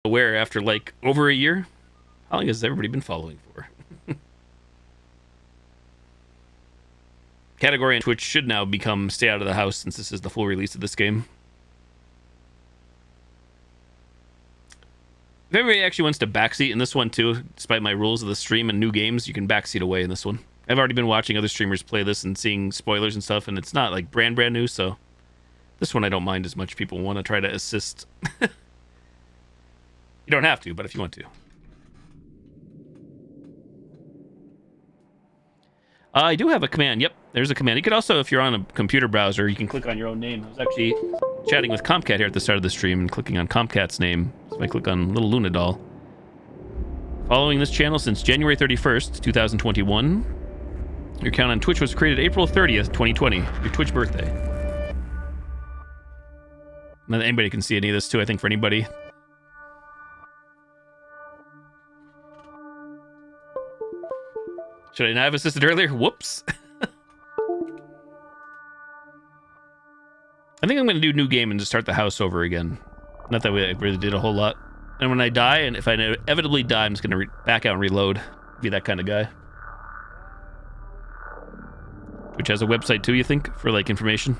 aware after like over a year. How long has everybody been following for? Category on Twitch should now become stay out of the house since this is the full release of this game. If everybody actually wants to backseat in this one too, despite my rules of the stream and new games, you can backseat away in this one. I've already been watching other streamers play this and seeing spoilers and stuff, and it's not like brand new, so this one I don't mind as much. People want to try to assist. You don't have to, but if you want to. I do have a command. Yep, there's a command. You could also, if you're on a computer browser, you can click on your own name. I was actually chatting with Comcat here at the start of the stream and clicking on Comcat's name. So if I click on Little Luna Doll. Following this channel since January 31st, 2021. Your account on Twitch was created April 30th, 2020. Your Twitch birthday. Not anybody can see any of this too, I think, for anybody. Should I not have assisted earlier? Whoops. I think I'm going to do new game and just start the house over again. Not that we really did a whole lot. And when I die, and if I inevitably die, I'm just going to back out and reload. Be that kind of guy. Which has a website too, you think? For like information?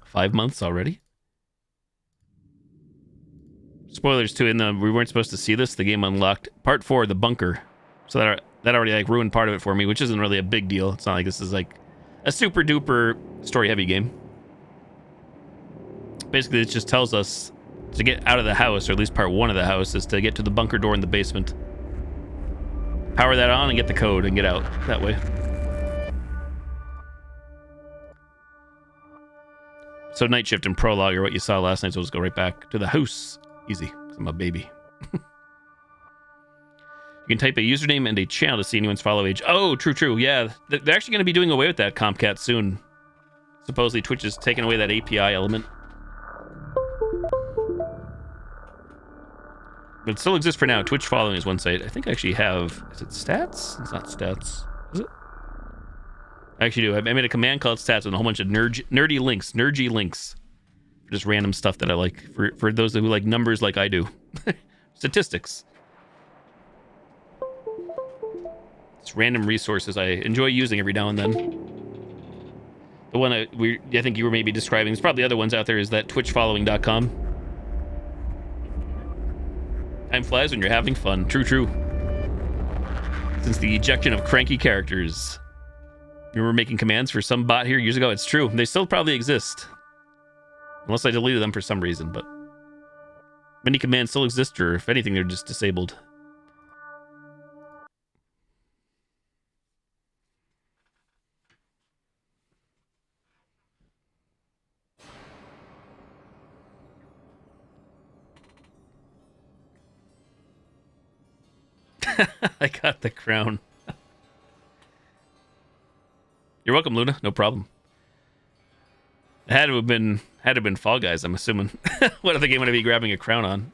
5 months already? Spoilers too, we weren't supposed to see this. The game unlocked part 4, the bunker. So that already like ruined part of it for me, which isn't really a big deal. It's not like this is like a super duper story heavy game. Basically, it just tells us to get out of the house, or at least part 1 of the house is to get to the bunker door in the basement. Power that on and get the code and get out that way. So night shift and prologue are what you saw last night, so let's go right back to the house. Easy, 'cause I'm a baby. You can type a username and a channel to see anyone's follow age. Oh, true. Yeah, they're actually going to be doing away with that, Comcat, soon. Supposedly Twitch is taking away that API element. But it still exists for now. Twitch following is one site. I think I actually have... Is it stats? It's not stats. Is it? I actually do. I made a command called stats with a whole bunch of nerdy links. Just random stuff that I like. For those who like numbers like I do. Statistics. It's random resources I enjoy using every now and then. The one I think you were maybe describing, there's probably other ones out there, is that twitchfollowing.com. Time flies when you're having fun. True. Since the ejection of cranky characters. You were making commands for some bot here years ago. It's true. They still probably exist. Unless I deleted them for some reason, but many commands still exist, or if anything, they're just disabled. I got the crown. You're welcome, Luna. No problem. It had to have been Fall Guys, I'm assuming. What other game would I be grabbing a crown on?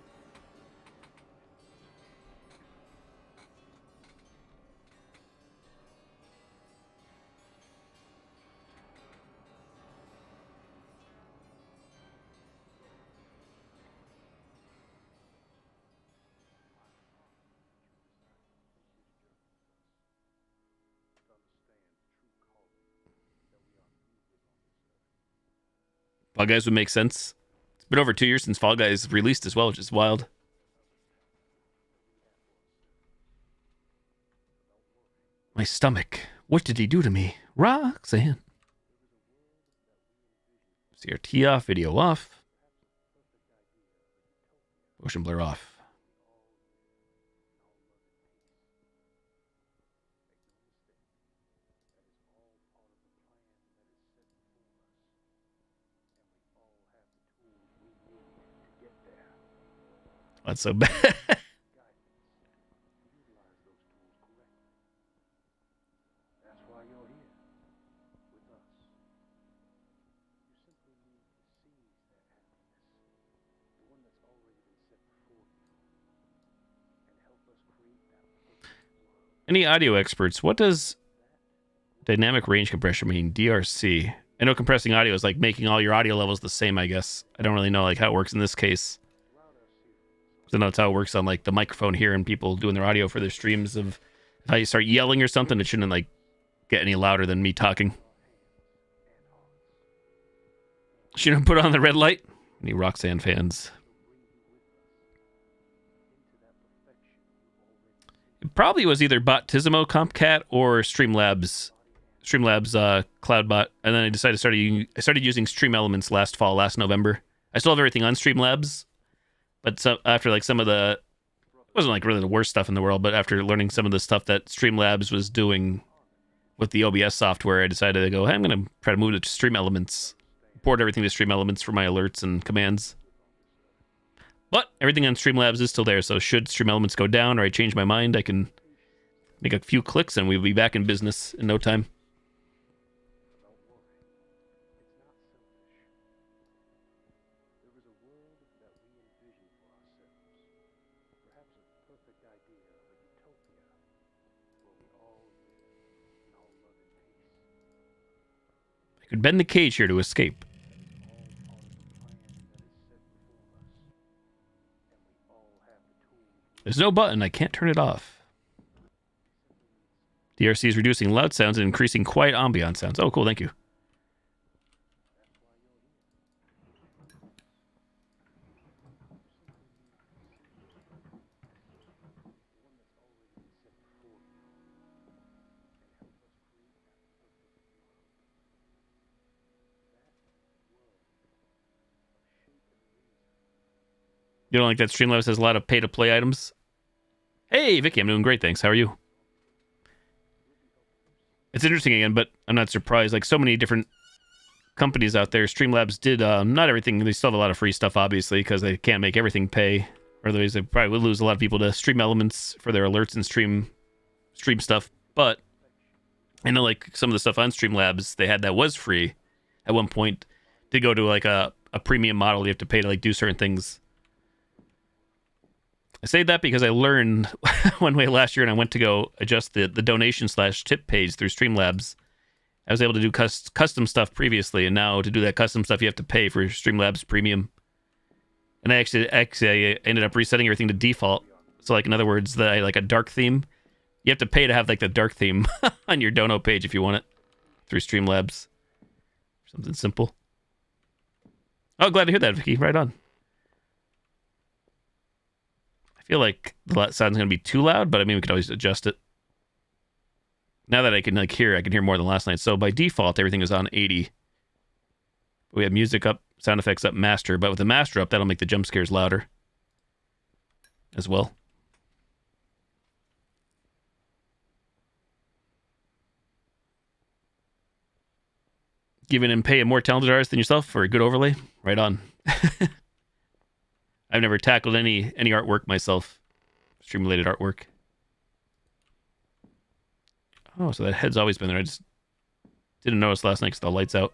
Fall Guys would make sense. It's been over 2 years since Fall Guys released as well, which is wild. My stomach. What did he do to me? Roxanne. CRT off, video off. Motion blur off. That's so bad. Any audio experts? What does dynamic range compression mean? DRC. I know compressing audio is like making all your audio levels the same, I guess. I don't really know like how it works in this case. So that's how it works on like the microphone here and people doing their audio for their streams. Of if I start yelling or something, it shouldn't like get any louder than me talking. Shouldn't put on the red light. Any Roxanne fans? It probably was either Botisimo Compcat or Streamlabs CloudBot, and then I started using Stream Elements last November. I still have everything on Streamlabs, but after like some of the, it wasn't like really the worst stuff in the world, but after learning some of the stuff that Streamlabs was doing with the OBS software, I decided to go, hey, I'm going to try to move to Stream Elements, port everything to Stream Elements for my alerts and commands. But everything on Streamlabs is still there, so should Stream Elements go down or I change my mind, I can make a few clicks and we'll be back in business in no time. I could bend the cage here to escape. There's no button. I can't turn it off. DRC is reducing loud sounds and increasing quiet ambient sounds. Oh, cool. Thank you. You don't like that Streamlabs has a lot of pay-to-play items? Hey, Vicky, I'm doing great, thanks. How are you? It's interesting again, but I'm not surprised. Like so many different companies out there, Streamlabs did not everything. They still have a lot of free stuff, obviously, because they can't make everything pay. Or otherwise, they probably would lose a lot of people to Stream Elements for their alerts and stream stuff. But I know, like some of the stuff on Streamlabs, they had that was free at one point. To go to like a premium model, you have to pay to like do certain things. I say that because I learned one way last year and I went to go adjust the donation/tip page through Streamlabs. I was able to do custom stuff previously, and now to do that custom stuff, you have to pay for Streamlabs Premium. And I actually ended up resetting everything to default. So, like in other words, like a dark theme, you have to pay to have like the dark theme on your dono page if you want it through Streamlabs. Something simple. Oh, glad to hear that, Vicky. Right on. I feel like the sound's going to be too loud, but I mean, we could always adjust it. Now that I can like hear, I can hear more than last night. So by default, everything is on 80. We have music up, sound effects up, master. But with the master up, that'll make the jump scares louder as well. Giving him pay a more talented artist than yourself for a good overlay? Right on. I've never tackled any artwork myself. Stream-related artwork. Oh, so that head's always been there. I just didn't notice last night because the light's out.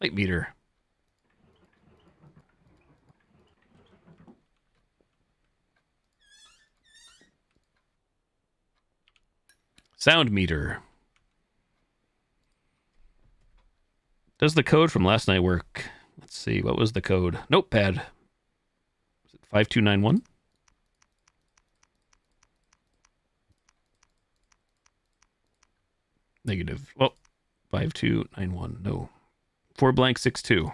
Light meter. Sound meter. Does the code from last night work? Let's see. What was the code? Notepad. Was it 5291? Negative. Well, 5291. No. 4blank62.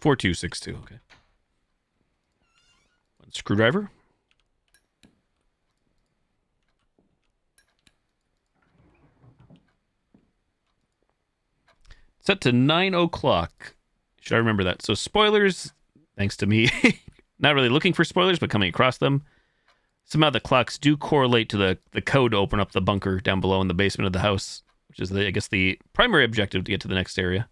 .4262. Okay. One screwdriver. Set to 9 o'clock. Should I remember that? So spoilers, thanks to me, not really looking for spoilers, but coming across them. Somehow the clocks do correlate to the code to open up the bunker down below in the basement of the house, which is, I guess, the primary objective to get to the next area.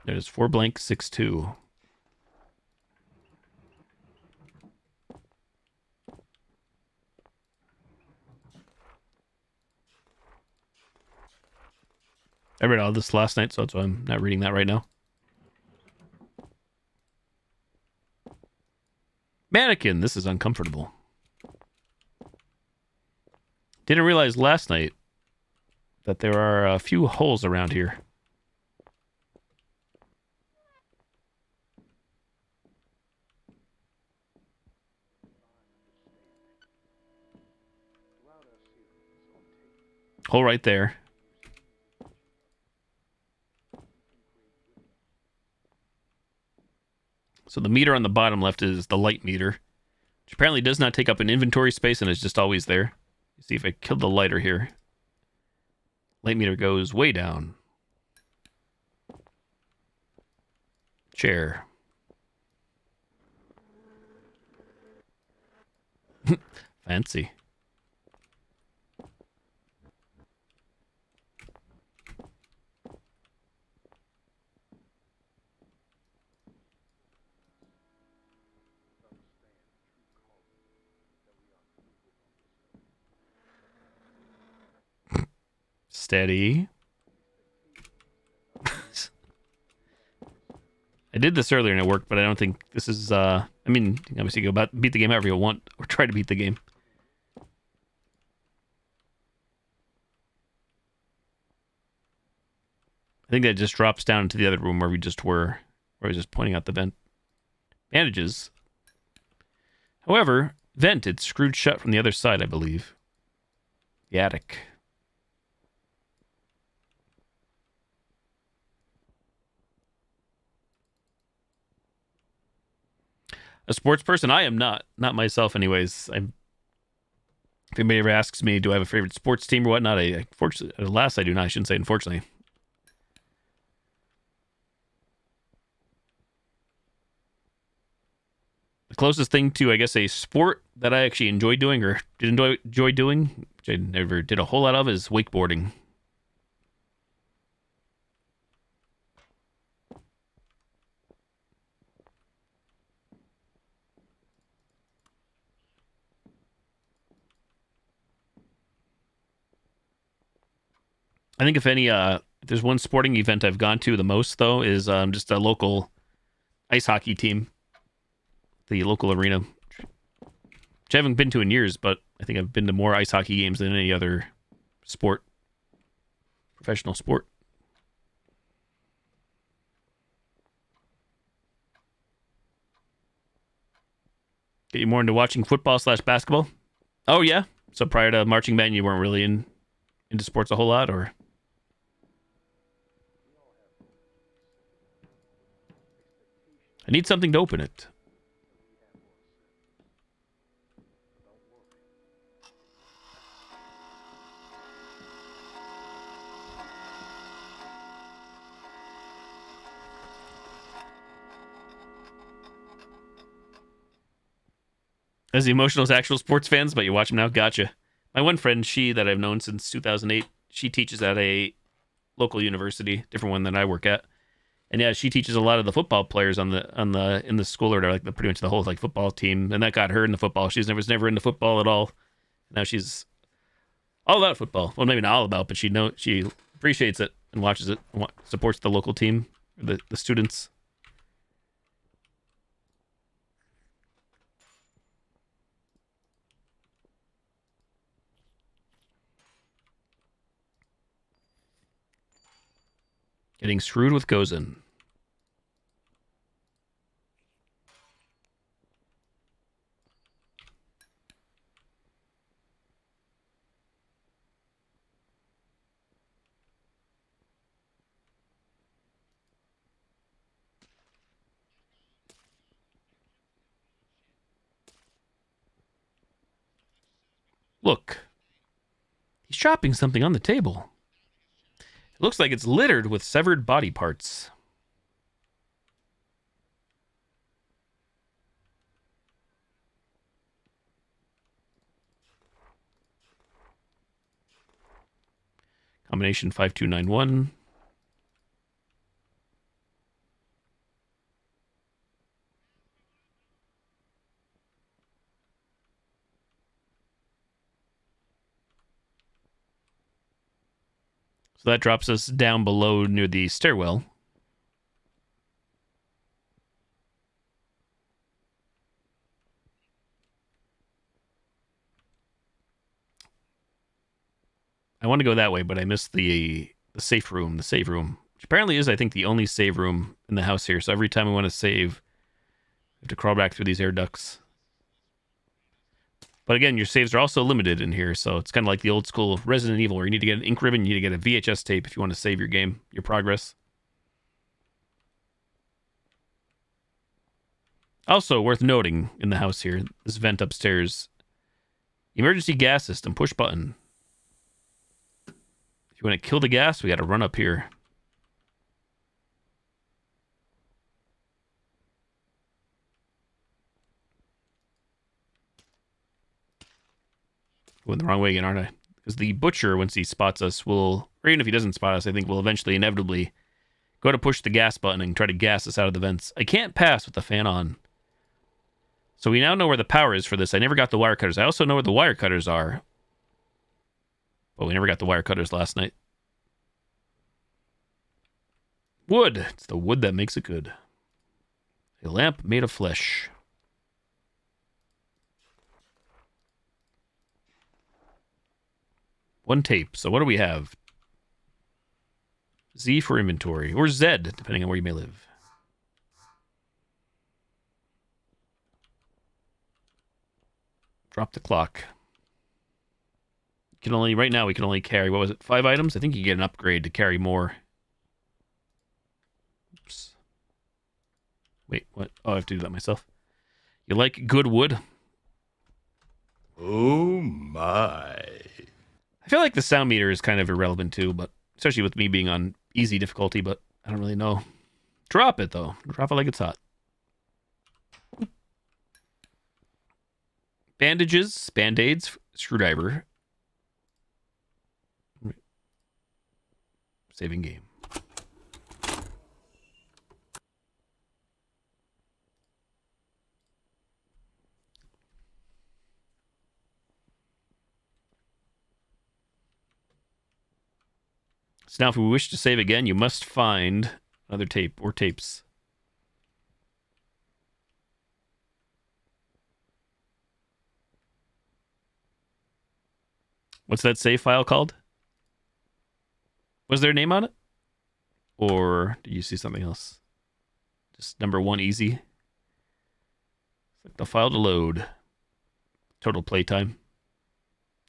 There's 4blank62. I read all this last night, so that's why I'm not reading that right now. Mannequin, this is uncomfortable. Didn't realize last night that there are a few holes around here. Hole right there. So the meter on the bottom left is the light meter, which apparently does not take up an inventory space and is just always there. You see if I kill the lighter here. Light meter goes way down. Chair. Fancy. Steady. I did this earlier and it worked, but I don't think this is, I mean, obviously you go beat the game however you want, or try to beat the game. I think that just drops down into the other room where we just were, where I was just pointing out the vent. Bandages. However, vent, it's screwed shut from the other side, I believe. The attic. A sports person? I am not. Not myself, anyways. If anybody ever asks me, do I have a favorite sports team or whatnot, fortunately, alas, I do not. I shouldn't say unfortunately. The closest thing to, I guess, a sport that I actually enjoy doing or did enjoy doing, which I never did a whole lot of, is wakeboarding. I think if any, if there's one sporting event I've gone to the most, though, is just a local ice hockey team, the local arena, which I haven't been to in years, but I think I've been to more ice hockey games than any other sport, professional sport. Get you more into watching football/basketball? Oh, yeah. So prior to marching band, you weren't really into sports a whole lot, or? I need something to open it. As emotional as actual sports fans, but you watch them now? Gotcha. My one friend, that I've known since 2008, she teaches at a local university, different one than I work at. And yeah, she teaches a lot of the football players in the school, or like pretty much the whole like football team, and that got her into football. She was never into football at all. Now she's all about football. Well, maybe not all about, but she appreciates it and watches it, and supports the local team, the students. Getting screwed with Gozen. Look, he's chopping something on the table. It looks like it's littered with severed body parts. Combination 5291. So So that drops us down below near the stairwell. I want to go that way, but I missed the safe room, the save room, which apparently is, I think, the only save room in the house here. So every time we want to save, we have to crawl back through these air ducts. But again, your saves are also limited in here, so it's kind of like the old school Resident Evil, where you need to get an ink ribbon, you need to get a VHS tape if you want to save your game, your progress. Also worth noting in the house here, this vent upstairs, emergency gas system, push button. If you want to kill the gas, we got to run up here. Going the wrong way again, aren't I? Because the butcher, once he spots us, will, or even if he doesn't spot us, I think will eventually, inevitably, go to push the gas button and try to gas us out of the vents. I can't pass with the fan on. So we now know where the power is for this. I never got the wire cutters. I also know where the wire cutters are. But we never got the wire cutters last night. Wood. It's the wood that makes it good. A lamp made of flesh. One tape. So what do we have? Z for inventory. Or Z, depending on where you may live. Drop the clock. You can only, right now, we can only carry, what was it, 5 items? I think you get an upgrade to carry more. Oops. Wait, what? Oh, I have to do that myself. You like good wood? Oh my. I feel like the sound meter is kind of irrelevant too, but especially with me being on easy difficulty, but I don't really know. Drop it though. Drop it like it's hot. Bandages, band-aids, screwdriver. Saving game. So now if we wish to save again, you must find another tape or tapes. What's that save file called? Was there a name on it? Or did you see something else? Just number 1 easy. Select the file to load. Total playtime.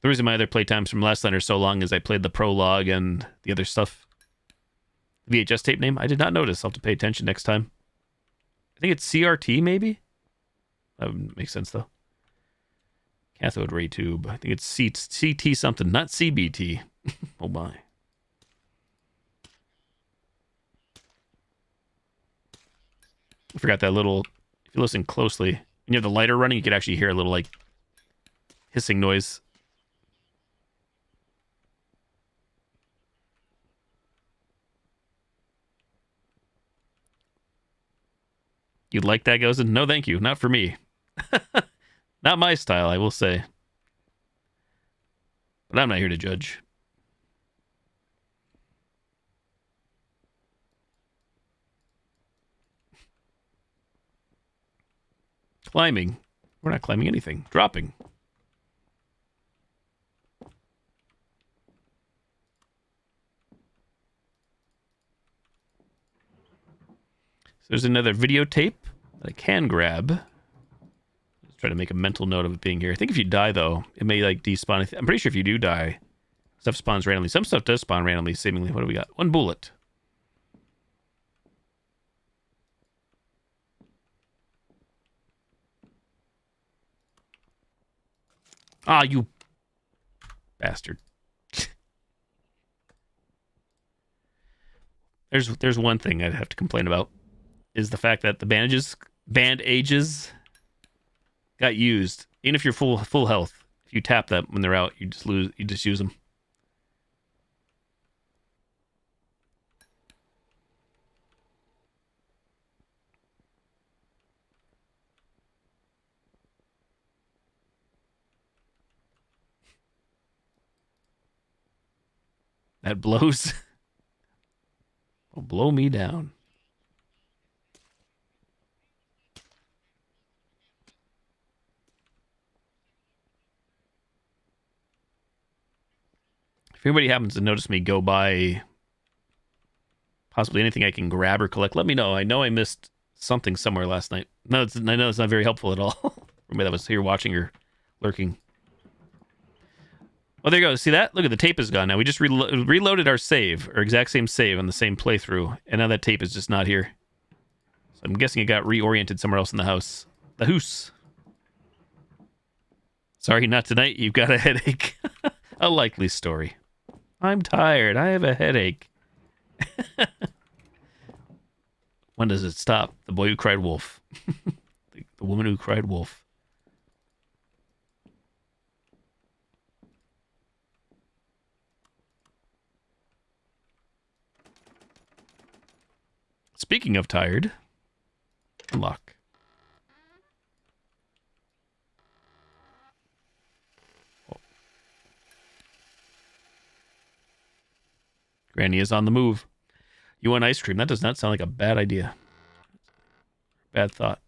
The reason my other playtimes from last night are so long is I played the prologue and the other stuff. VHS tape name? I did not notice. I'll have to pay attention next time. I think it's CRT, maybe? That would make sense, though. Cathode ray tube. I think it's CT something, not CBT. Oh, my. I forgot that little... If you listen closely, when you have the lighter running, you could actually hear a little, like, hissing noise. You'd like that, Gozen? No, thank you. Not for me. Not my style, I will say. But I'm not here to judge. Climbing. We're not climbing anything. Dropping. So there's another videotape that I can grab. Let's try to make a mental note of it being here. I think if you die, though, it may, like, despawn. I'm pretty sure if you do die, stuff spawns randomly. Some stuff does spawn randomly, seemingly. What do we got? 1 bullet. Ah, you bastard. There's one thing I'd have to complain about, is the fact that the bandages got used. Even if you're full health, if you tap that when they're out, you just use them. That blows. will blow me down. If anybody happens to notice me go by possibly anything I can grab or collect, let me know. I know I missed something somewhere last night. No, I know it's not very helpful at all. Anybody that was here watching or lurking. Oh, there you go. See that? Look at the tape is gone now. We just reloaded our save, our exact same save on the same playthrough, and now that tape is just not here. So I'm guessing it got reoriented somewhere else in the house. The hoose. Sorry, not tonight. You've got a headache. A likely story. I'm tired. I have a headache. When does it stop? The boy who cried wolf. The woman who cried wolf. Speaking of tired, unlock. Oh. Granny is on the move. You want ice cream? That does not sound like a bad idea. Bad thought.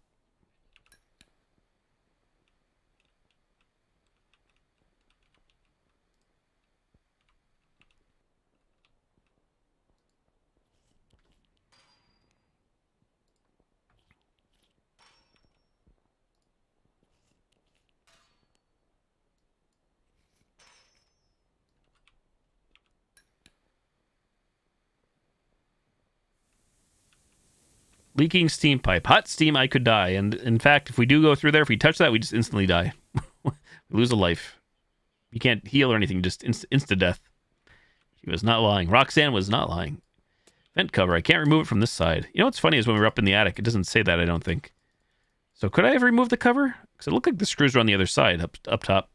Leaking steam pipe. Hot steam, I could die. And in fact, if we do go through there, if we touch that, we just instantly die. We lose a life. You can't heal or anything, just insta-death. She was not lying. Roxanne was not lying. Vent cover. I can't remove it from this side. You know what's funny is when we were up in the attic, it doesn't say that, I don't think. So could I have removed the cover? Because it looked like the screws were on the other side, up top.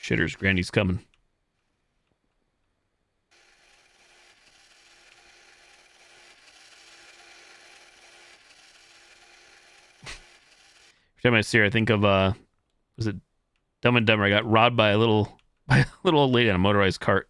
Shitters, Granny's coming. Every time I see her, I think of was it Dumb and Dumber? I got robbed by a little old lady on a motorized cart.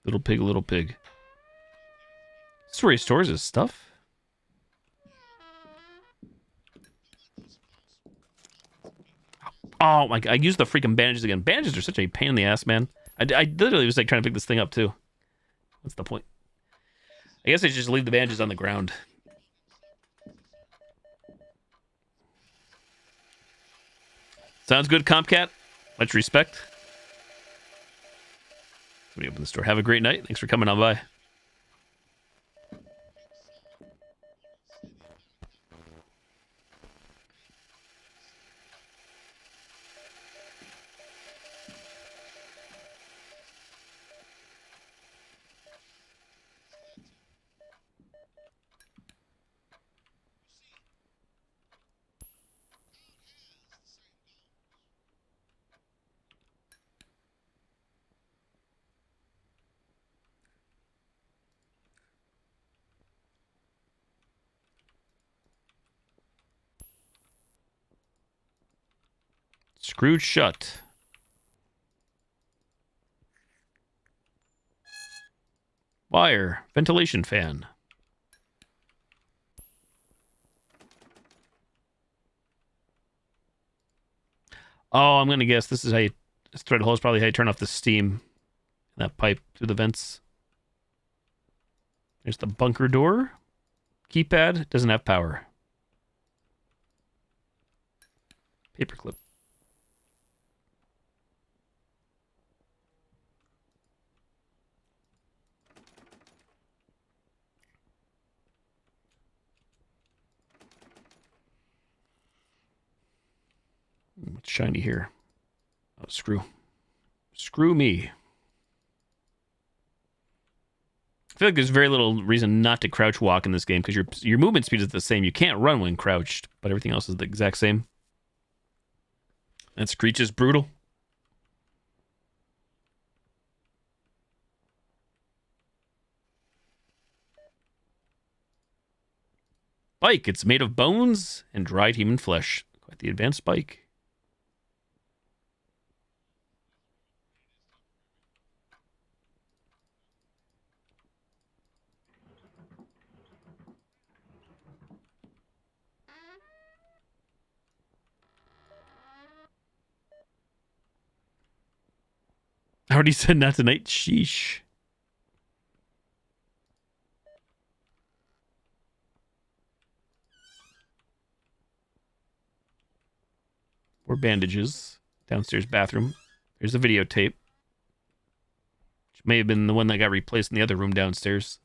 Little pig, little pig. This is where he stores his stuff. Oh my god, I used the freaking bandages again. Bandages are such a pain in the ass, man. I literally was like trying to pick this thing up too. What's the point? I guess I should just leave the bandages on the ground. Sounds good, Compcat. Much respect. Somebody open the store. Have a great night. Thanks for coming on by. Screwed shut. Wire. Ventilation fan. Oh, I'm going to guess this is how you... This thread hole is probably how you turn off the steam. That pipe through the vents. There's the bunker door. Keypad. Doesn't have power. Paperclip. What's shiny here? Oh, screw. Screw me. I feel like there's very little reason not to crouch walk in this game because your movement speed is the same. You can't run when crouched, but everything else is the exact same. That screech is brutal. Bike. It's made of bones and dried human flesh. Quite the advanced bike. I already said not tonight. Sheesh. More bandages. Downstairs bathroom. There's a videotape. Which may have been the one that got replaced in the other room downstairs.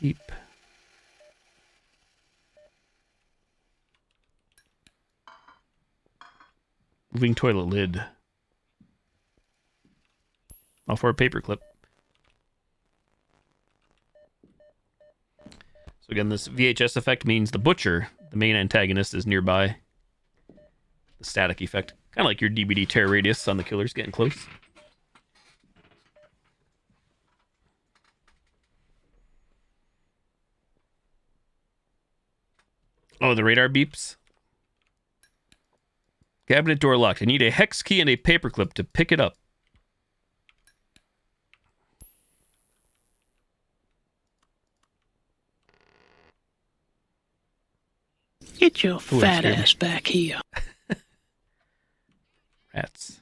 Beep. Moving toilet lid. All for a paperclip. So again, this VHS effect means the butcher, the main antagonist, is nearby. The static effect. Kind of like your DVD tear radius on the killers getting close. Oh, the radar beeps. Cabinet door locked. I need a hex key and a paperclip to pick it up. Get your fat ass back here. Rats.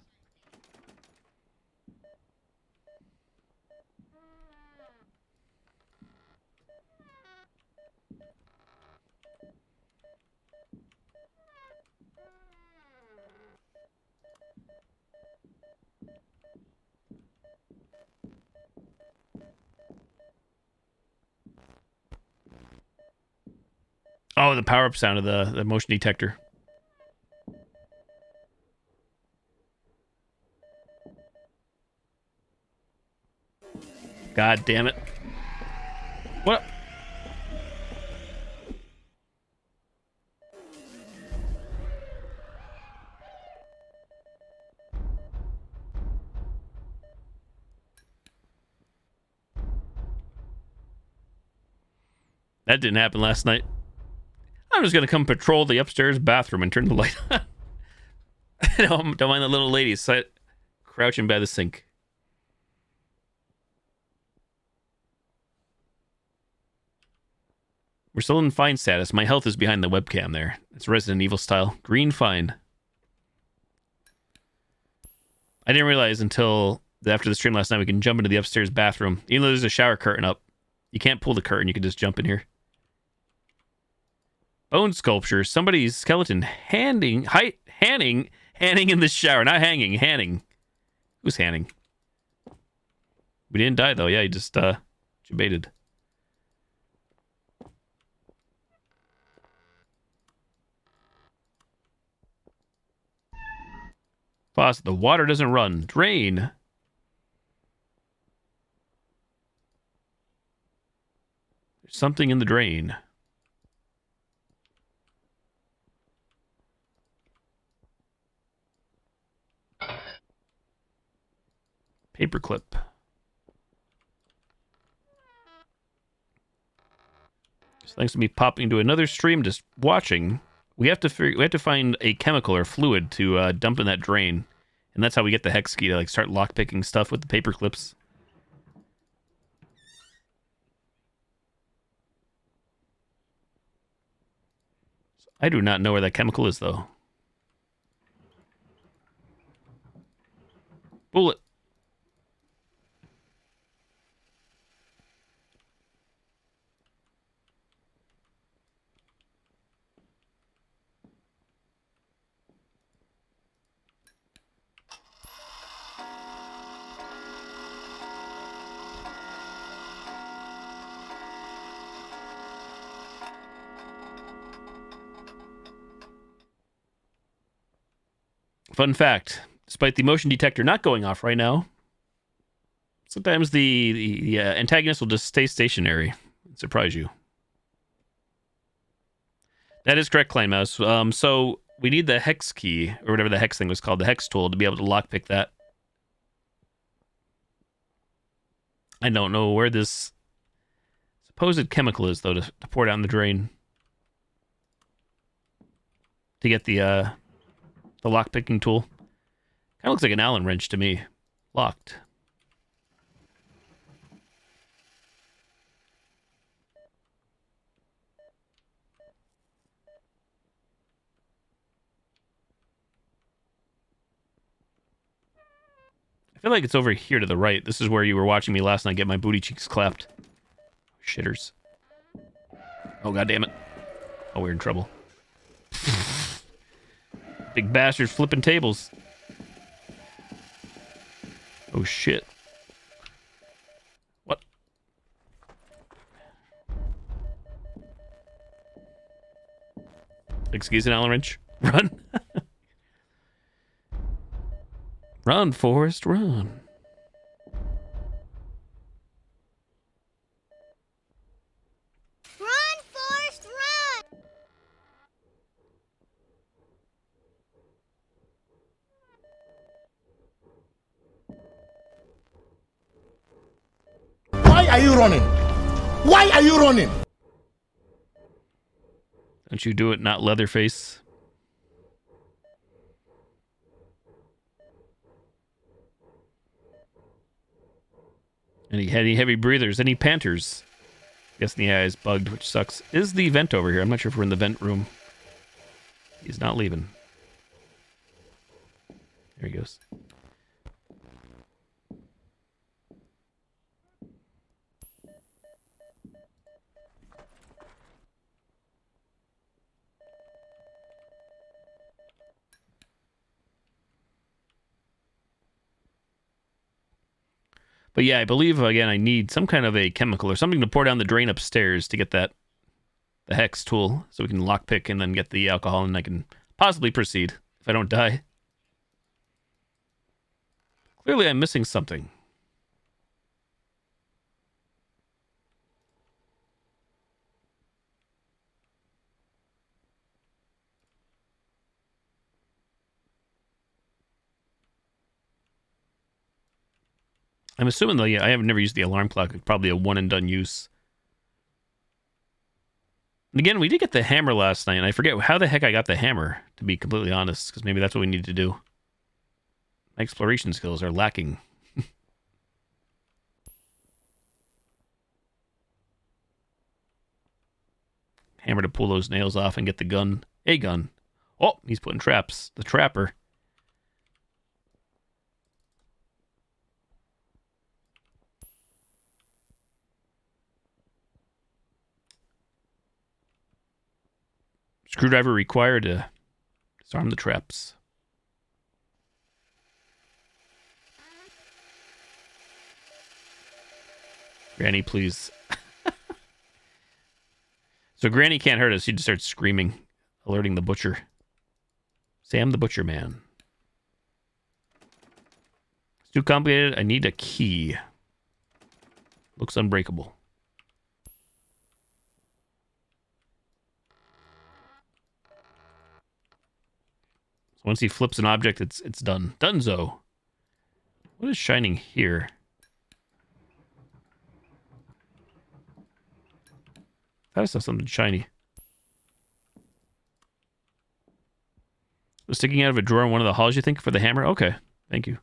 Oh, the power-up sound of the motion detector. God damn it. What? That didn't happen last night. I'm just gonna come patrol the upstairs bathroom and turn the light on. Don't mind the little lady crouching by the sink. We're still in fine status. My health is behind the webcam there. It's Resident Evil style. Green fine. I didn't realize until after the stream last night we can jump into the upstairs bathroom. Even though there's a shower curtain up, you can't pull the curtain. You can just jump in here. Bone sculpture. Somebody's skeleton hanging in the shower. Not hanging, hanning. Who's hanning? We didn't die though. Yeah, he just debated. Faucet. The water doesn't run. Drain. There's something in the drain. Paperclip. So thanks to me popping into another stream, just watching, we have to find a chemical or fluid to dump in that drain, and that's how we get the hex key to like start lockpicking stuff with the paperclips. I do not know where that chemical is though. Bullet. Fun fact, despite the motion detector not going off right now, Sometimes the antagonist will just stay stationary and surprise you. That is correct, Klein Mouse. So we need the hex key, or whatever the hex thing was called, the hex tool, to be able to lockpick that. I don't know where this supposed chemical is, though, to pour down the drain. To get the lockpicking tool. Kind of looks like an Allen wrench to me. Locked. I feel like it's over here to the right. This is where you were watching me last night get my booty cheeks clapped. Shitters. Oh, god damn it. Oh, we're in trouble. Big bastards flipping tables. Oh, shit. What? Excuse an Allen wrench. Run. Run, Forrest, run. Run, Forrest, run! Why are you running? Why are you running? Don't you do it, not Leatherface. Any heavy breathers? Any panters? Guessing the eye is bugged, which sucks. Is the vent over here? I'm not sure if we're in the vent room. He's not leaving. There he goes. But yeah, I believe, again, I need some kind of a chemical or something to pour down the drain upstairs to get the hex tool so we can lockpick and then get the alcohol and I can possibly proceed if I don't die. Clearly, I'm missing something. I'm assuming, though, yeah, I have never used the alarm clock. It's probably a one-and-done use. And again, we did get the hammer last night, and I forget how the heck I got the hammer, to be completely honest, because maybe that's what we need to do. My exploration skills are lacking. Hammer to pull those nails off and get the gun. A gun. Oh, he's putting traps. The trapper. Screwdriver required to disarm the traps. Granny, please. So Granny can't hurt us. She just starts screaming, alerting the butcher. Sam the Butcher Man. It's too complicated. I need a key. Looks unbreakable. So once he flips an object, it's done. Dunzo. What is shining here? I saw something shiny. Was sticking out of a drawer in one of the halls, you think, for the hammer? Okay, thank you.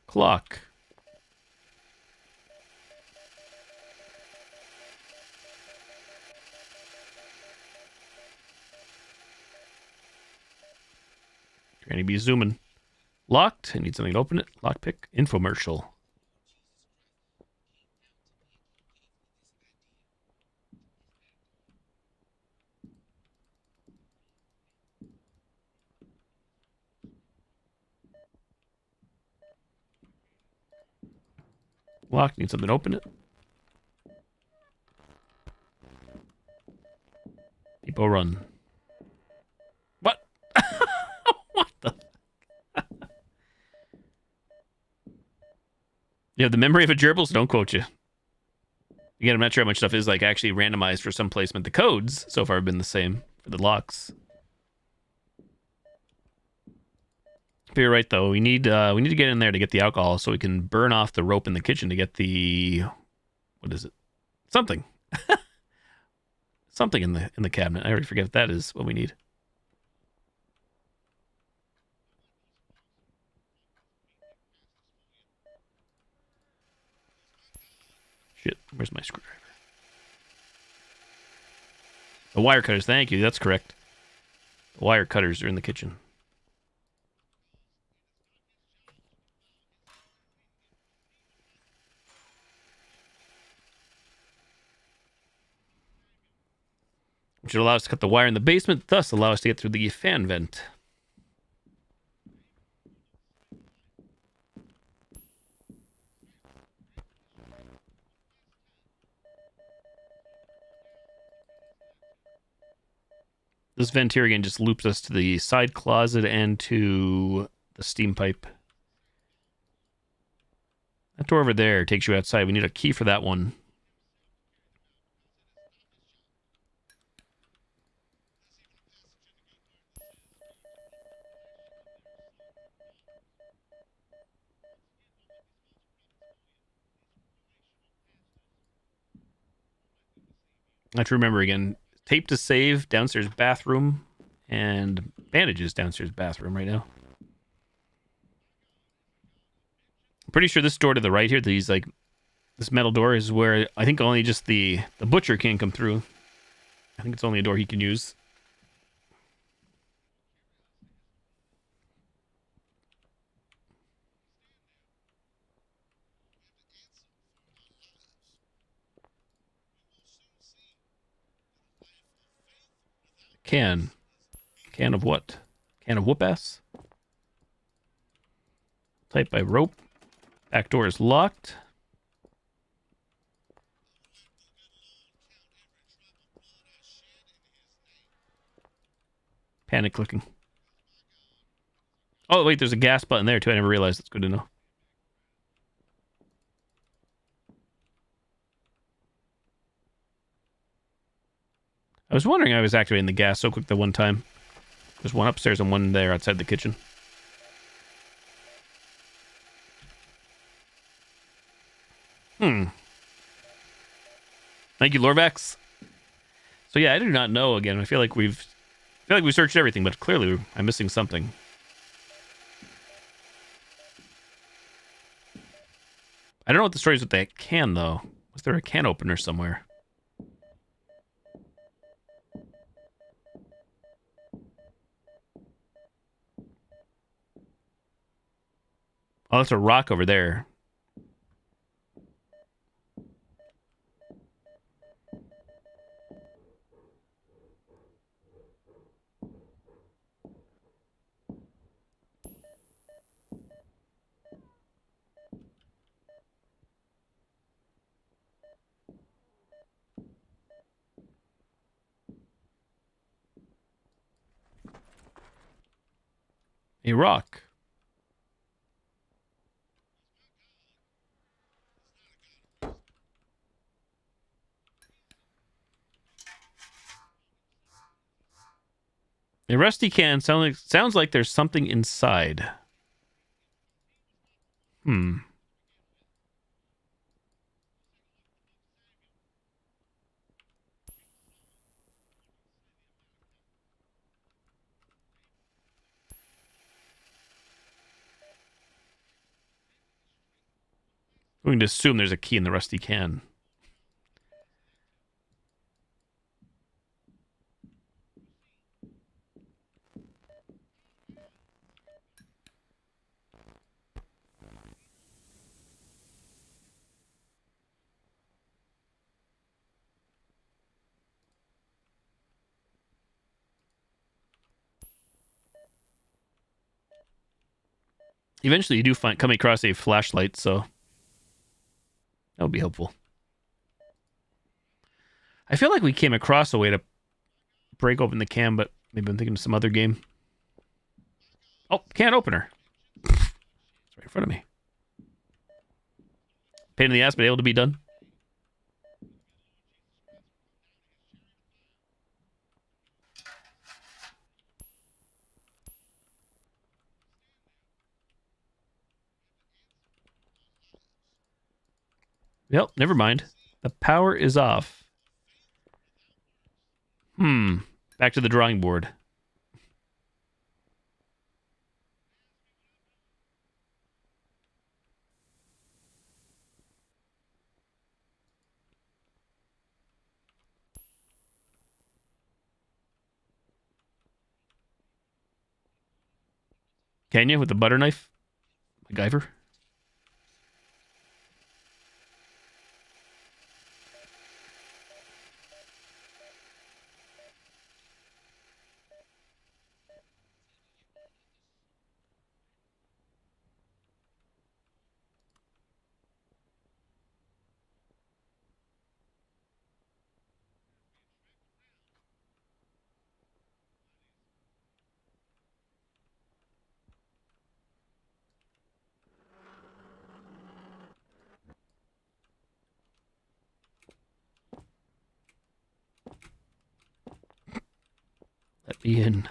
Clock. Granny be zooming. Locked. I need something to open it. Lockpick. Infomercial. Locked. Need something to open it. Depot run. What? What the? You have the memory of a gerbil, so don't quote you. Again, I'm not sure how much stuff is like actually randomized for some placement. The codes so far have been the same for the locks. But you're right though. We need to get in there to get the alcohol so we can burn off the rope in the kitchen to get the what is it? Something. Something in the cabinet. I already forget what that is. What we need. Shit. Where's my screwdriver? The wire cutters. Thank you. That's correct. The wire cutters are in the kitchen. Which would allow us to cut the wire in the basement, thus allow us to get through the fan vent. This vent here again just loops us to the side closet and to the steam pipe. That door over there takes you outside. We need a key for that one. I have to remember again. Tape to save, downstairs bathroom, and bandages downstairs bathroom right now. I'm pretty sure this door to the right here, this metal door is where I think only just the butcher can come through. I think it's only a door he can use. Can of what? Can of whoop-ass? Type by rope. Back door is locked. Panic clicking. Oh, wait, there's a gas button there, too. I never realized. That's good to know. I was wondering I was activating the gas so quick the one time. There's one upstairs and one there outside the kitchen. Thank you, Lorvax. So yeah, I do not know again. I feel like we searched everything, but clearly I'm missing something. I don't know what the story is with that can, though. Was there a can opener somewhere? Oh, that's a rock over there. A rock. A rusty can sounds like there's something inside. I'm going to assume there's a key in the rusty can. Eventually, you do come across a flashlight, so That would be helpful. I feel like we came across a way to break open the can, but maybe I'm thinking of some other game. Oh, can opener. It's right in front of me. Pain in the ass, but able to be done. Yep, never mind. The power is off. Back to the drawing board. Can you with the butter knife? MacGyver? Let me in.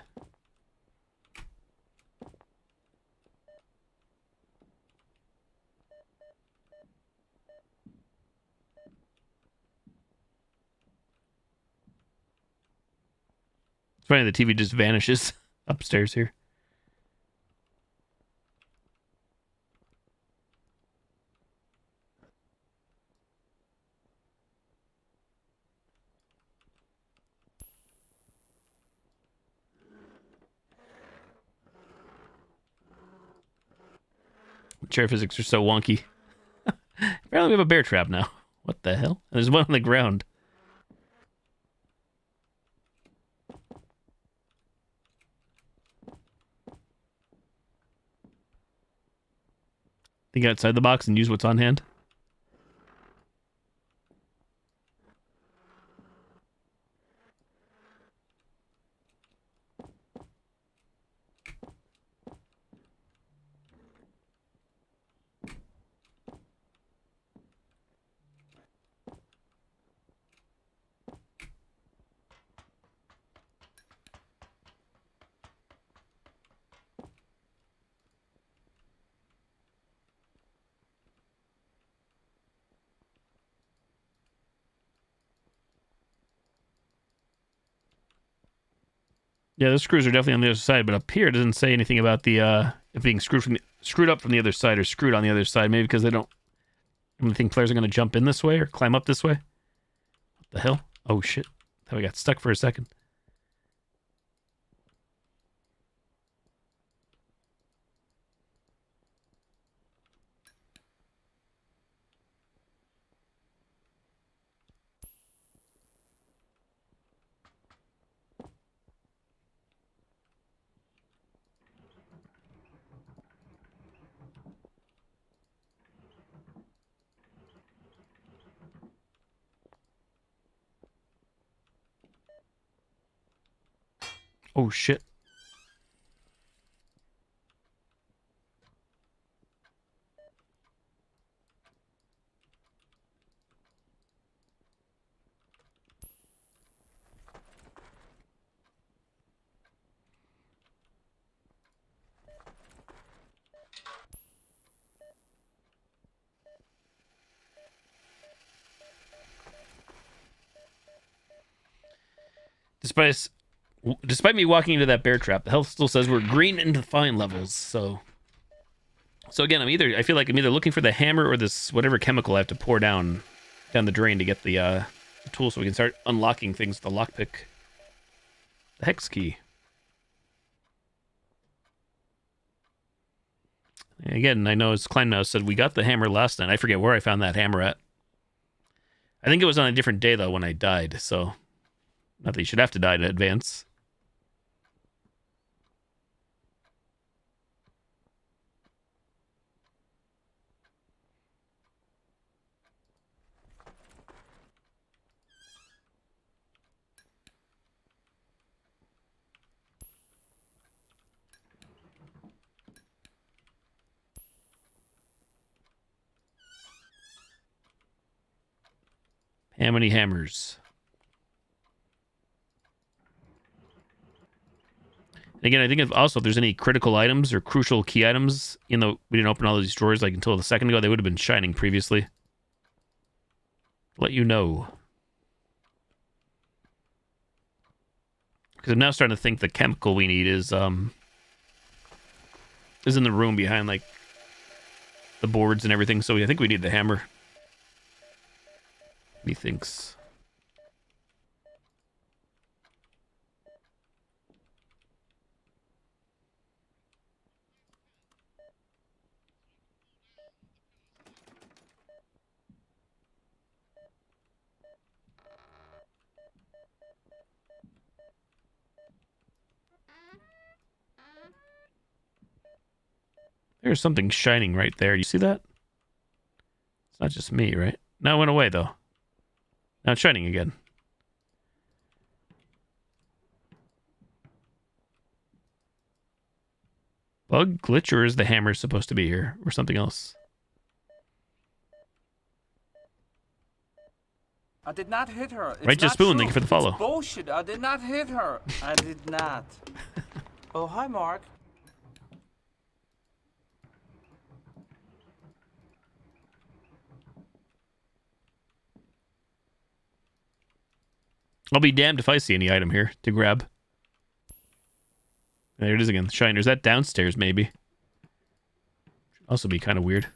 It's funny the TV just vanishes upstairs here. Chair physics are so wonky. Apparently we have a bear trap now. What the hell? And there's one on the ground. Think outside the box and use what's on hand. Yeah, the screws are definitely on the other side, but up here it doesn't say anything about the it being screwed up from the other side or screwed on the other side. Maybe because they don't think players are going to jump in this way or climb up this way. What the hell? Oh shit! Thought we got stuck for a second. Oh shit! Despite me walking into that bear trap, the health still says we're green into fine levels. So again, I feel like I'm either looking for the hammer or this whatever chemical I have to pour down the drain to get the tool so we can start unlocking things. The lockpick, the hex key. Again, I know as Kleinmouse said, we got the hammer last night. I forget where I found that hammer at. I think it was on a different day though when I died. So not that you should have to die to advance. How many hammers? And again, I think if there's any critical items or crucial key items, we didn't open all these drawers like until a second ago, they would have been shining previously. Let you know. Because I'm now starting to think the chemical we need is in the room behind like the boards and everything. So I think we need the hammer. Methinks. There's something shining right there. You see that? It's not just me, right? Now it went away, though. Now it's shining again. Bug glitch, or is the hammer supposed to be here? Or something else? I did not hit her. It's Righteous not Spoon, true. thank you for the follow. It's bullshit. I did not hit her. I did not. Oh, hi, Mark. I'll be damned if I see any item here to grab. There it is again. Shiner. Is that downstairs, maybe? Should also be kind of weird.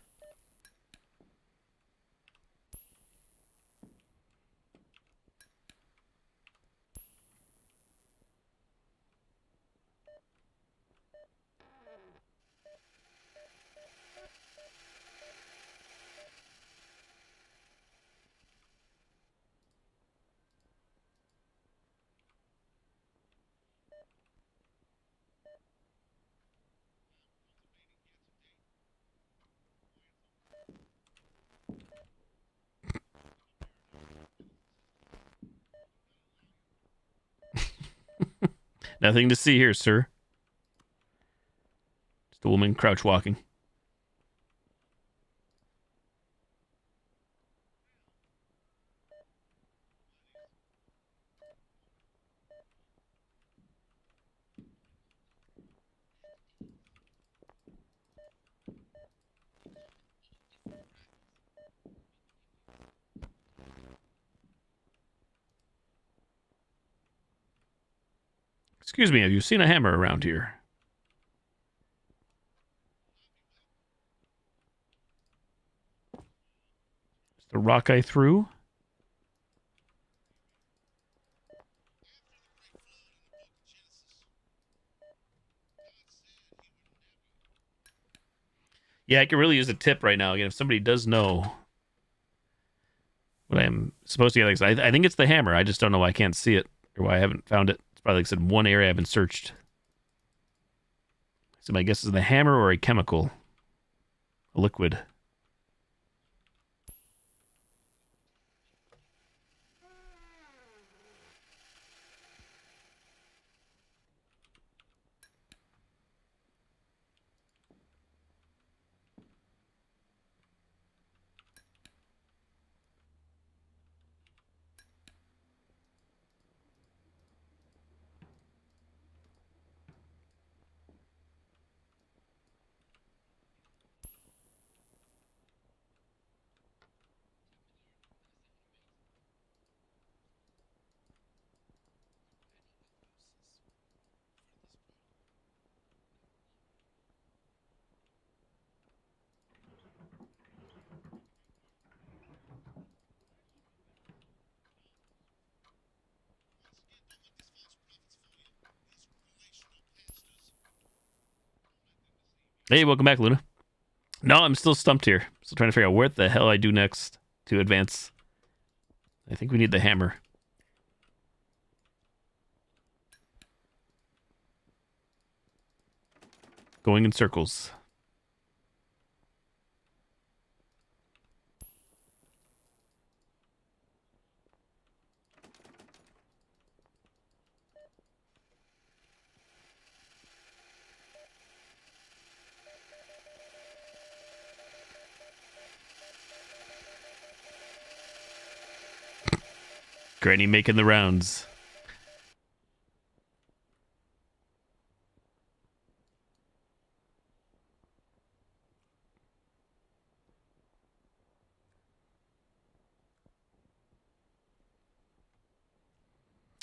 Nothing to see here, sir. Just a woman crouch walking. Excuse me, have you seen a hammer around here? Is the rock I threw? Yeah, I could really use a tip right now. Again, if somebody does know what I'm supposed to get, like I think it's the hammer. I just don't know why I can't see it or why I haven't found it. It's probably, like I said, one area I haven't searched. So my guess is the hammer or a chemical, a liquid. Hey, welcome back, Luna. No, I'm still stumped here. Still trying to figure out what the hell I do next to advance. I think we need the hammer. Going in circles. Granny making the rounds.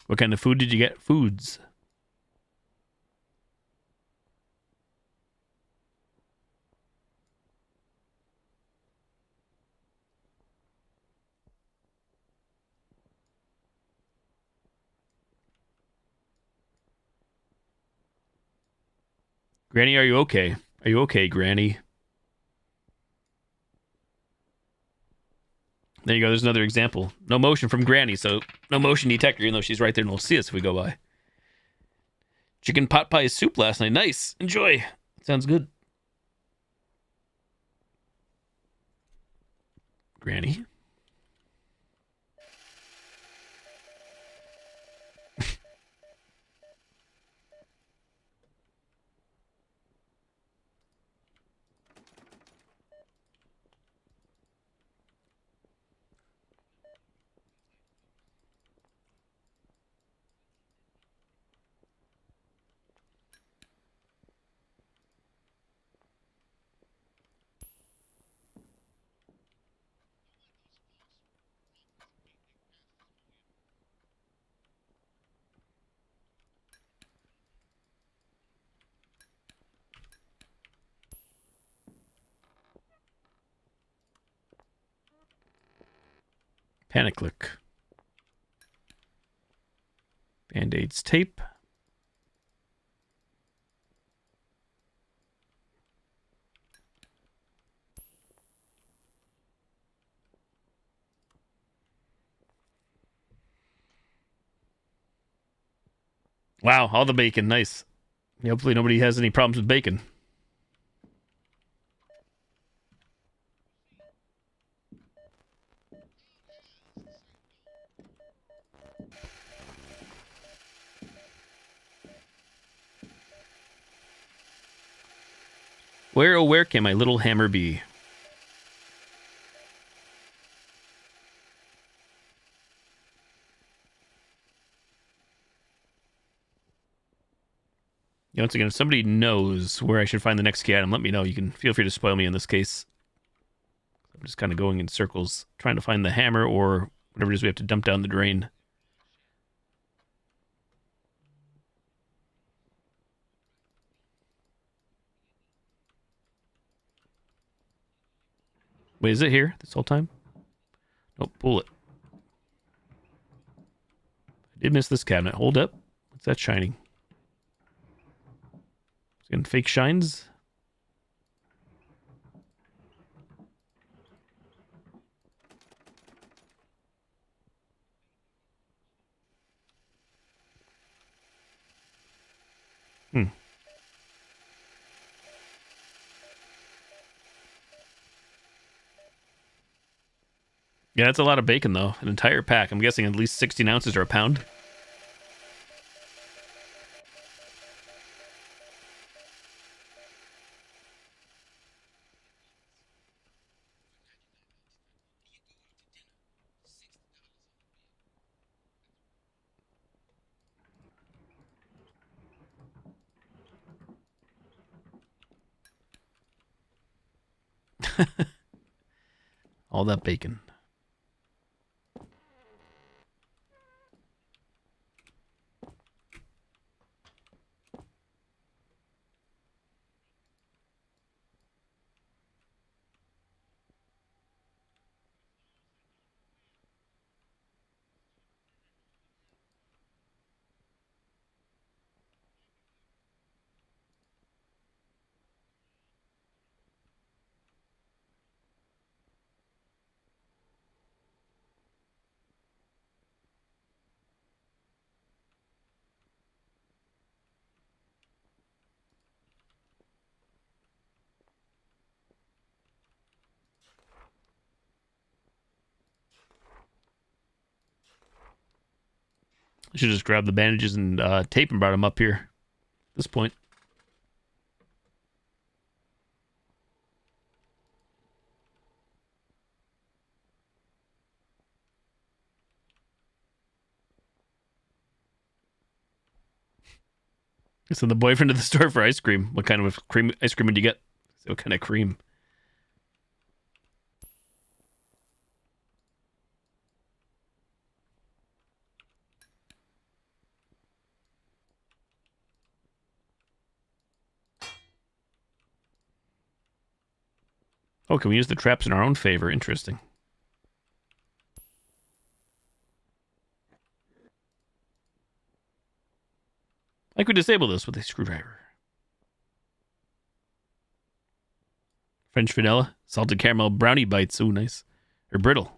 What kind of food did you get? Foods. Granny, are you okay? Are you okay, Granny? There you go. There's another example. No motion from Granny, so no motion detector, even though she's right there and will see us if we go by. Chicken pot pie soup last night. Nice. Enjoy. Sounds good. Granny. Panic click. Band-aids tape. Wow, all the bacon. Nice. Hopefully nobody has any problems with bacon. Where, oh, where can my little hammer be? Once again, if somebody knows where I should find the next key item, let me know. You can feel free to spoil me in this case. I'm just kind of going in circles, trying to find the hammer or whatever it is we have to dump down the drain. Wait, is it here this whole time? Nope, pull it. I did miss this cabinet. Hold up. What's that shining? It's getting fake shines. Yeah, that's a lot of bacon, though. An entire pack. I'm guessing at least 16 ounces or a pound. All that bacon. I should just grab the bandages and tape and brought them up here at this point. So the boyfriend to the store for ice cream. What kind of ice cream did you get? What kind of cream? Oh, can we use the traps in our own favor? Interesting. I could disable this with a screwdriver. French vanilla, salted caramel, brownie bites. Ooh, nice. Or brittle.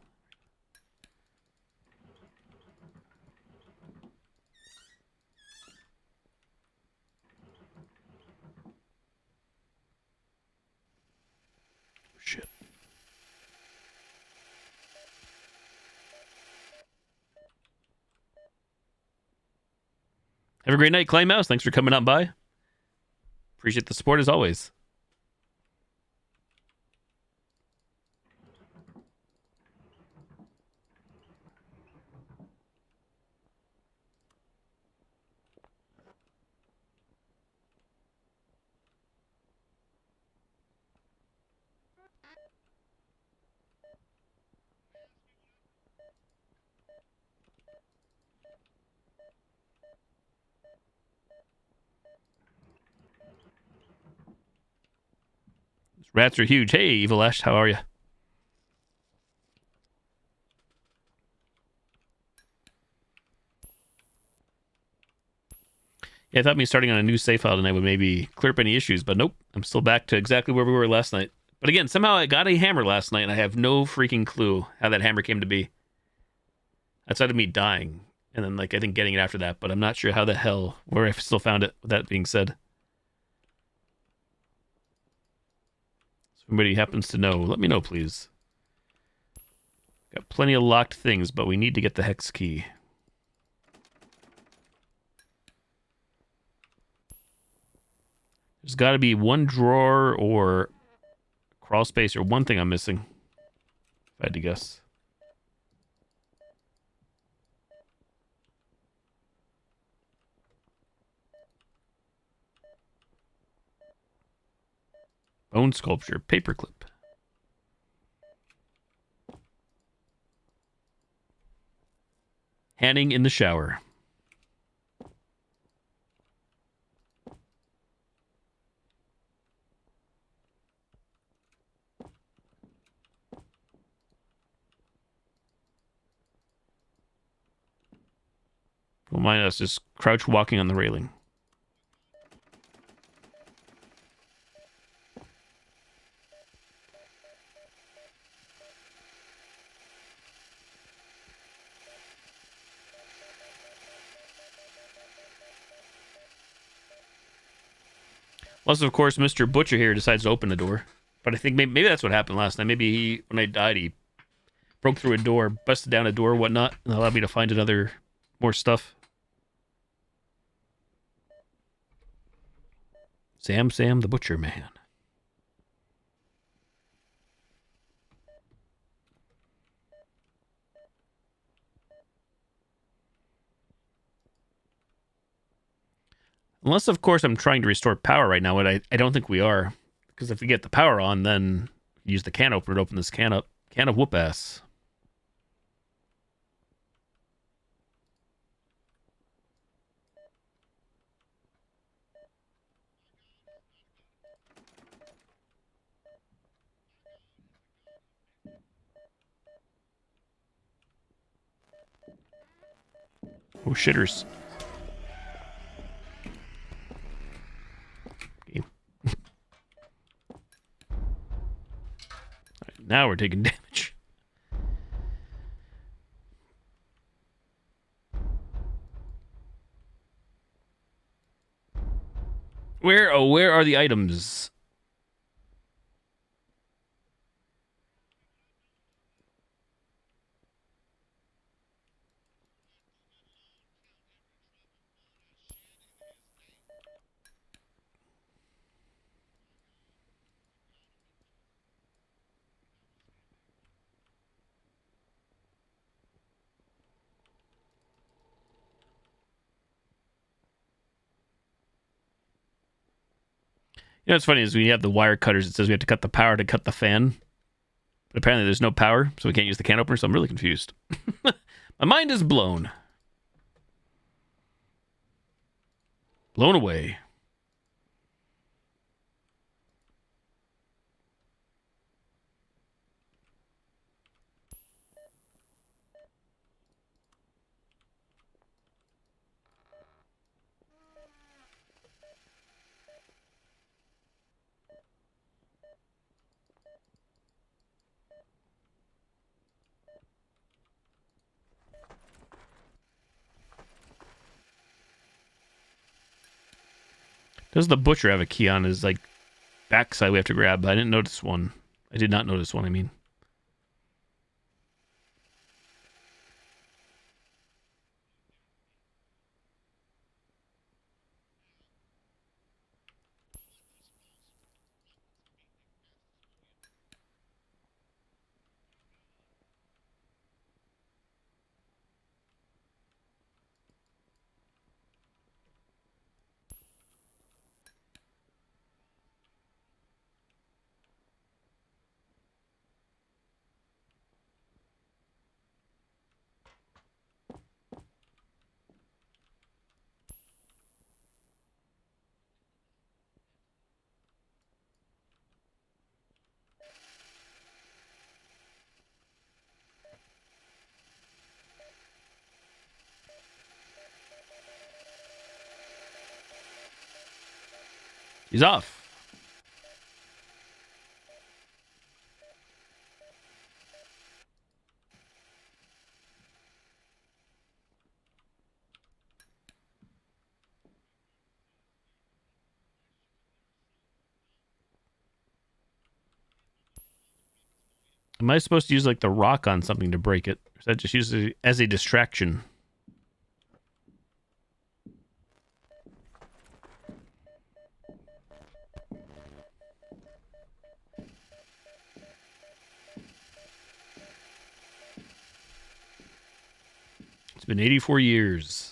Shit. Have a great night, Clay Mouse. Thanks for coming on by. Appreciate the support as always. These rats are huge. Hey, Evil Ash, how are you? Yeah, I thought me starting on a new save file tonight would maybe clear up any issues, but nope. I'm still back to exactly where we were last night. But again, somehow I got a hammer last night, and I have no freaking clue how that hammer came to be. Outside of me dying, and then, like, I think getting it after that, but I'm not sure how the hell, where I still found it, with that being said. Somebody happens to know, let me know, please. Got plenty of locked things, but we need to get the hex key. There's got to be one drawer or crawl space or one thing I'm missing, if I had to guess. Bone sculpture, paperclip. Hanning in the shower. Don't mind us, just crouch walking on the railing. Unless, of course, Mr. Butcher here decides to open the door. But I think maybe that's what happened last night. Maybe he, when I died, he broke through a door, busted down a door, whatnot, and allowed me to find more stuff. Sam the Butcher Man. Unless, of course, I'm trying to restore power right now, and I don't think we are. Because if we get the power on, then use the can opener to open this can up. Can of whoop ass. Oh, shitters. Okay. Right, now we're taking damage. Where are the items? You know what's funny is we have the wire cutters. It says we have to cut the power to cut the fan. But apparently there's no power, so we can't use the can opener, so I'm really confused. My mind is blown. Blown away. Does the butcher have a key on his like backside we have to grab? I didn't notice one. I did not notice one, I mean. He's off. Am I supposed to use like the rock on something to break it? Or is that just used as a distraction? It's been 84 years.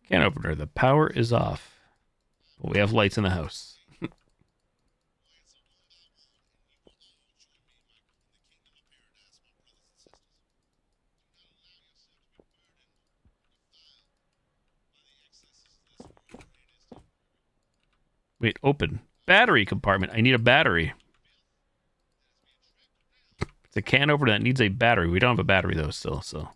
Can opener. The power is off. But we have lights in the house. Wait, open. Battery compartment. I need a battery. It's a can opener that needs a battery. We don't have a battery though still, so.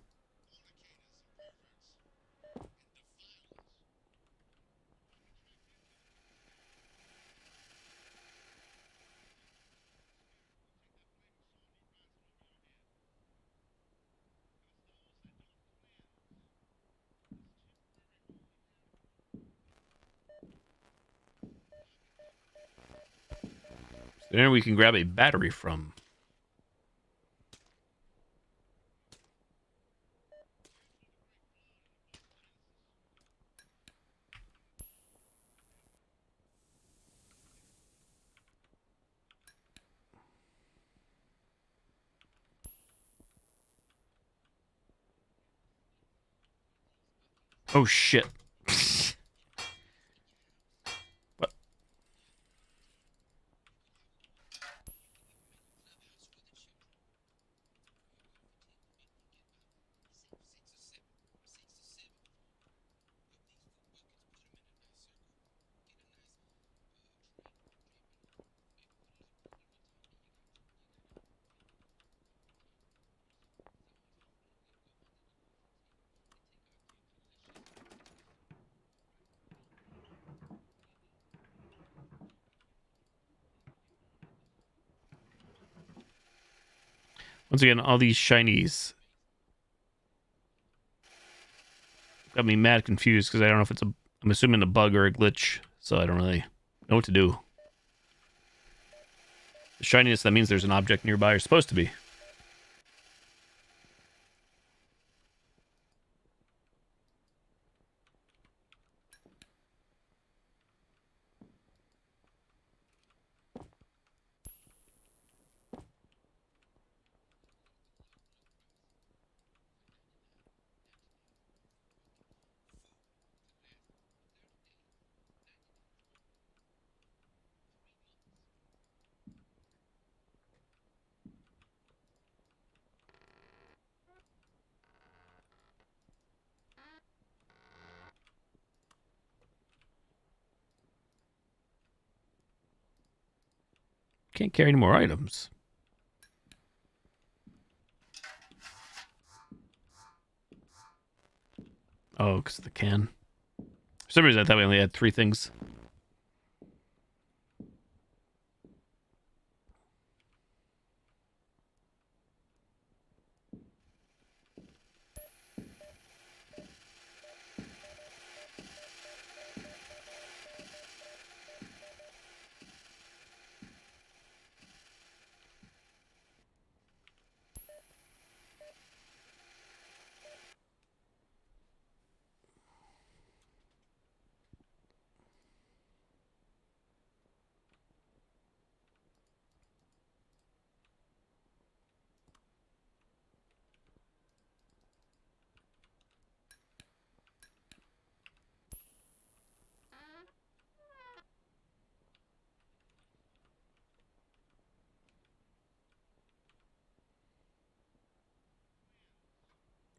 There we can grab a battery from. Oh shit. What? Once again, all these shinies. got me mad confused because I don't know if it's a... I'm assuming a bug or a glitch, so I don't really know what to do. The shininess, that means there's an object nearby, or supposed to be. Can't carry any more items. Oh, because of the can. For some reason, I thought we only had 3 things.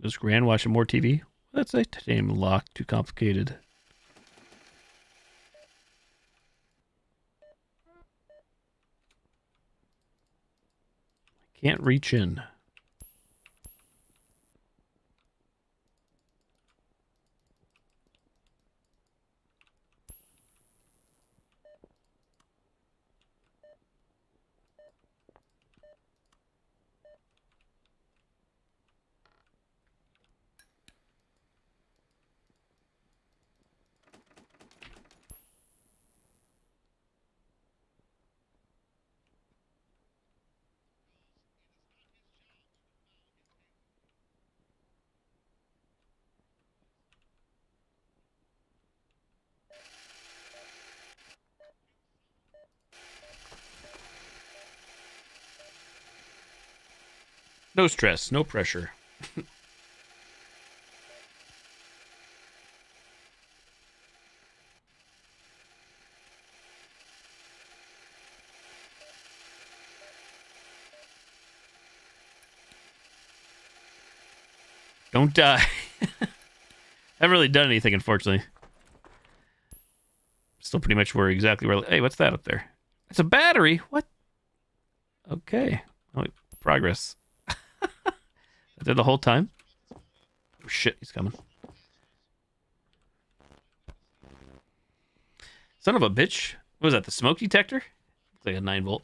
Is Gran watching more TV? That's a name locked. Too complicated. Can't reach in. No stress, no pressure. Don't die. Haven't really done anything, unfortunately. Still pretty much where exactly where... Hey, what's that up there? It's a battery. What? Okay. Oh, wait. Progress. I did the whole time? Oh, shit, he's coming. Son of a bitch. What was that, the smoke detector? Looks like a 9-volt.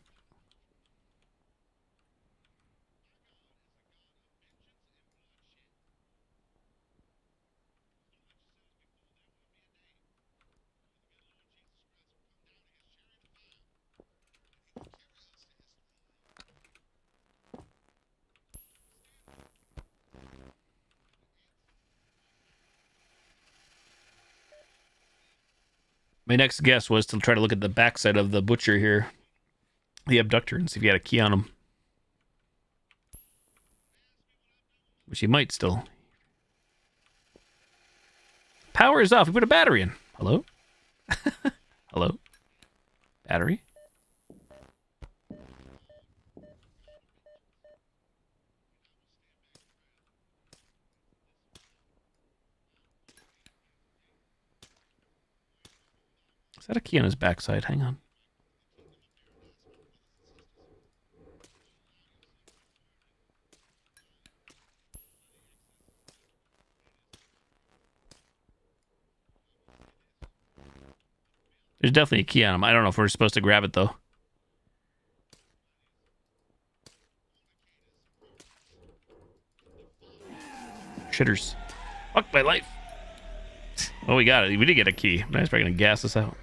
My next guess was to try to look at the backside of the butcher here, the abductor, and see if he had a key on him. Which he might still. Power is off. We put a battery in. Hello? Hello? Battery? Is that a key on his backside? Hang on. There's definitely a key on him. I don't know if we're supposed to grab it, though. Shitters. Fuck my life. Oh, we got it. We did get a key. That's probably gonna gas us out.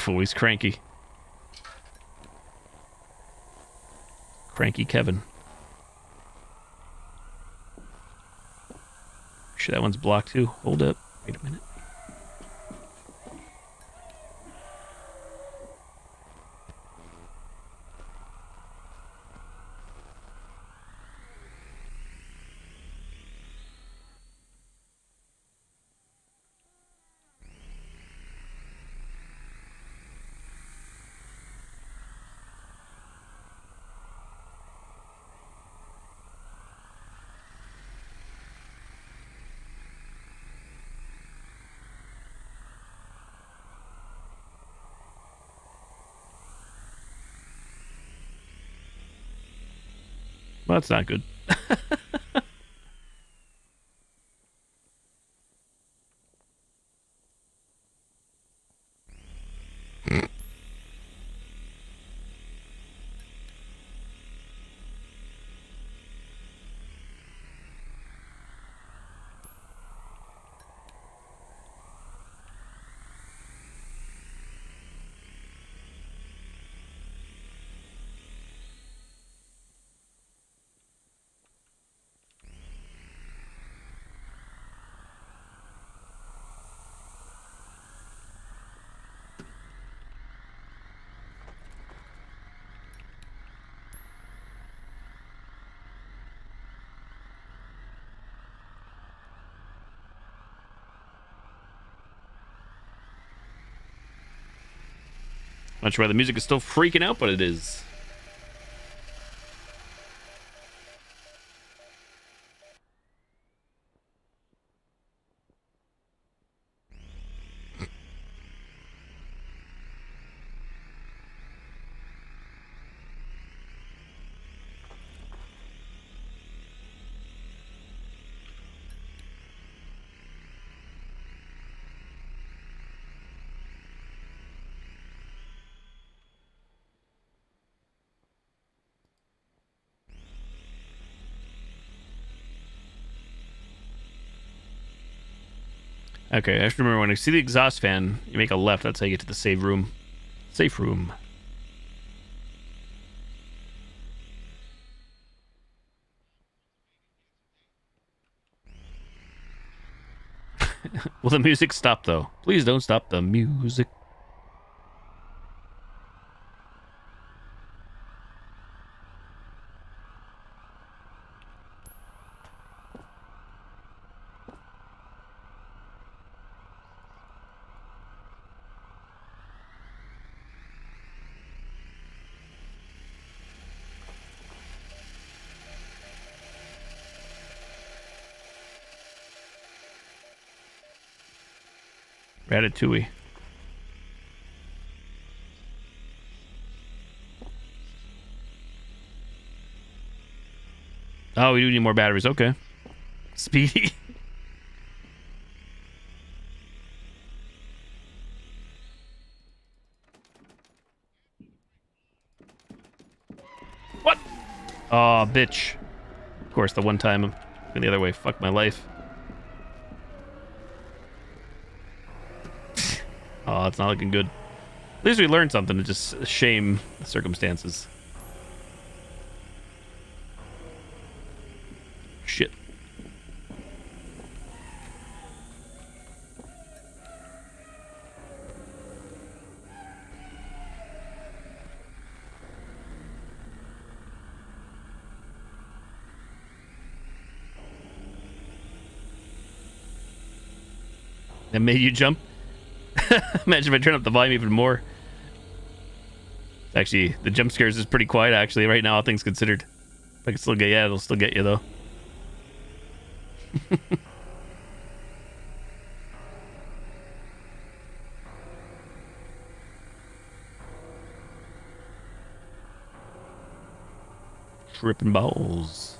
Oh, he's cranky. Cranky Kevin. Sure, that one's blocked too. Hold up. Wait a minute. Well, that's not good. Not sure why the music is still freaking out, but it is. Okay, I have to remember when I see the exhaust fan, you make a left. That's how you get to the save room. Safe room. Will the music stop, though? Please don't stop the music. Ratatouille. Oh, we do need more batteries. Okay. Speedy. What? Oh, bitch. Of course, the one time I'm going the other way. Fuck my life. Oh, it's not looking good. At least we learned something to just shame the circumstances. Shit. That made you jump? Imagine if I turn up the volume even more. Actually, the jump scares is pretty quiet, actually, right now, all things considered. If I can still get you, yeah, it'll still get you, though. Tripping balls.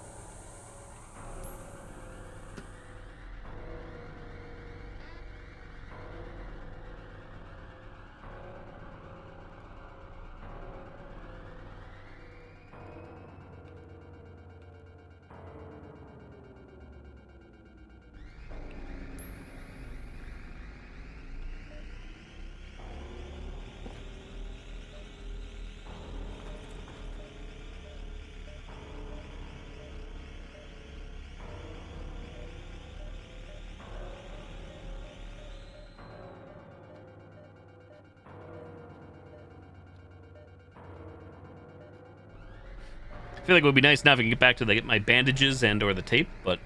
feel like it would be nice now if I can get back to get my bandages and or the tape, but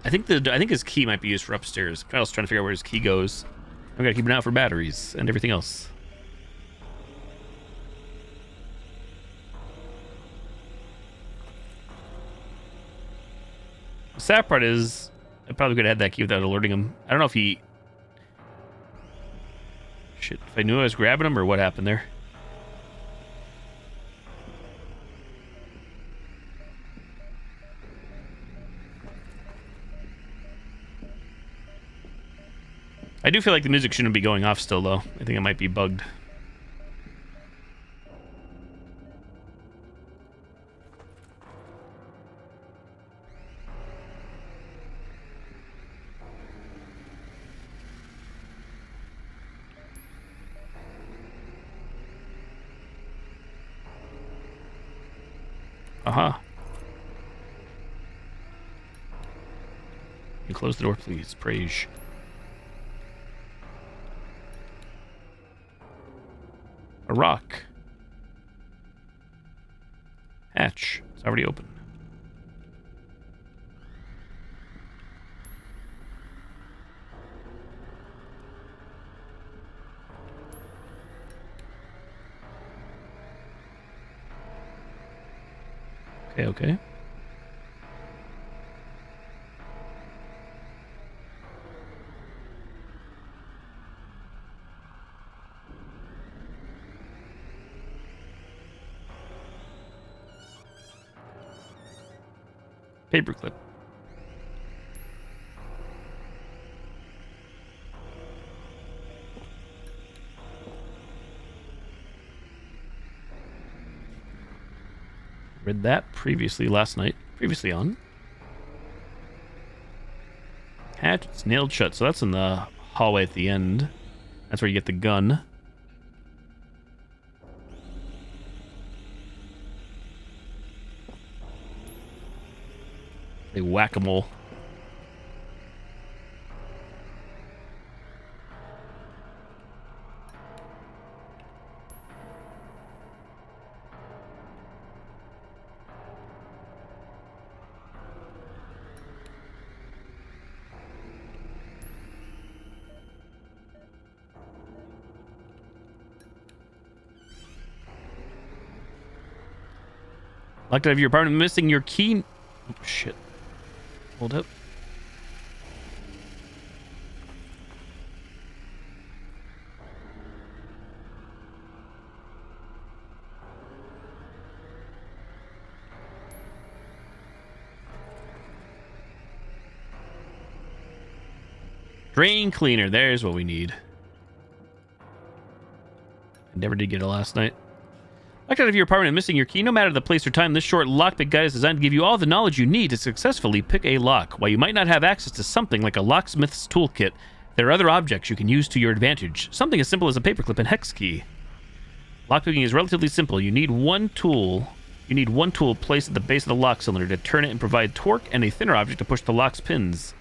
I think his key might be used for upstairs. I was trying to figure out where his key goes. I've got to keep an eye out for batteries and everything else. The sad part is I probably could have had that key without alerting him. I don't know if he... Shit, if I knew I was grabbing him or what happened there. I do feel like the music shouldn't be going off still, though. I think it might be bugged. Aha. You close the door, please. Praise. A rock. Hatch. It's already open. Okay. Paperclip. Read that previously last night. Previously on. Hatch, it's nailed shut, so that's in the hallway at the end. That's where you get the gun. They whack-a-mole. Locked out of your apartment, missing your key. Oh, shit. Hold up. Drain cleaner. There's what we need. I never did get it last night. Locked out of your apartment and missing your key. No matter the place or time, this short lockpick guide is designed to give you all the knowledge you need to successfully pick a lock. While you might not have access to something like a locksmith's toolkit, there are other objects you can use to your advantage. Something as simple as a paperclip and hex key. Lockpicking is relatively simple. You need one tool placed at the base of the lock cylinder to turn it and provide torque, and a thinner object to push the lock's pins.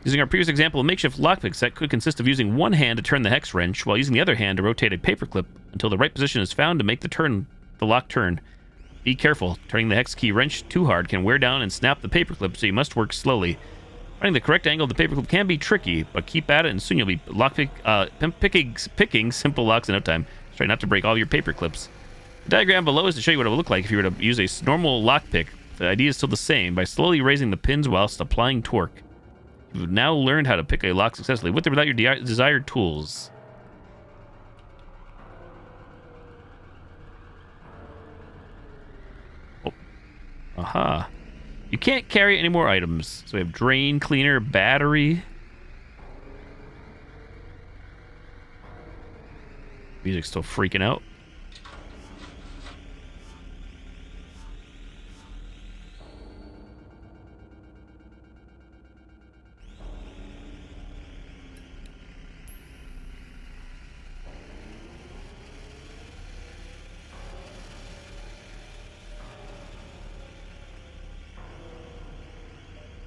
Using our previous example, a makeshift lockpick set could consist of using one hand to turn the hex wrench, while using the other hand to rotate a paperclip until the right position is found to make the lock turn. Be careful. Turning the hex key wrench too hard can wear down and snap the paperclip, so you must work slowly. Finding the correct angle of the paperclip can be tricky, but keep at it and soon you'll be picking simple locks in no time. Try not to break all your paperclips. The diagram below is to show you what it would look like if you were to use a normal lockpick. The idea is still the same, by slowly raising the pins whilst applying torque. You've now learned how to pick a lock successfully, with or without your desired tools. Oh. Aha. You can't carry any more items. So we have drain cleaner, battery. Music's still freaking out.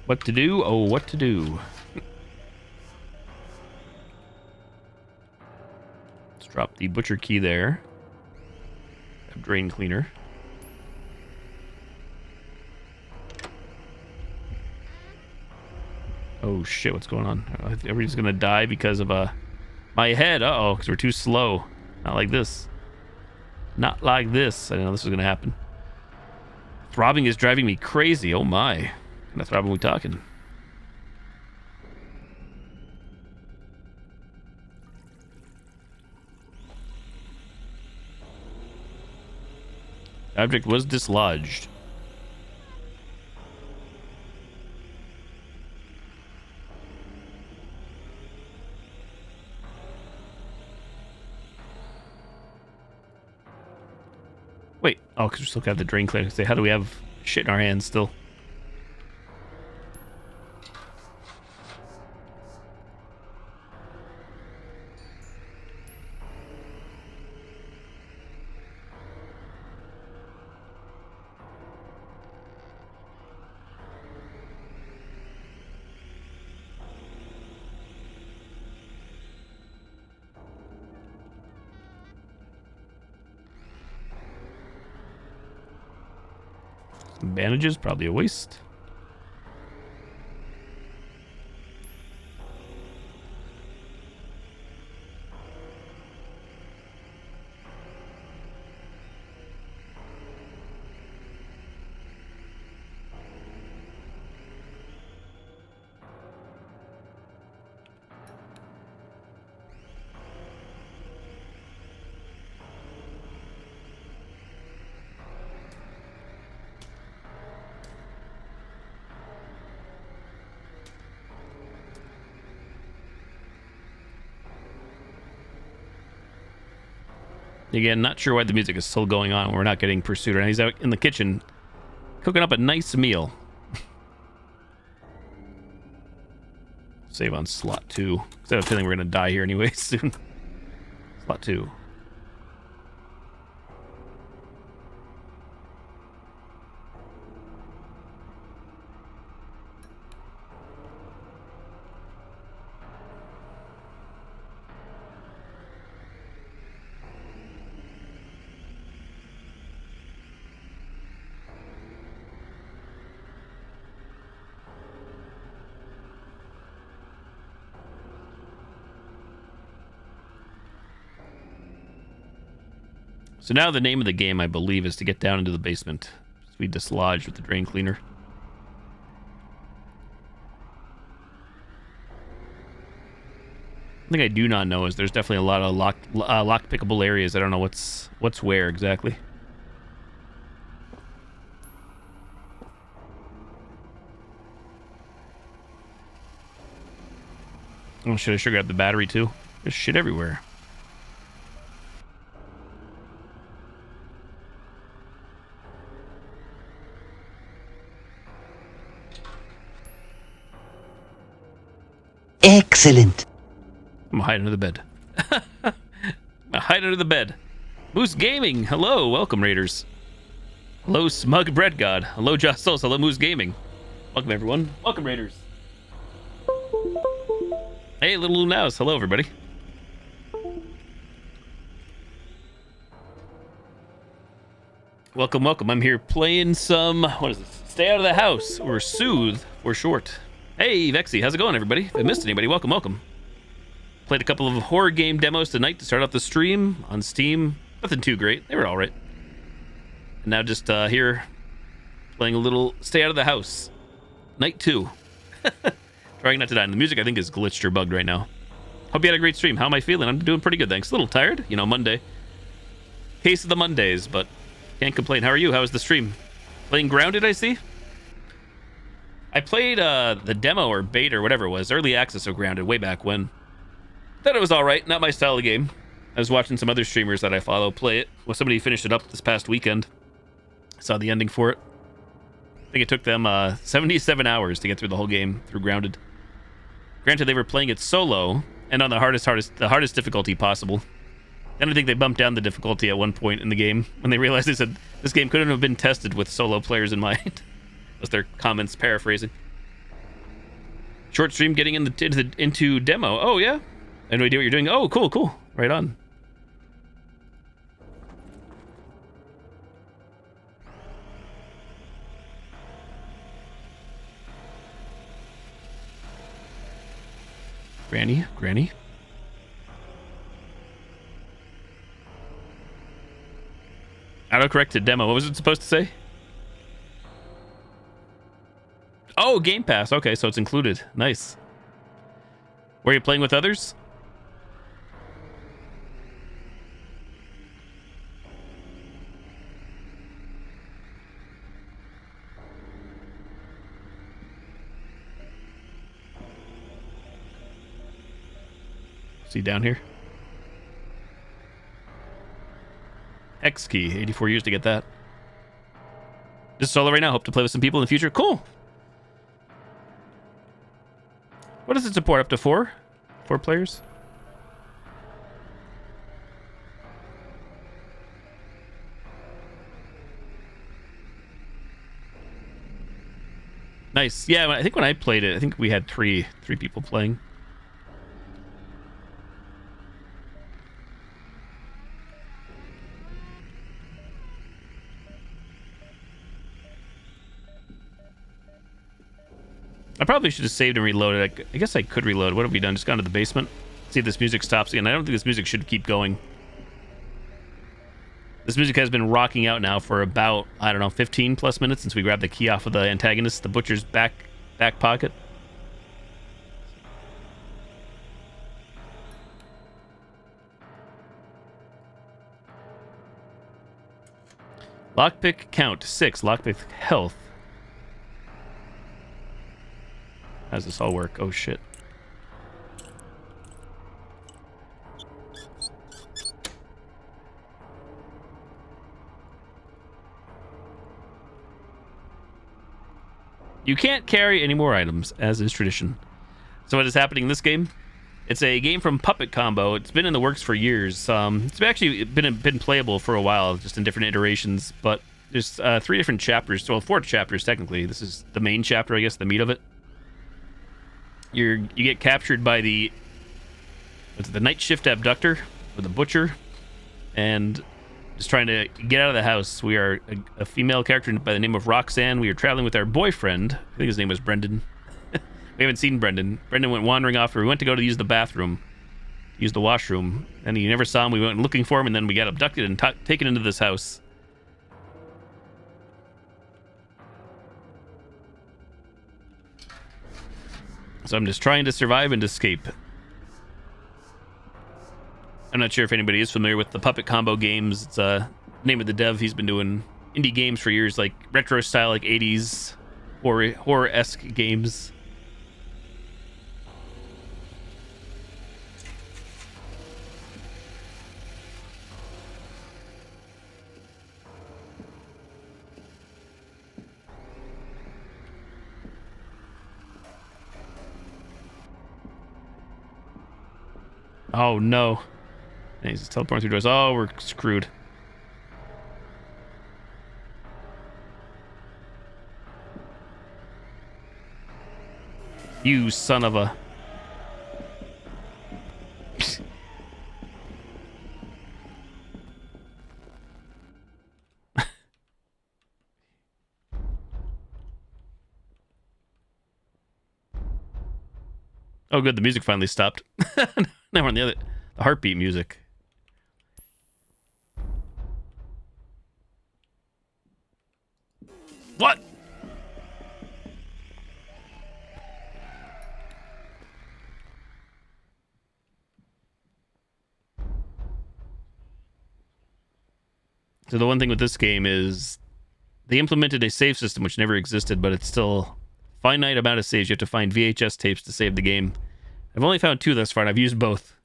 What to do? Oh, what to do. Let's drop the butcher key there. Drain cleaner. Oh shit, what's going on? Everybody's gonna die because of my head. Uh-oh, because we're too slow. Not like this. Not like this. I didn't know this was gonna happen. Throbbing is driving me crazy. Oh my. What kind of throbbing we talking? Object was dislodged. Wait. Oh, because we still got the drain cleaner. Say, how do we have shit in our hands still? Bandages, probably a waste. Again, not sure why the music is still going on when we're not getting pursued. And he's out in the kitchen cooking up a nice meal. Save on slot 2. Because I have a feeling we're going to die here anyway soon. Slot 2. So now the name of the game, I believe, is to get down into the basement. Just be dislodged with the drain cleaner. One thing I do not know is there's definitely a lot of lock pickable areas. I don't know what's where exactly. Oh, should I sure grab the battery too? There's shit everywhere. Excellent. I'm hiding under the bed. I'm hiding under the bed. Moose Gaming. Hello. Welcome, Raiders. Hello, Smug Bread God. Hello, Jostles. Hello, Moose Gaming. Welcome, everyone. Welcome, Raiders. Hey, Little Lunaus. Hello, everybody. Welcome, welcome. I'm here playing some... What is this? Stay Out of the House, or Soothe for short. Hey, Vexy. How's it going, everybody? If I missed anybody, welcome, welcome. Played a couple of horror game demos tonight to start off the stream on Steam. Nothing too great. They were all right. And now just here playing a little Stay Out of the House. Night 2. Trying not to die. And the music, I think, is glitched or bugged right now. Hope you had a great stream. How am I feeling? I'm doing pretty good, thanks. A little tired. You know, Monday. Case of the Mondays, but can't complain. How are you? How was the stream? Playing Grounded, I see? I played the demo or beta or whatever it was. Early access of Grounded way back when. Thought it was alright. Not my style of game. I was watching some other streamers that I follow play it. Well, somebody finished it up this past weekend. Saw the ending for it. I think it took them 77 hours to get through the whole game through Grounded. Granted, they were playing it solo and on the hardest difficulty possible. And I think they bumped down the difficulty at one point in the game when they realized, they said this game couldn't have been tested with solo players in mind. Was their comments paraphrasing. Short stream getting into demo. Oh yeah, I have no idea what you're doing. Oh, cool. Right on. Granny. Autocorrect to demo. What was it supposed to say? Oh, Game Pass. Okay, so it's included. Nice. Were you playing with others? See down here? X key. 84 years to get that. Just solo right now. Hope to play with some people in the future. Cool. What does it support? Up to 4? 4 players? Nice. Yeah, I think when I played it, I think we had three people playing. I probably should have saved and reloaded. I guess I could reload. What have we done? Just gone to the basement? See if this music stops again. I don't think this music should keep going. This music has been rocking out now for about, I don't know, 15 plus minutes since we grabbed the key off of the antagonist, the butcher's back pocket. Lockpick count 6. Lockpick health. How does this all work? Oh shit. You can't carry any more items, as is tradition. So what is happening in this game? It's a game from Puppet Combo. It's been in the works for years. It's actually been playable for a while, just in different iterations. But there's 3 different chapters. Well, 4 chapters technically. This is the main chapter, I guess, the meat of it. You get captured by the night shift abductor or the butcher, and just trying to get out of the house. We are a female character by the name of Roxanne. We are traveling with our boyfriend. I think his name was Brendan. We haven't seen Brendan. Brendan went wandering off. We went to go to use the bathroom, use the washroom, and he never saw him. We went looking for him, and then we got abducted and taken into this house. So I'm just trying to survive and escape. I'm not sure if anybody is familiar with the Puppet Combo games. It's name of the dev. He's been doing indie games for years, like retro style, like 80s horror-esque games. Oh no. And he's just teleporting through doors. Oh, we're screwed. You son of a... Oh good, the music finally stopped. Now we're on the heartbeat music. What? So the one thing with this game is they implemented a save system which never existed, but it's still finite amount of saves. You have to find VHS tapes to save the game. I've only found 2 thus far, and I've used both.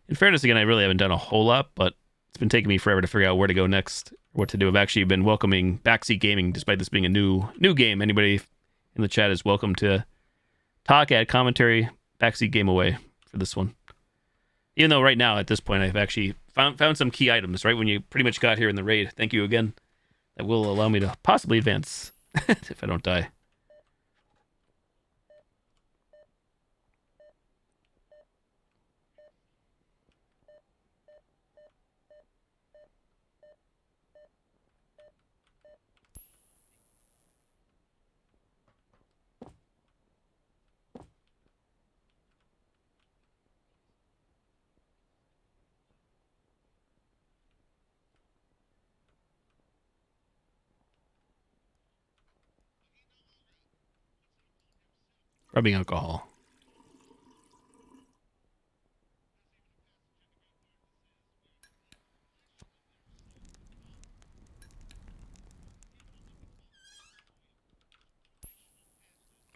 In fairness, again, I really haven't done a whole lot, but it's been taking me forever to figure out where to go next, what to do. I've actually been welcoming Backseat Gaming, despite this being a new game. Anybody in the chat is welcome to talk, add commentary, Backseat Game away for this one. Even though right now, at this point, I've actually found some key items, right when you pretty much got here in the raid. Thank you again. That will allow me to possibly advance if I don't die. Rubbing alcohol.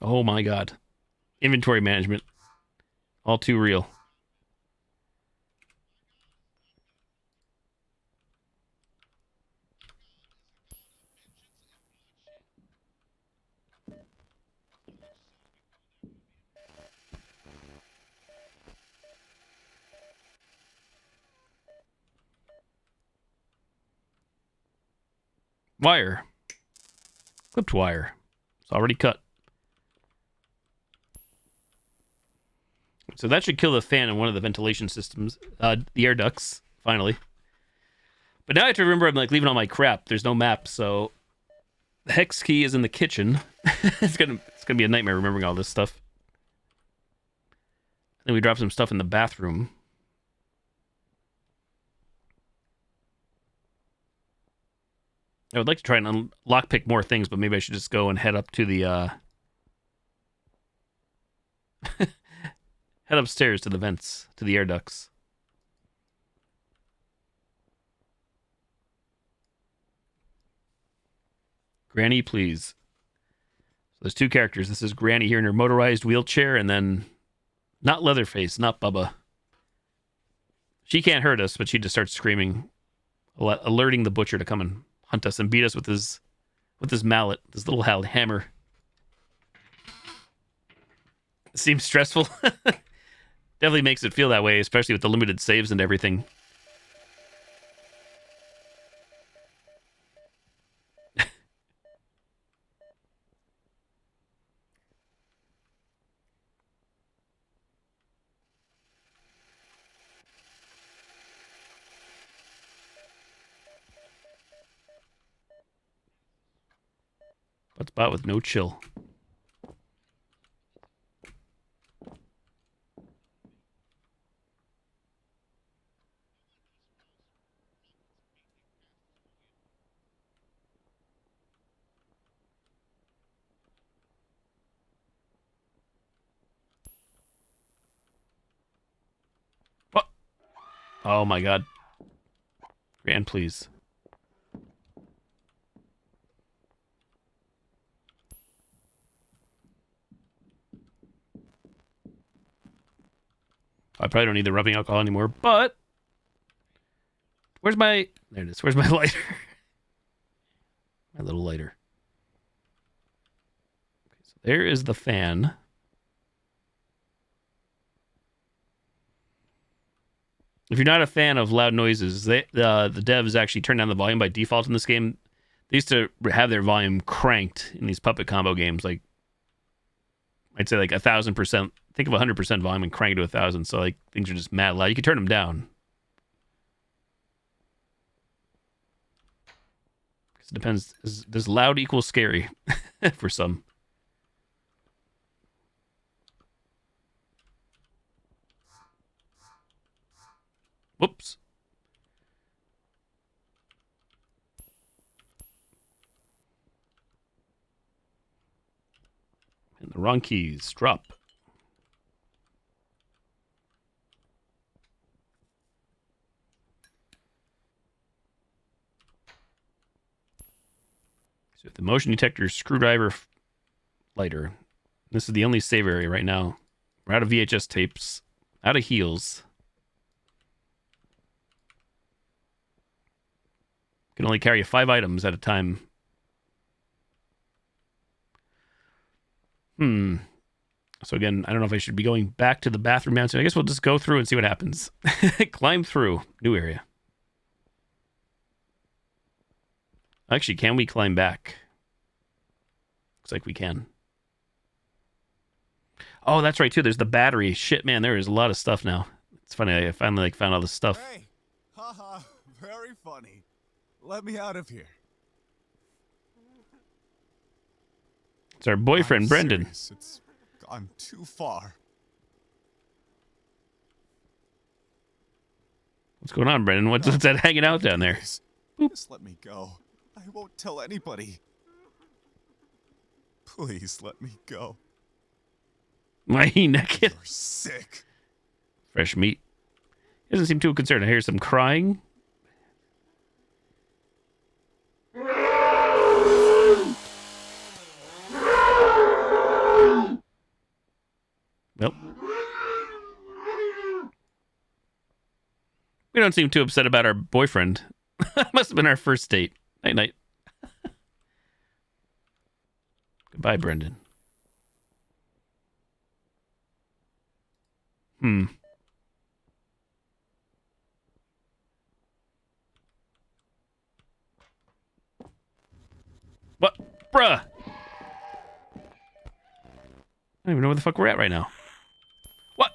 Oh my god. Inventory management. All too real. Wire. Clipped wire. It's already cut. So that should kill the fan in one of the ventilation systems. The air ducts, finally. But now I have to remember I'm like leaving all my crap. There's no map, so the hex key is in the kitchen. it's gonna be a nightmare remembering all this stuff. Then we drop some stuff in the bathroom. I would like to try and lockpick more things, but maybe I should just go and head up to the head upstairs to the vents, to the air ducts. Granny, please. So there's two characters. This is Granny here in her motorized wheelchair, and then not Leatherface, not Bubba. She can't hurt us, but she just starts screaming, alerting the butcher to come and hunt us and beat us with his mallet, this little hammer. It seems stressful. Definitely makes it feel that way, especially with the limited saves and everything. But spot with no chill. What? Oh my god. Gran, please. I probably don't need the rubbing alcohol anymore, but where's my... There it is. Where's my lighter? My little lighter. Okay, so there is the fan. If you're not a fan of loud noises, the devs actually turn down the volume by default in this game. They used to have their volume cranked in these puppet combo games, like I'd say like 1,000%. Think of 100% volume and crank it to 1,000. So like things are just mad loud. You can turn them down. Because it depends. Does loud equal scary for some? Whoops. And the wrong keys. Drop. So the motion detector, screwdriver, lighter. This is the only save area right now. We're out of VHS tapes. Out of heals. Can only carry 5 items at a time. So again, I don't know if I should be going back to the bathroom now. So I guess we'll just go through and see what happens. Climb through. New area. Actually, can we climb back? Looks like we can. Oh, that's right, too. There's the battery. Shit, man, there is a lot of stuff now. It's funny. I finally found all this stuff. Hey, haha, very funny. Let me out of here. It's our boyfriend, I'm Brendan. serious. It's gone too far. What's going on, Brendan? What's that hanging out down there? Just let me go. I won't tell anybody. Please let me go. Why he naked? You're sick. Fresh meat. He doesn't seem too concerned. I hear some crying. Well, we don't seem too upset about our boyfriend. Must have been our first date. Night night. Goodbye, Brendan. What? Bruh! I don't even know where the fuck we're at right now. What?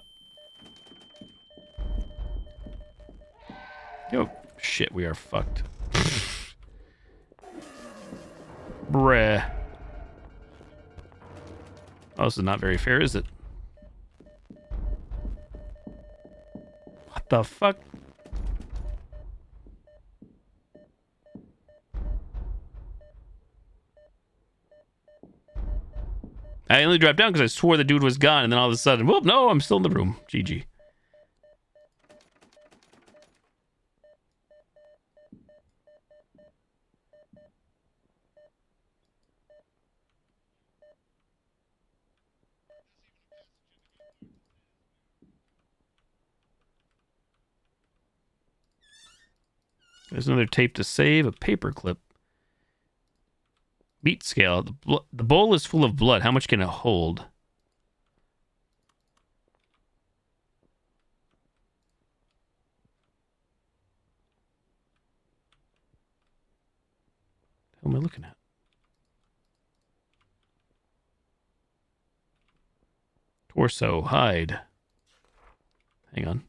Yo, shit, we are fucked. Bruh. Oh, this is not very fair, is it? What the fuck? I only dropped down because I swore the dude was gone, and then all of a sudden, whoop, no, I'm still in the room. GG. There's another tape to save, a paper clip. Meat scale. The bowl is full of blood. How much can it hold? What am I looking at? Torso, hide. Hang on.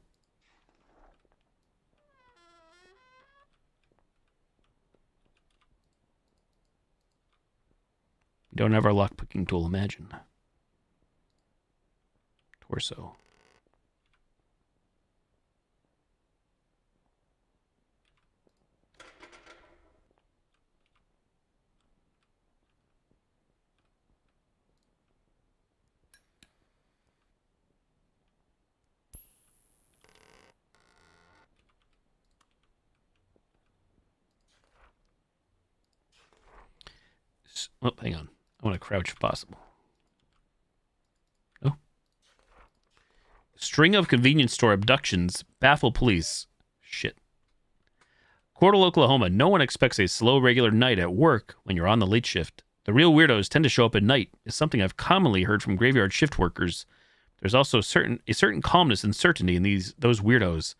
We don't have our lockpicking tool, imagine. Torso. Oh, hang on. I want to crouch if possible. Oh. String of convenience store abductions baffle police. Shit. Cordell, Oklahoma. No one expects a slow, regular night at work when you're on the late shift. The real weirdos tend to show up at night, is something I've commonly heard from graveyard shift workers. There's also a certain calmness and certainty in those weirdos.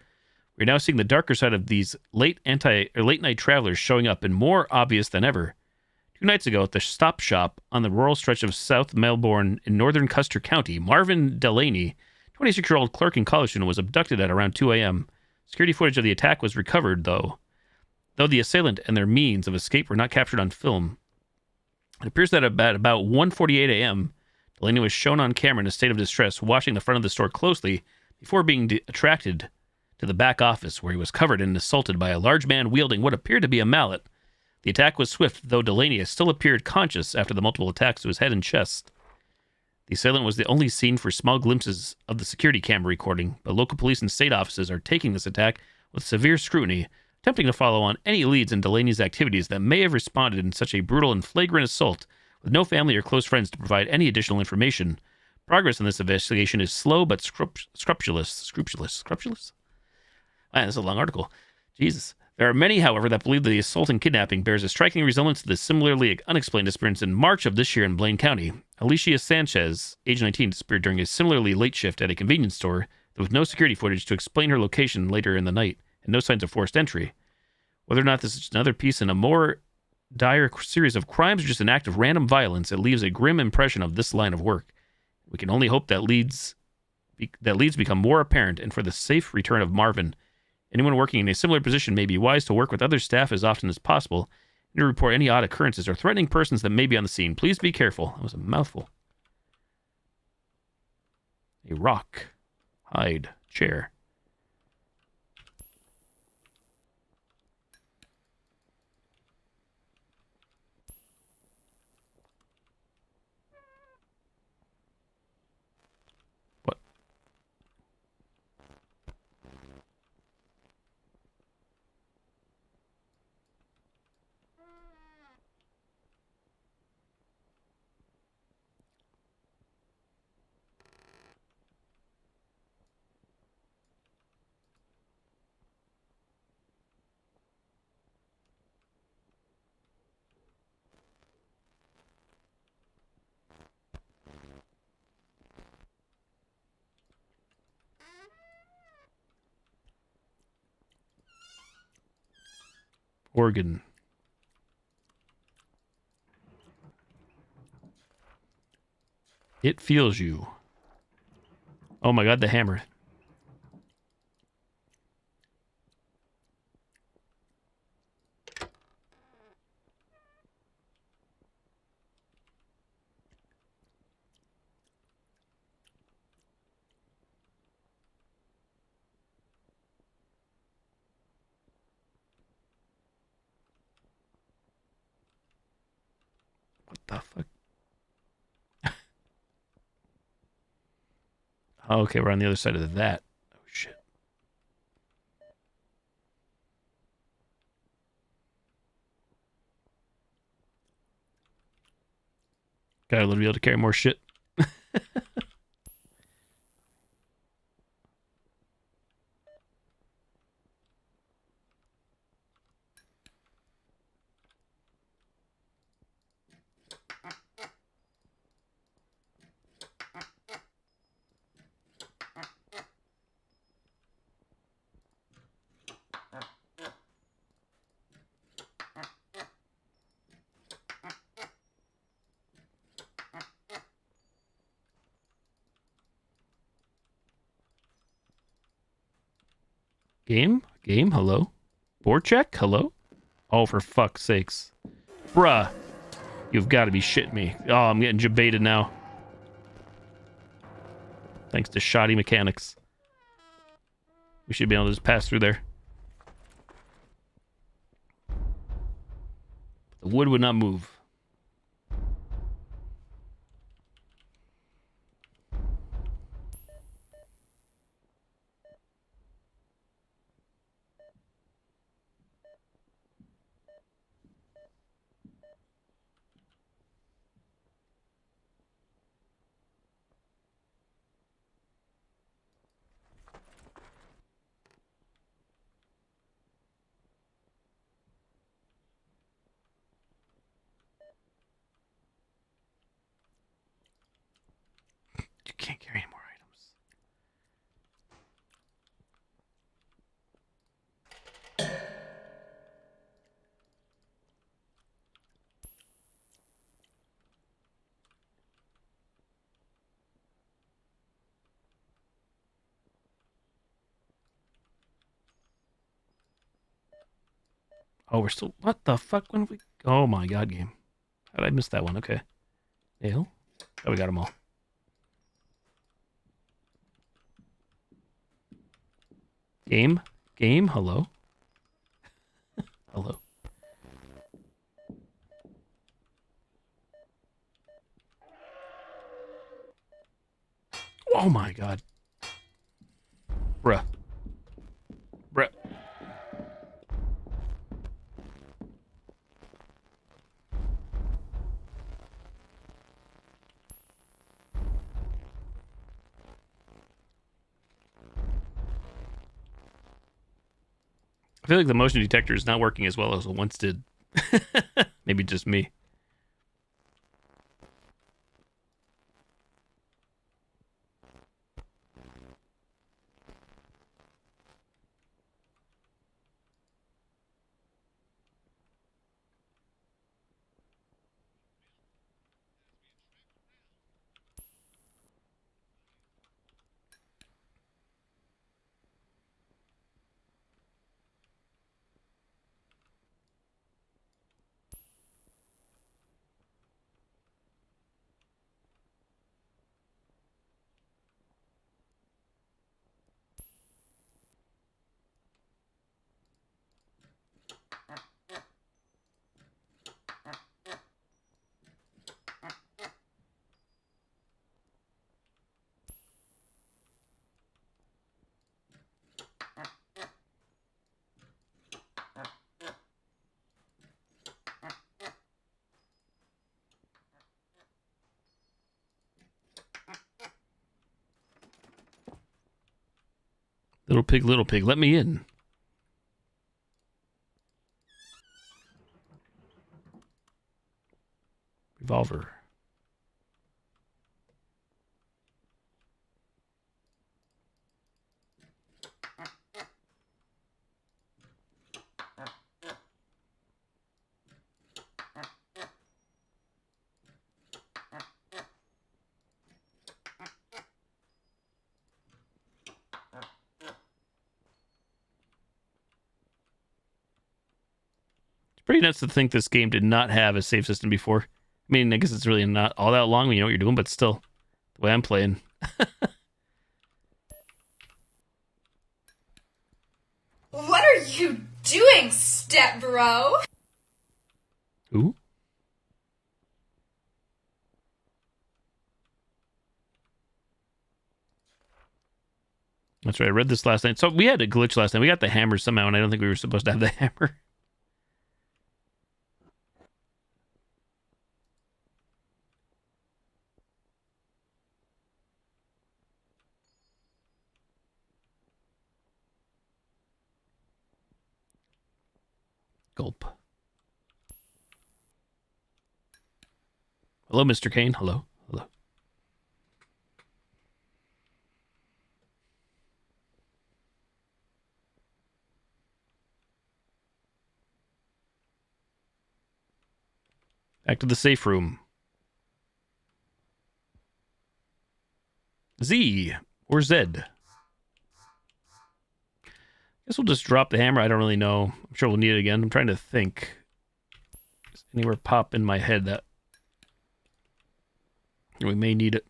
We're now seeing the darker side of these late night travelers showing up and more obvious than ever. 2 nights ago at the Stop Shop on the rural stretch of South Melbourne in northern Custer County, Marvin Delaney, 26-year-old clerk and college student, was abducted at around 2 a.m. Security footage of the attack was recovered, though the assailant and their means of escape were not captured on film. It appears that about 1:48 a.m., Delaney was shown on camera in a state of distress, watching the front of the store closely before being attracted to the back office, where he was covered and assaulted by a large man wielding what appeared to be a mallet. The attack was swift, though Delaney still appeared conscious after the multiple attacks to his head and chest. The assailant was only seen for small glimpses of the security camera recording, but local police and state offices are taking this attack with severe scrutiny, attempting to follow on any leads in Delaney's activities that may have responded in such a brutal and flagrant assault, with no family or close friends to provide any additional information. Progress in this investigation is slow but scrupulous. Scrupulous? Man, this is a long article. Jesus. There are many, however, that believe the assault and kidnapping bears a striking resemblance to the similarly unexplained disappearance in March of this year in Blaine County. Alicia Sanchez, age 19, disappeared during a similarly late shift at a convenience store, though with no security footage to explain her location later in the night, and no signs of forced entry. Whether or not this is another piece in a more dire series of crimes or just an act of random violence, it leaves a grim impression of this line of work. We can only hope that leads become more apparent, and for the safe return of Marvin. Anyone working in a similar position may be wise to work with other staff as often as possible and to report any odd occurrences or threatening persons that may be on the scene. Please be careful. That was a mouthful. A rock. Hide. Chair. Organ. It feels you. Oh my god, the hammer. What the fuck? Oh, okay, we're on the other side of that. Oh shit. Gotta be able to carry more shit. Game, hello? Board check, hello? Oh, for fuck's sakes. Bruh. You've got to be shitting me. Oh, I'm getting jebaited now. Thanks to shoddy mechanics. We should be able to just pass through there. The wood would not move. You can't carry any more items. Oh, we're still... What the fuck? When we... Oh my god, game. How did I miss that one? Okay. Ew. Oh, we got them all. Game? Game? Hello? Hello? Oh my god. Bruh. Bruh. I feel like the motion detector is not working as well as it once did. Maybe just me. Little pig, let me in. Revolver. Pretty nuts to think this game did not have a save system before. I mean, I guess it's really not all that long when you know what you're doing, but still, the way I'm playing. What are you doing, step bro? Ooh. That's right. I read this last night. So we had a glitch last night. We got the hammer somehow, and I don't think we were supposed to have the hammer. Gulp. Hello, Mr. Kane. Hello. Hello. Back to the safe room. Z or Z. Guess we'll just drop the hammer. I don't really know. I'm sure we'll need it again. I'm trying to think. Does anywhere pop in my head that we may need it?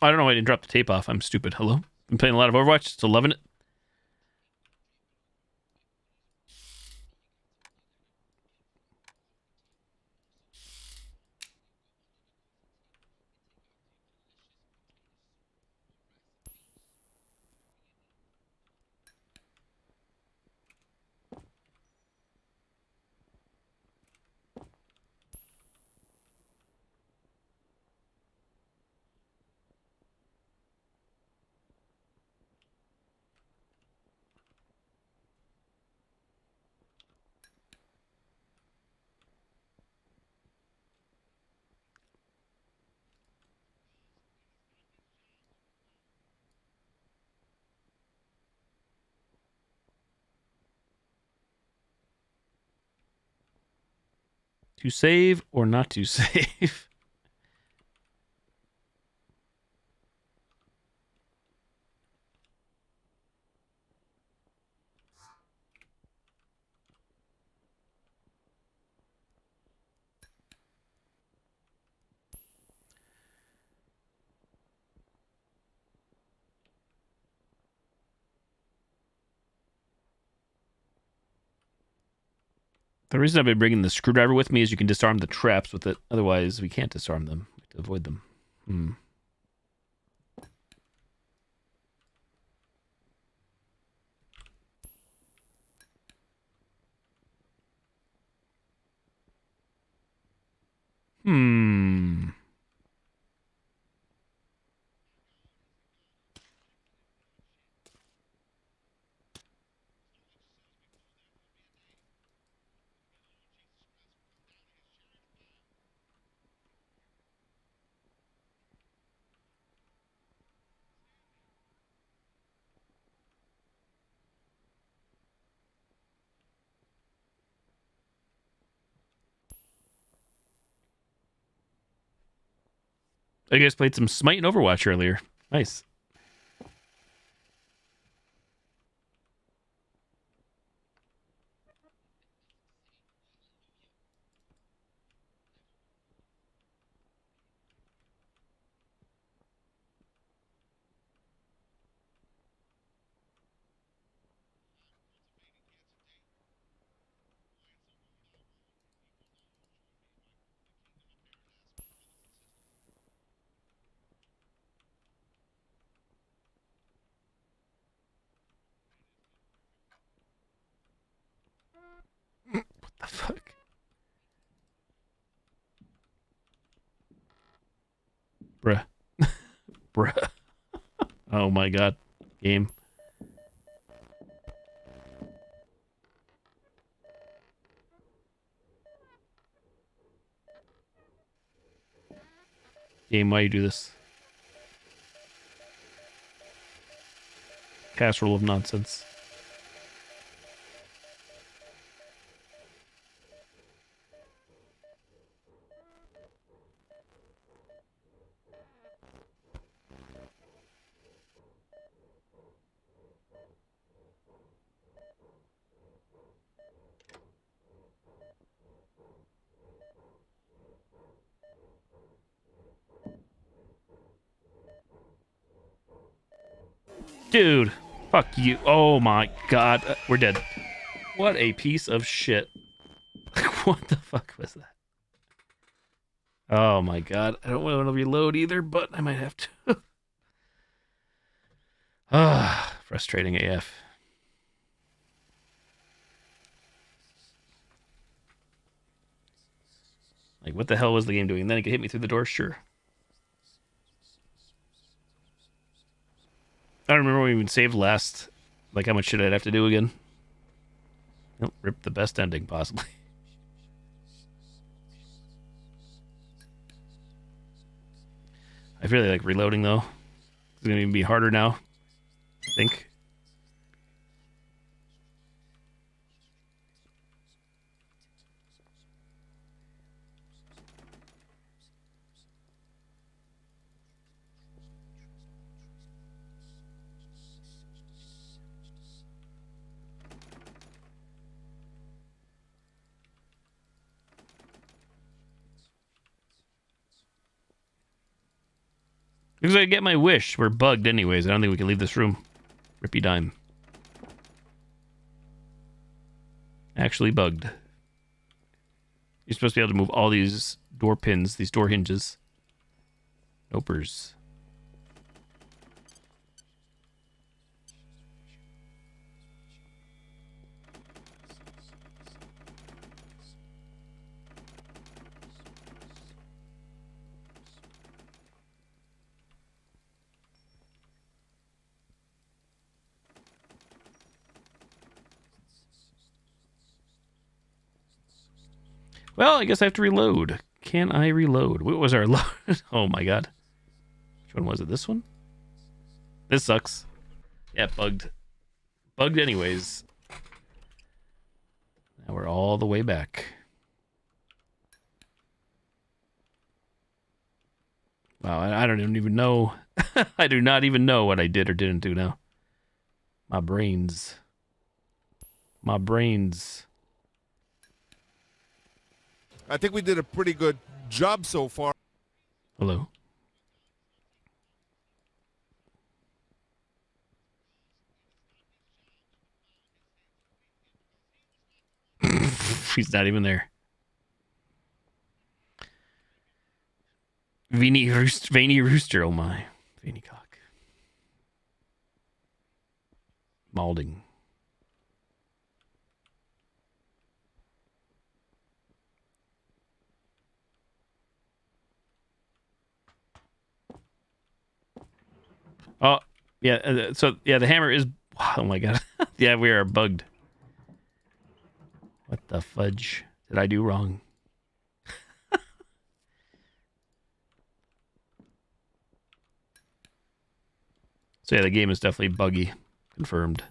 I don't know why I didn't drop the tape off. I'm stupid. Hello? Been playing a lot of Overwatch. Still loving it. To save or not to save? The reason I've been bringing the screwdriver with me is you can disarm the traps with it. Otherwise, we can't disarm them. We have to avoid them. Hmm. You guys played some Smite and Overwatch earlier. Nice. Bruh. Oh my god. Game. Game, why you do this? Casserole of nonsense. Dude, fuck you. Oh my god. We're dead. What a piece of shit. What the fuck was that? Oh my god. I don't want to reload either, but I might have to. Ah, frustrating AF. Like, what the hell was the game doing? And then it could hit me through the door? Sure. I don't remember when we even saved last. Like, how much shit I'd have to do again. Nope, rip the best ending, possibly. I really like reloading, though. It's going to even be harder now, I think. Because I get my wish. We're bugged anyways. I don't think we can leave this room. Rippy dime. Actually bugged. You're supposed to be able to move all these door pins, these door hinges. Nopers. Well, I guess I have to reload. Can I reload? What was our load? Oh my god. Which one was it? This one? This sucks. Yeah, bugged. Bugged anyways. Now we're all the way back. Wow, I don't even know. I do not even know what I did or didn't do now. My brains. My brains. I think we did a pretty good job so far. Hello. She's not even there. Veiny rooster, oh my. Veiny cock. Malding. Oh, yeah, so, yeah, the hammer is... Oh my god. Yeah, we are bugged. What the fudge did I do wrong? So yeah, the game is definitely buggy. Confirmed.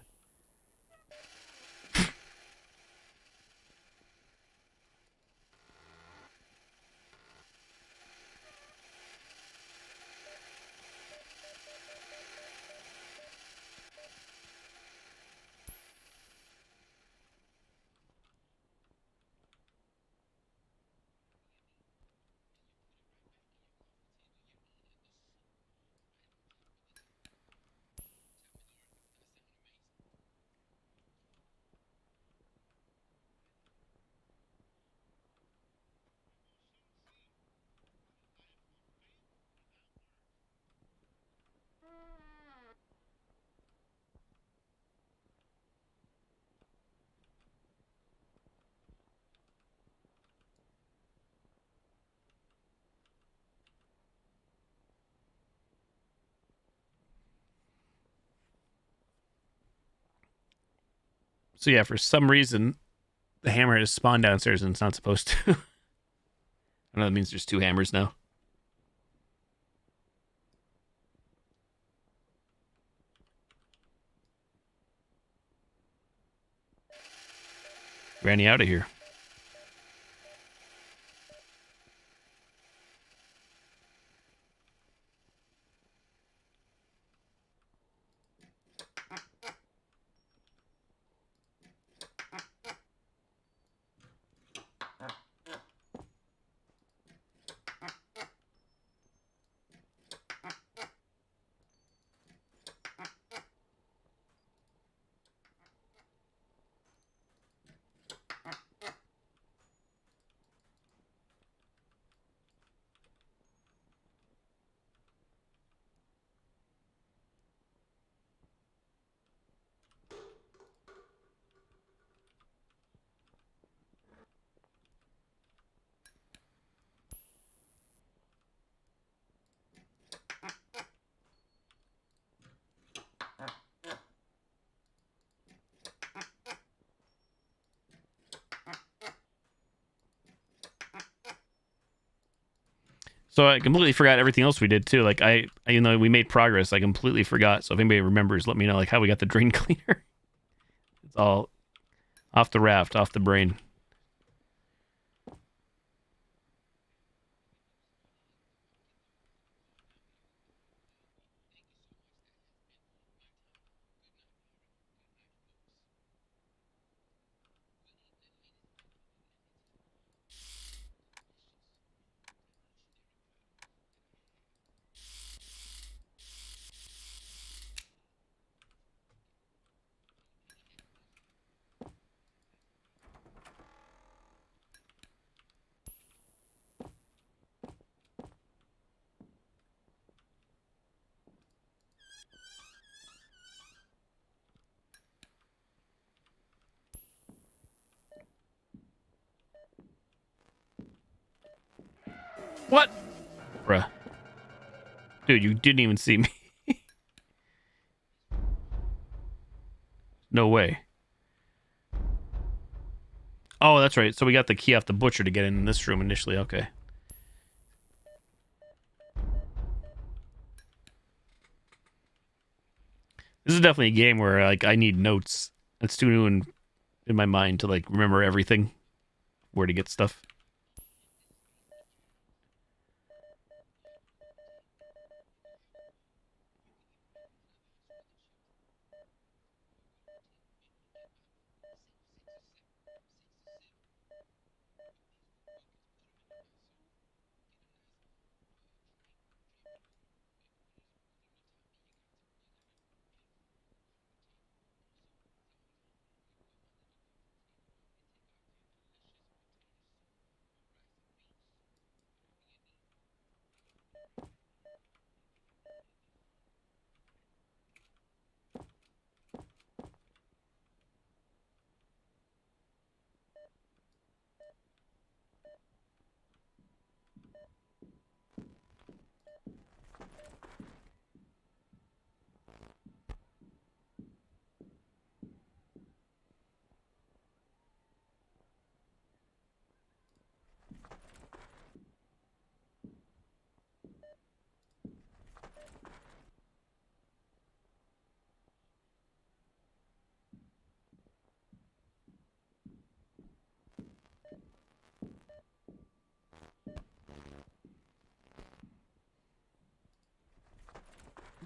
So yeah, for some reason, the hammer has spawned downstairs and it's not supposed to. I know that means there's 2 hammers now. Granny out of here. So I completely forgot everything else we did too. Like even though we made progress, I completely forgot. So if anybody remembers, let me know like how we got the drain cleaner. It's all off the raft, off the brain. What? Bruh. Dude, you didn't even see me. No way. Oh, that's right. So we got the key off the butcher to get in this room initially. Okay. This is definitely a game where like I need notes. It's too new in my mind to like remember everything, where to get stuff.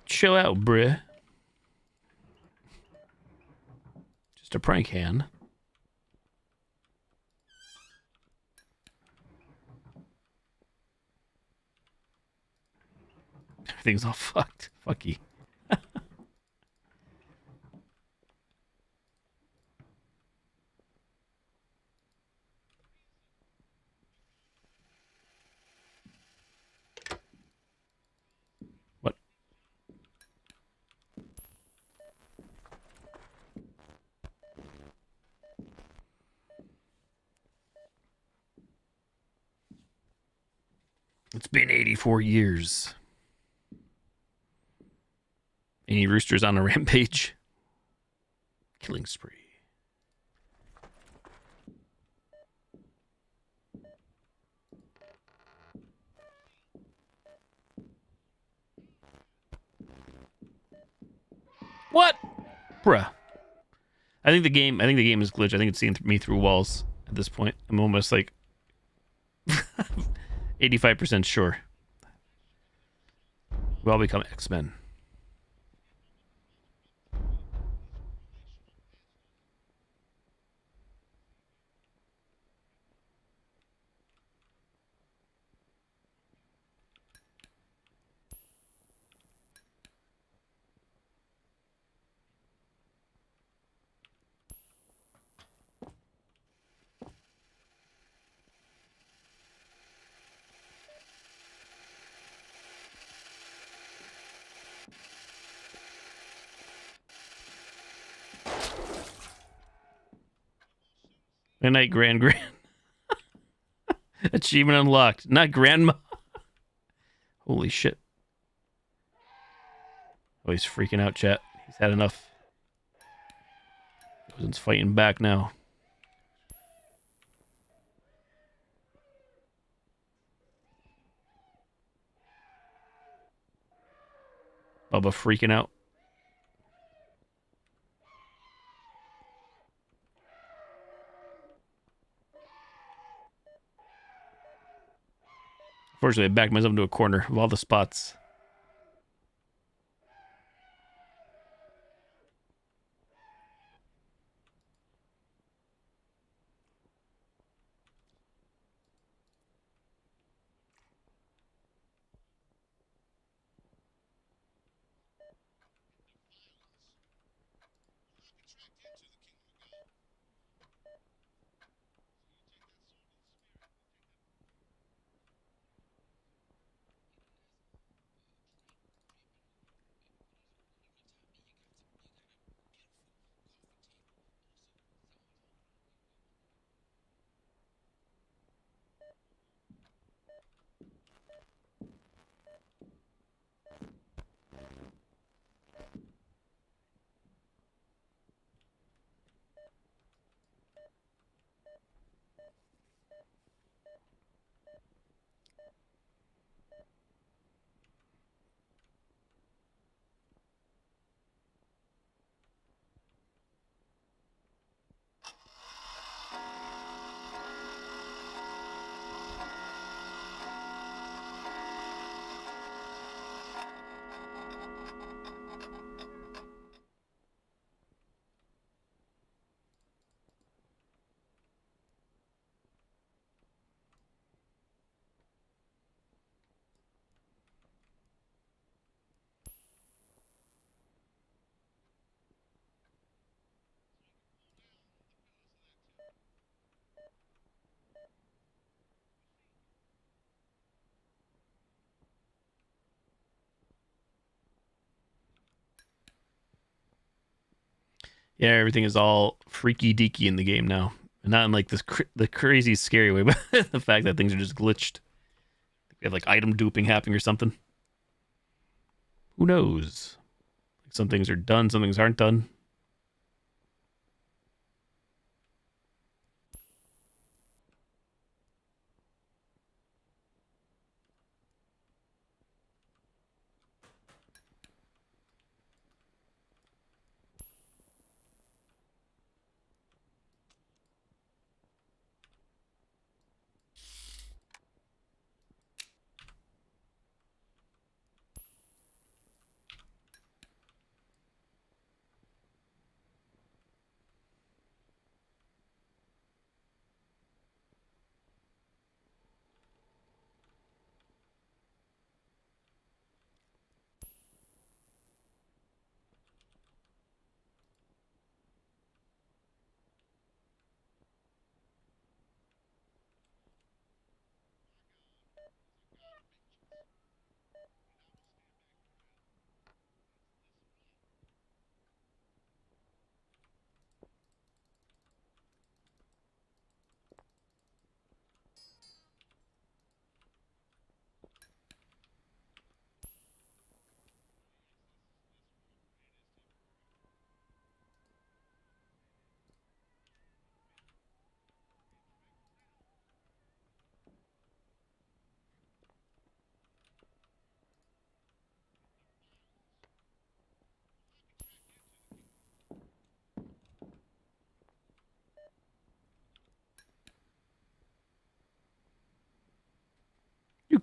Chill out, bruh. Just a prank hand. Everything's all fucked. Fucky. What? It's been 84 years. Any roosters on a rampage? Killing spree. What? Bruh. I think the game is glitched. I think it's seeing me through walls at this point. I'm almost like 85% sure. We all become X-Men. Good night, Grand. Achievement unlocked. Not Grandma. Holy shit. Oh, he's freaking out, chat. He's had enough. He's fighting back now. Bubba freaking out. Fortunately, I backed myself into a corner of all the spots. Yeah, everything is all freaky deaky in the game now. And not in like this the crazy scary way, but the fact that things are just glitched. We have like item duping happening or something. Who knows? Like some things are done, some things aren't done.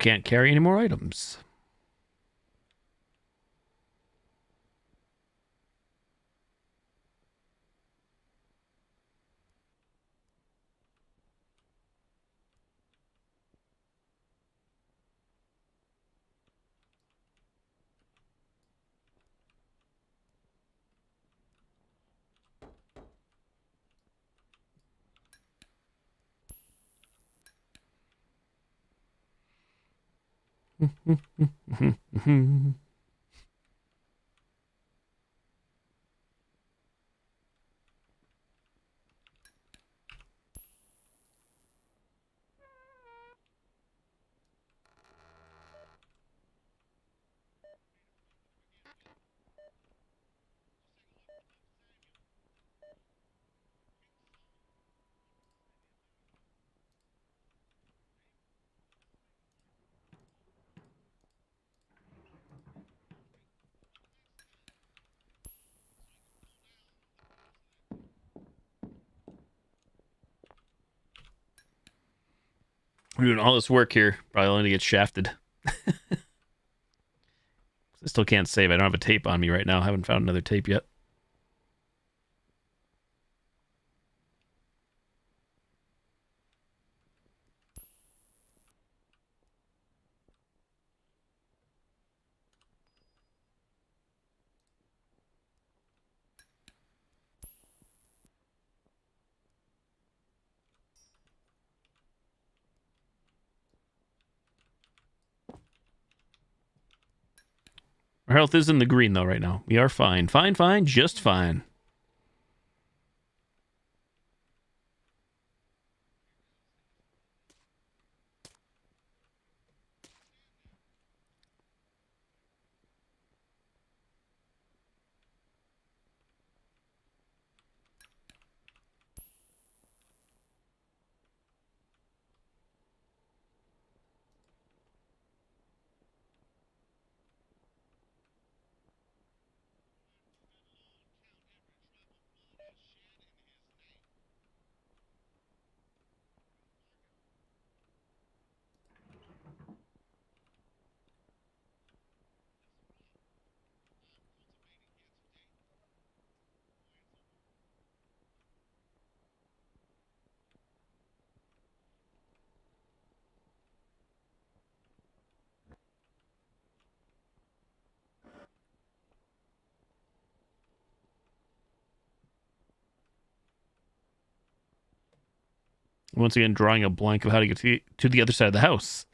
can't carry any more items. We're doing all this work here, probably only to get shafted. I still can't save. I don't have a tape on me right now. I haven't found another tape yet. Our health is in the green, though, right now. We are fine. Fine, fine, just fine. Once again, drawing a blank of how to get to the other side of the house.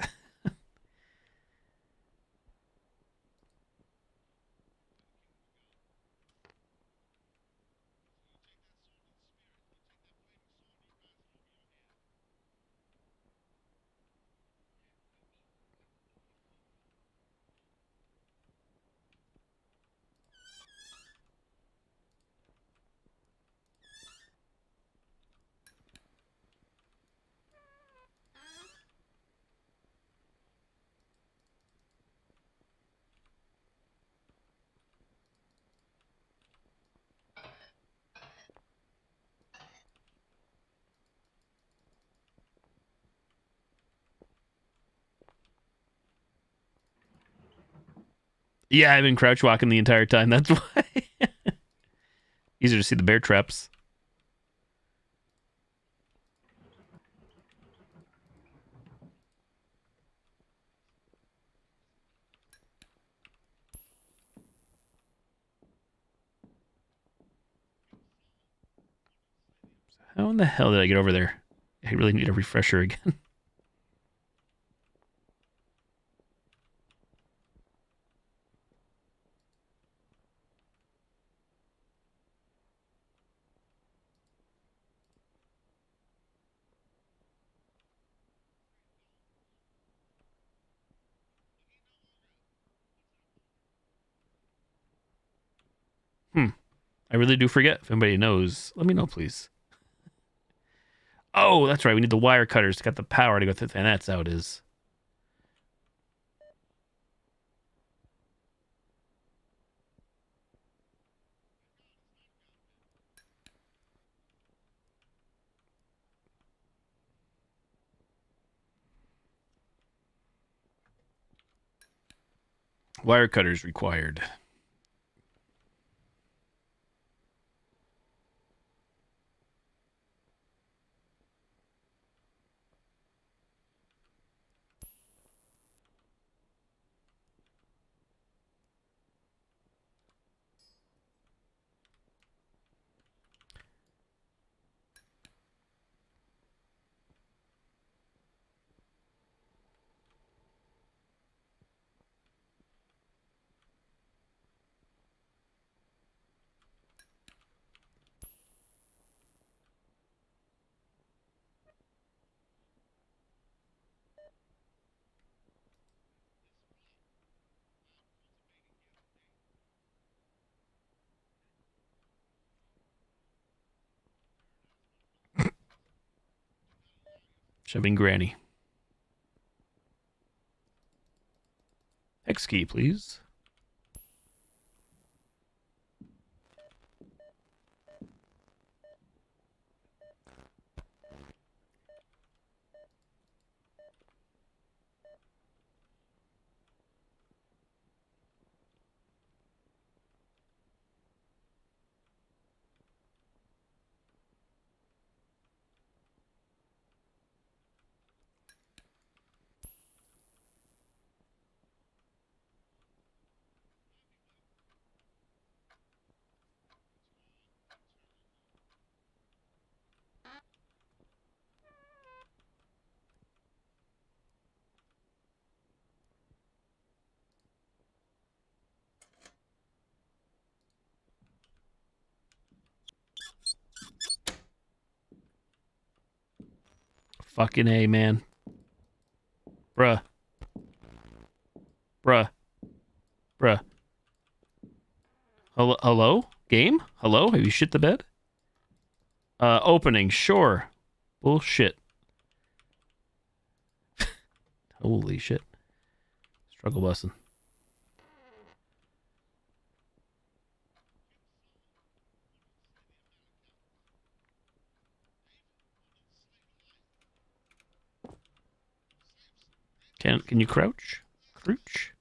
Yeah, I've been crouch walking the entire time. That's why. Easier to see the bear traps. How in the hell did I get over there? I really need a refresher again. I really do forget. If anybody knows, let me know, please. Oh, that's right. We need the wire cutters to get the power to go through. And that's how it is. Wire cutters required. Shoving Granny. Hex key, please. Fucking A, man. Bruh. Bruh. Bruh. Hello? Hello? Game? Hello? Have you shit the bed? Opening. Sure. Bullshit. Holy shit. Struggle busing. Can you crouch? Crouch?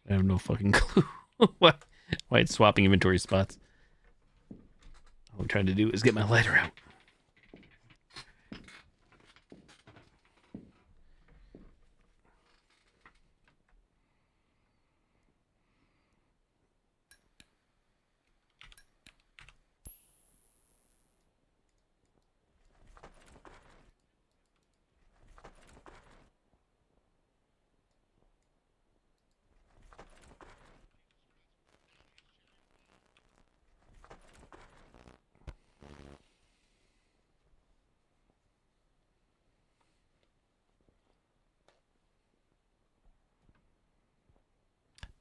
I have no fucking clue. Why it's swapping inventory spots. All I'm trying to do is get my lighter out.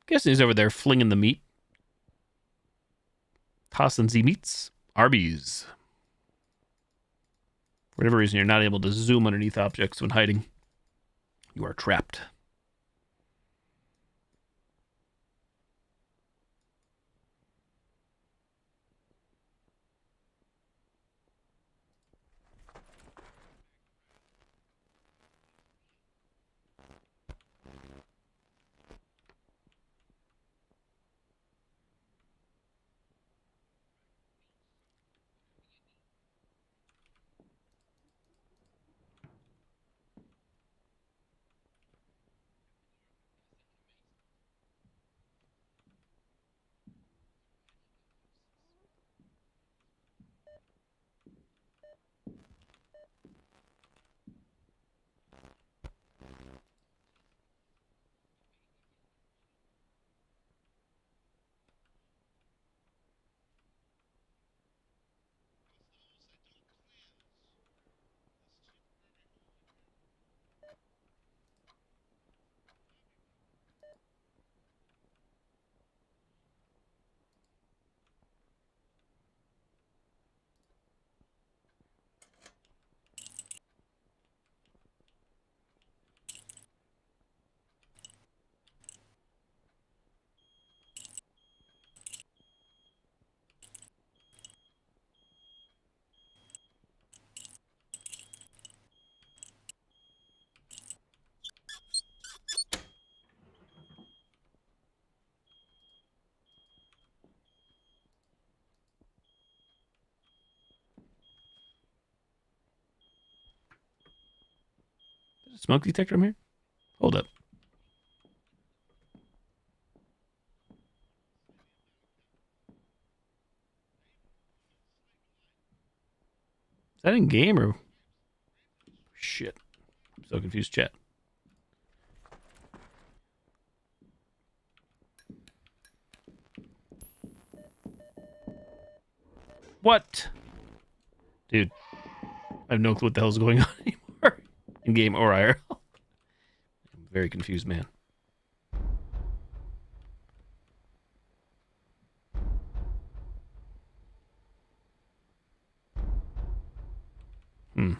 Guessing he's over there flinging the meat. Tossing the meats. Arby's. For whatever reason, you're not able to zoom underneath objects when hiding. You are trapped. Smoke detector on here? Hold up. Is that in game or? Shit. I'm so confused, chat. What? Dude, I have no clue what the hell's going on anymore. In game or IRL. I'm a very confused man. Hmm.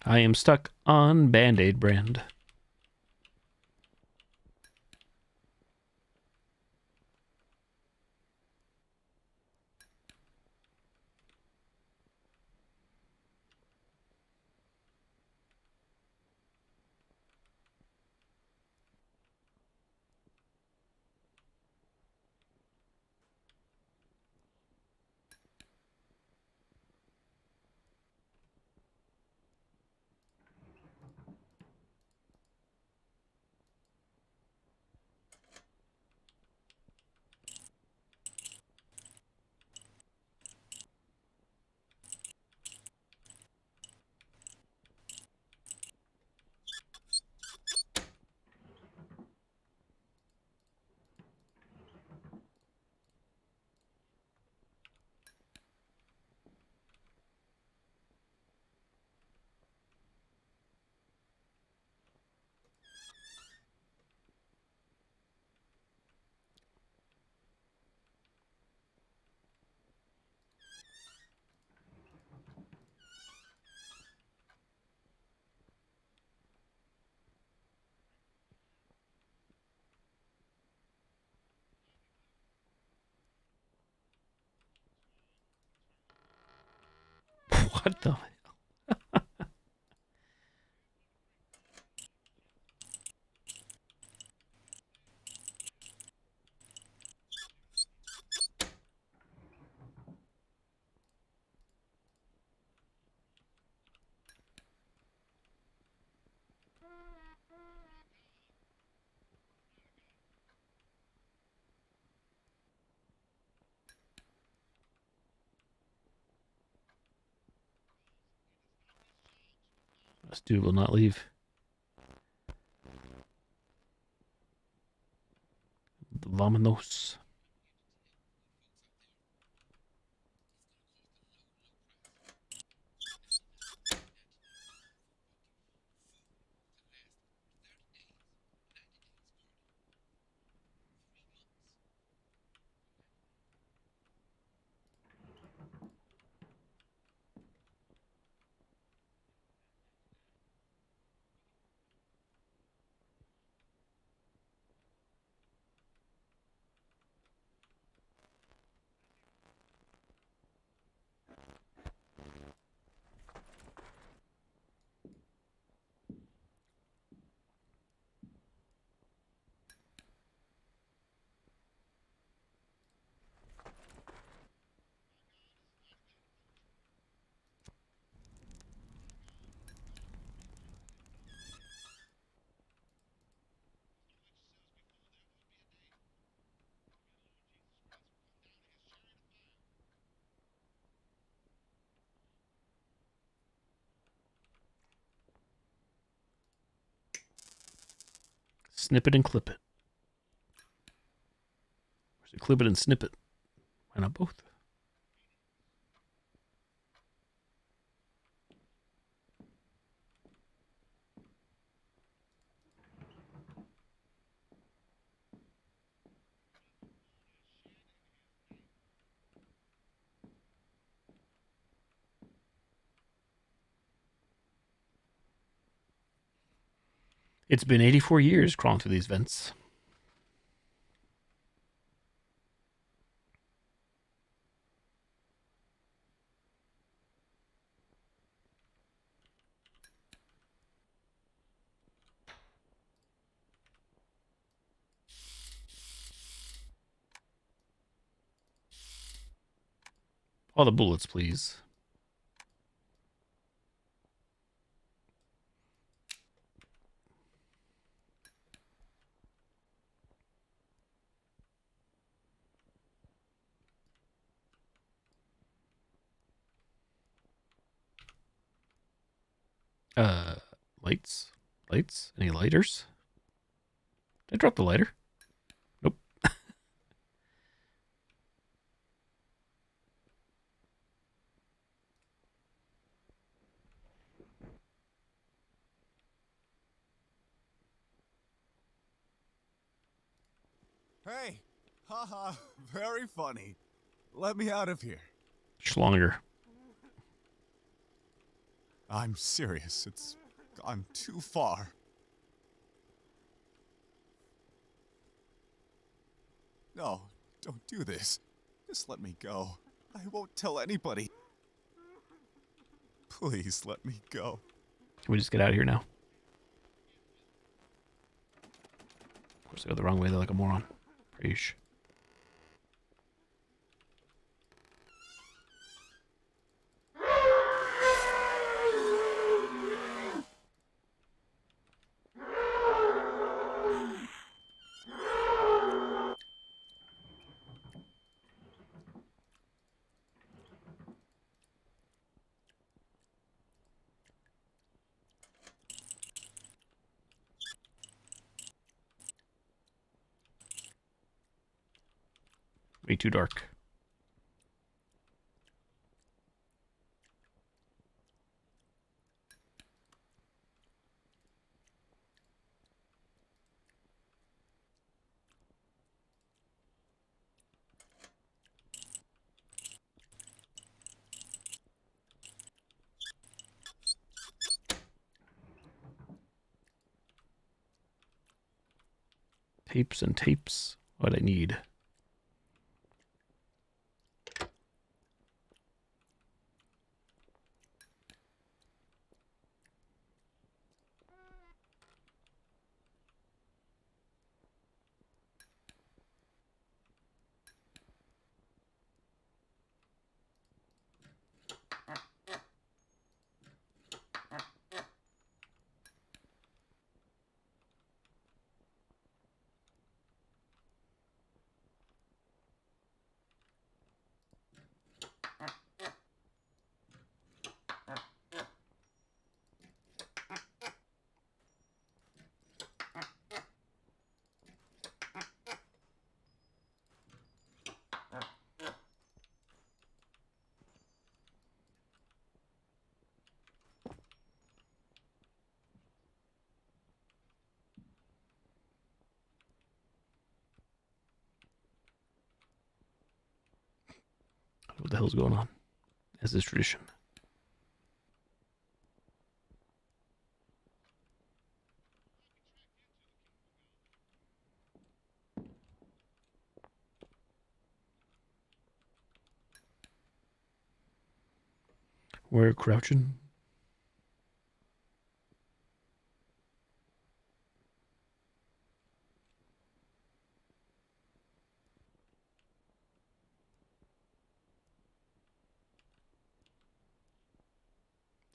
I am stuck on Band-Aid brand. What the? This dude will not leave. Vámonos. Snip it and clip it. Or is it clip it and snip it? Why not both? It's been 84 years crawling through these vents. All the bullets, please. Lights? Lights? Any lighters? Did I drop the lighter? Nope. Hey! Haha, very funny. Let me out of here. Schlonger. I'm serious. It's gone too far. No, don't do this. Just let me go. I won't tell anybody. Please let me go. Can we just get out of here now? Of course, I go the wrong way. They're like a moron. Preach. Way too dark. Tapes and tapes. What I need. What the hell's going on? As is tradition. We're crouching.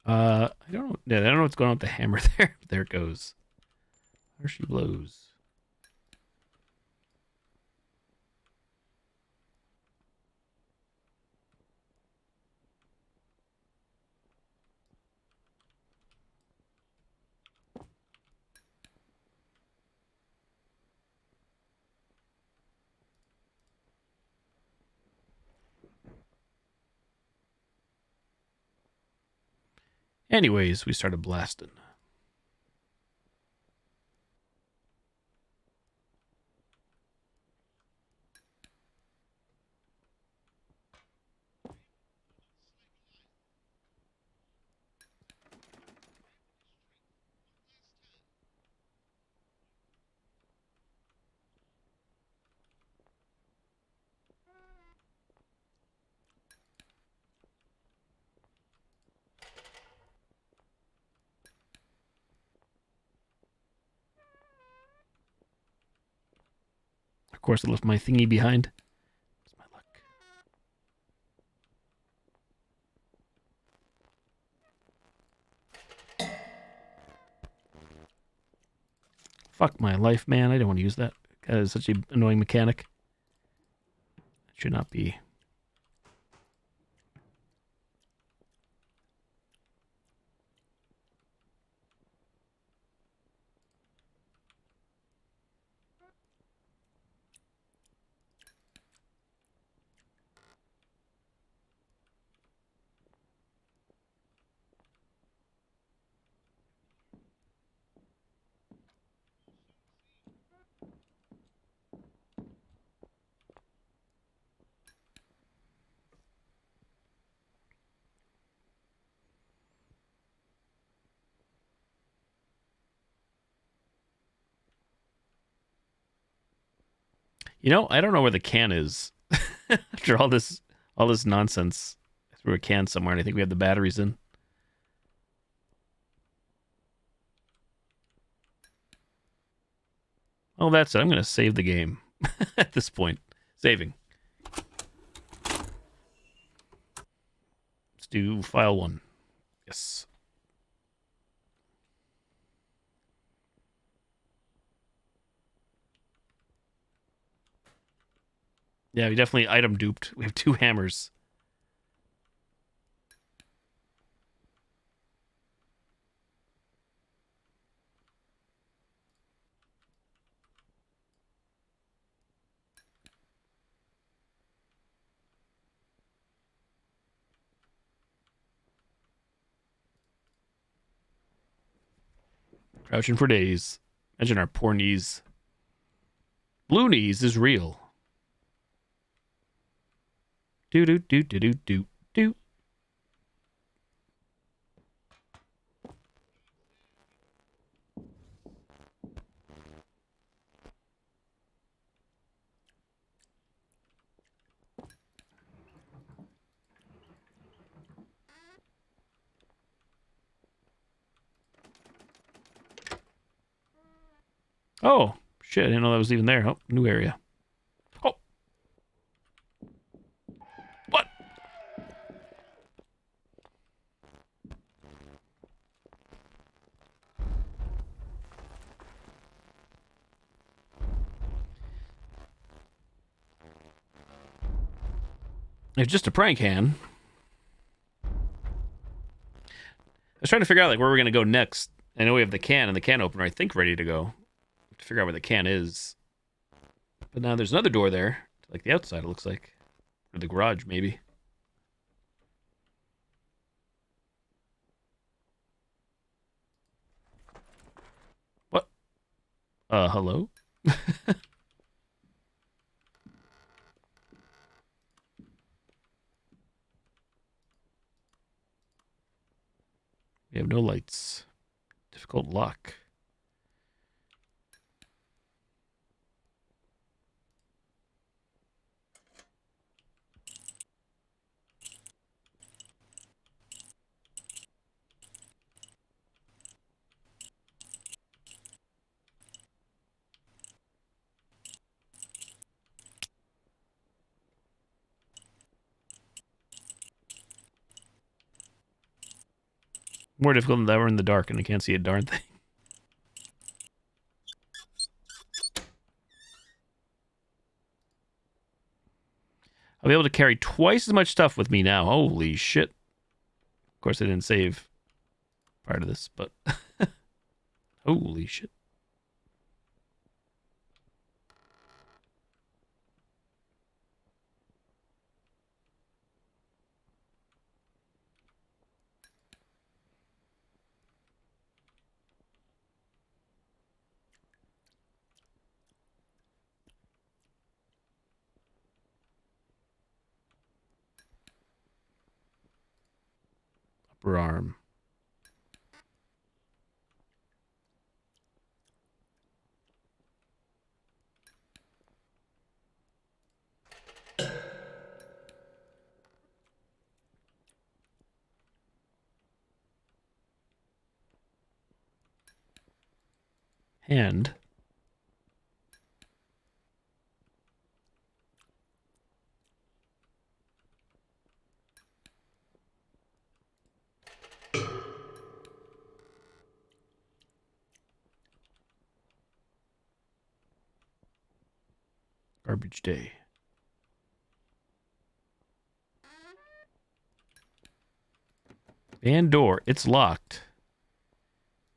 I don't know. Yeah, I don't know what's going on with the hammer there. There it goes. There she blows. Anyways, we started blasting. Of course, I left my thingy behind. It's my luck. Fuck my life, man. I don't want to use that. That is such an annoying mechanic. It should not be. You know, I don't know where the can is. After all this nonsense, I threw a can somewhere, and I think we have the batteries in. Oh, that's it. I'm going to save the game at this point. Saving. Let's do file 1. Yes. Yeah, we definitely item duped. We have 2 hammers. Crouching for days. Imagine our poor knees. Blue knees is real. Do do do do do do do. Oh, shit. I didn't know that was even there. Oh, new area. Oh. What? It's just a prank hand. I was trying to figure out like where we're going to go next. I know we have the can and the can opener, I think, ready to go. To figure out where the can is. But now there's another door there. Like the outside, it looks like. Or the garage, maybe. What? Hello? We have no lights. Difficult lock. More difficult than ever in the dark, and I can't see a darn thing. I'll be able to carry twice as much stuff with me now. Holy shit. Of course, I didn't save part of this, but... Holy shit. Upper arm. Hand. Garbage day. Van door, it's locked.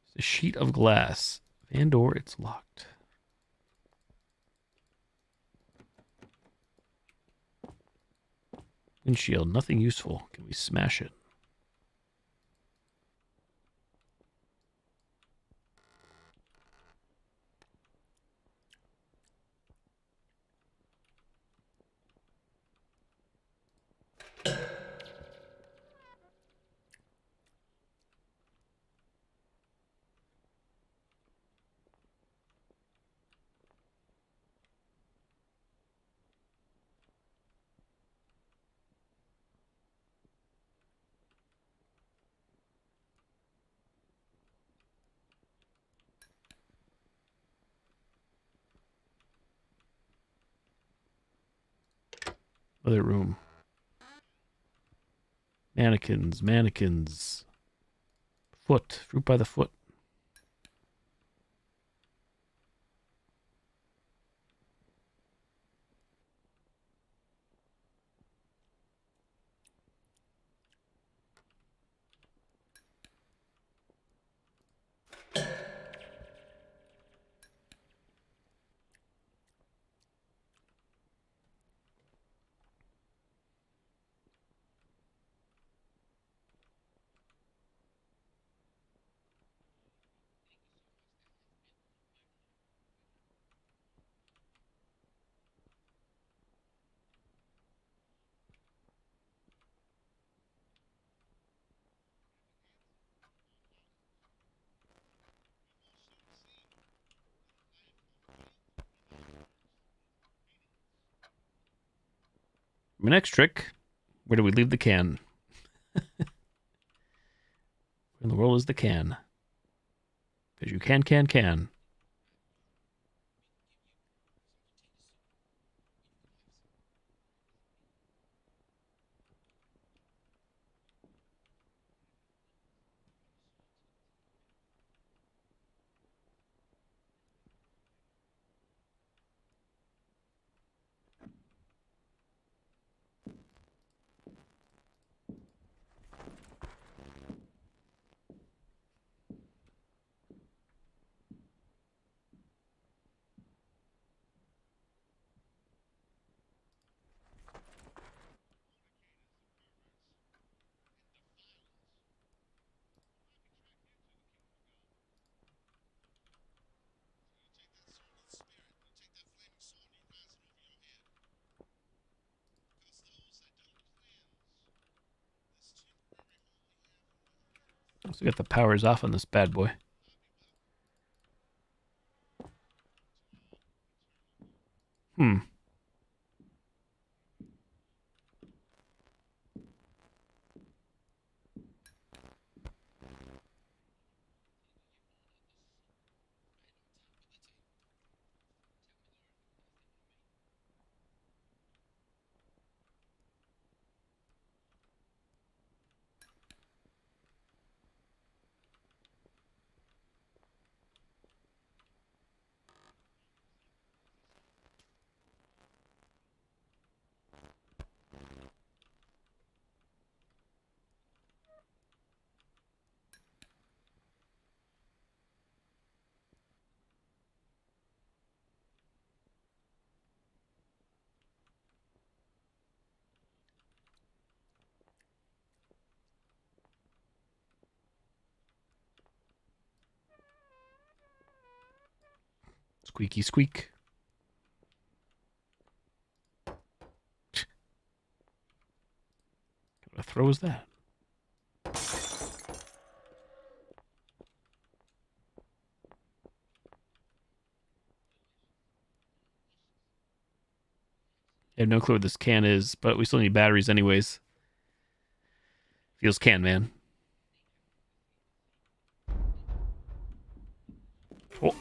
It's a sheet of glass. Van door, it's locked. Windshield, nothing useful. Can we smash it? Other room. Mannequins, mannequins. Foot, fruit by the foot. My next trick, where do we leave the can? Where in the world is the can? Because you can. So we got the powers off on this bad boy. Hmm. Squeaky squeak. What a throw is that? I have no clue what this can is, but we still need batteries anyways. Feels can, man. Oh.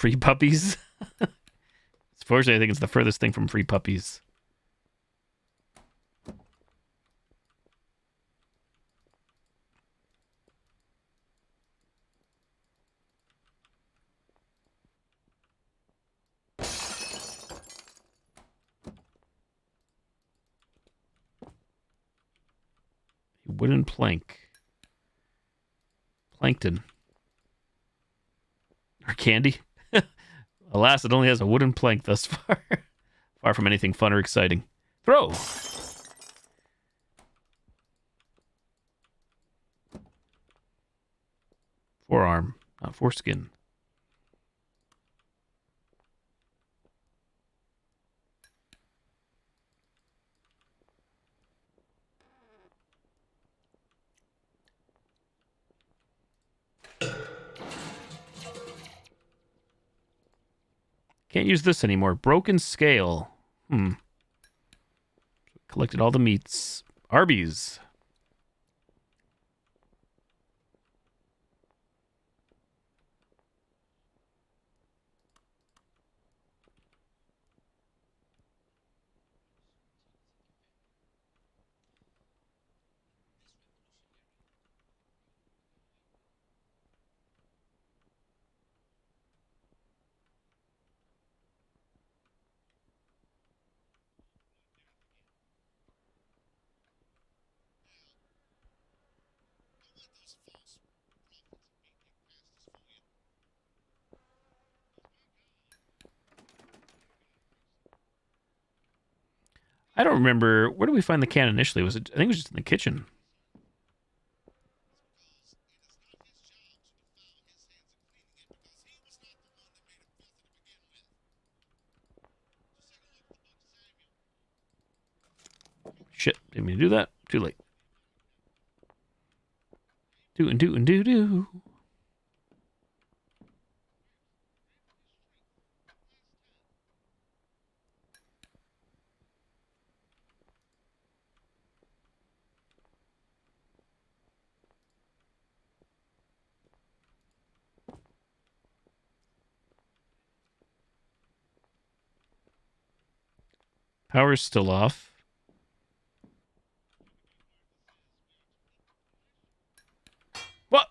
Free puppies. Fortunately, I think it's the furthest thing from free puppies. Wooden plank. Plankton. Or candy. Alas, it only has a wooden plank thus far. Far from anything fun or exciting. Throw! Forearm, not foreskin. Can't use this anymore. Broken scale. Collected all the meats. Arby's. I don't remember. Where did we find the can initially? Was it? I think it was just in the kitchen. Shit, didn't mean to do that. Too late. Do and do and do do. Power's still off. What?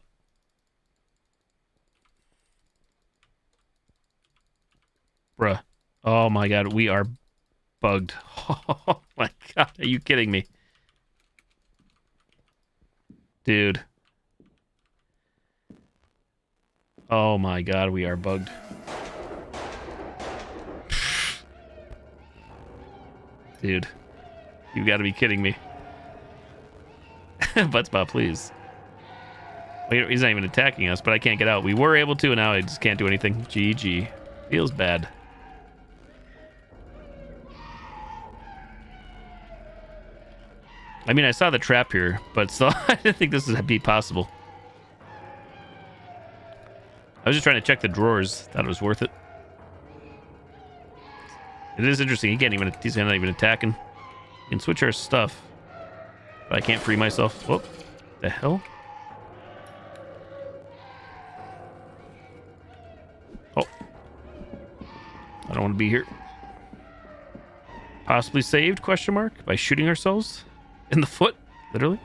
Bruh. Oh my god, we are bugged. Oh my god, are you kidding me? Dude. Oh my god, we are bugged. Dude. You gotta be kidding me. Buttspot, please. Wait, he's not even attacking us, but I can't get out. We were able to, and now I just can't do anything. GG. Feels bad. I mean, I saw the trap here, but still, I didn't think this would be possible. I was just trying to check the drawers. Thought it was worth it. It is interesting. He's not even attacking. We can switch our stuff. But I can't free myself. Whoop. The hell? Oh. I don't want to be here. Possibly saved, question mark, by shooting ourselves in the foot, literally.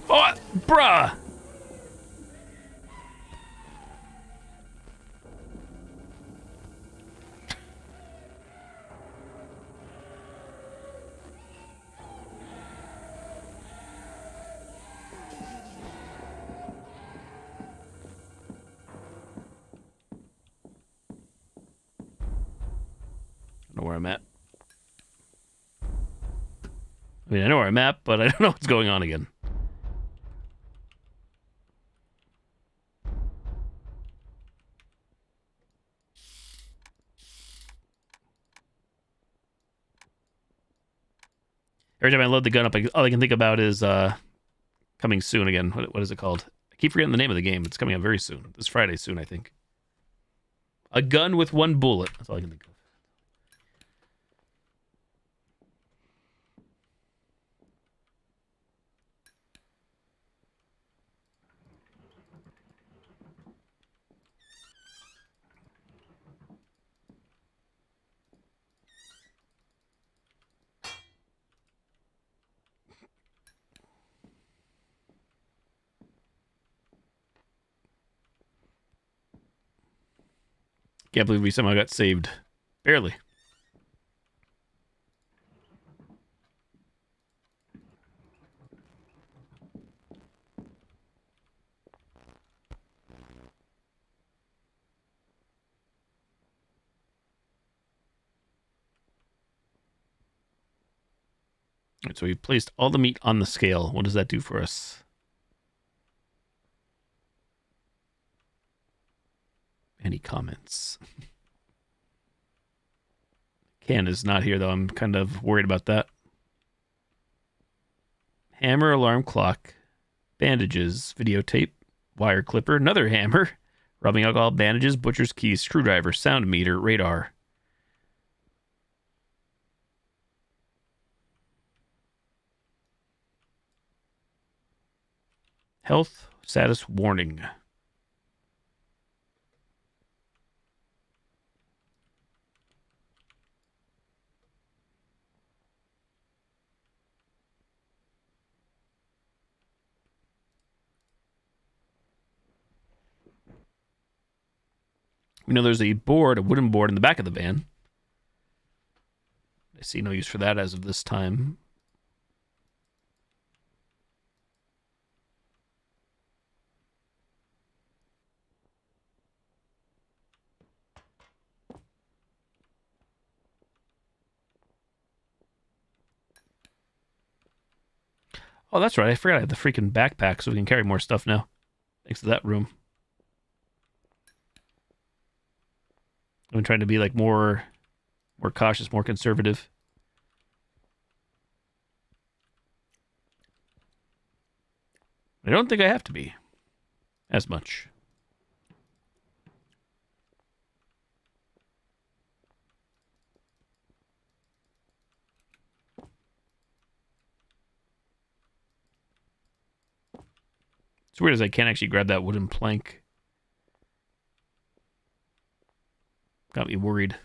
Oh, bruh! I know where I'm at. I mean, I know where I'm at, but I don't know what's going on again. Every time I load the gun up, all I can think about is coming soon again. What is it called? I keep forgetting the name of the game. It's coming out very soon. This Friday soon, I think. A gun with one bullet. That's all I can think of. Can't believe we somehow got saved. Barely. All right, so we've placed all the meat on the scale. What does that do for us? Any comments? Ken is not here, though. I'm kind of worried about that. Hammer, alarm clock, bandages, videotape, wire clipper, another hammer, rubbing alcohol, bandages, butcher's keys, screwdriver, sound meter, radar. Health status warning. We know there's a board, a wooden board in the back of the van. I see no use for that as of this time. Oh, that's right. I forgot I have the freaking backpack, so we can carry more stuff now. Thanks to that room. I'm trying to be like more cautious, more conservative. I don't think I have to be as much. It's weird as I can't actually grab that wooden plank. Got me worried.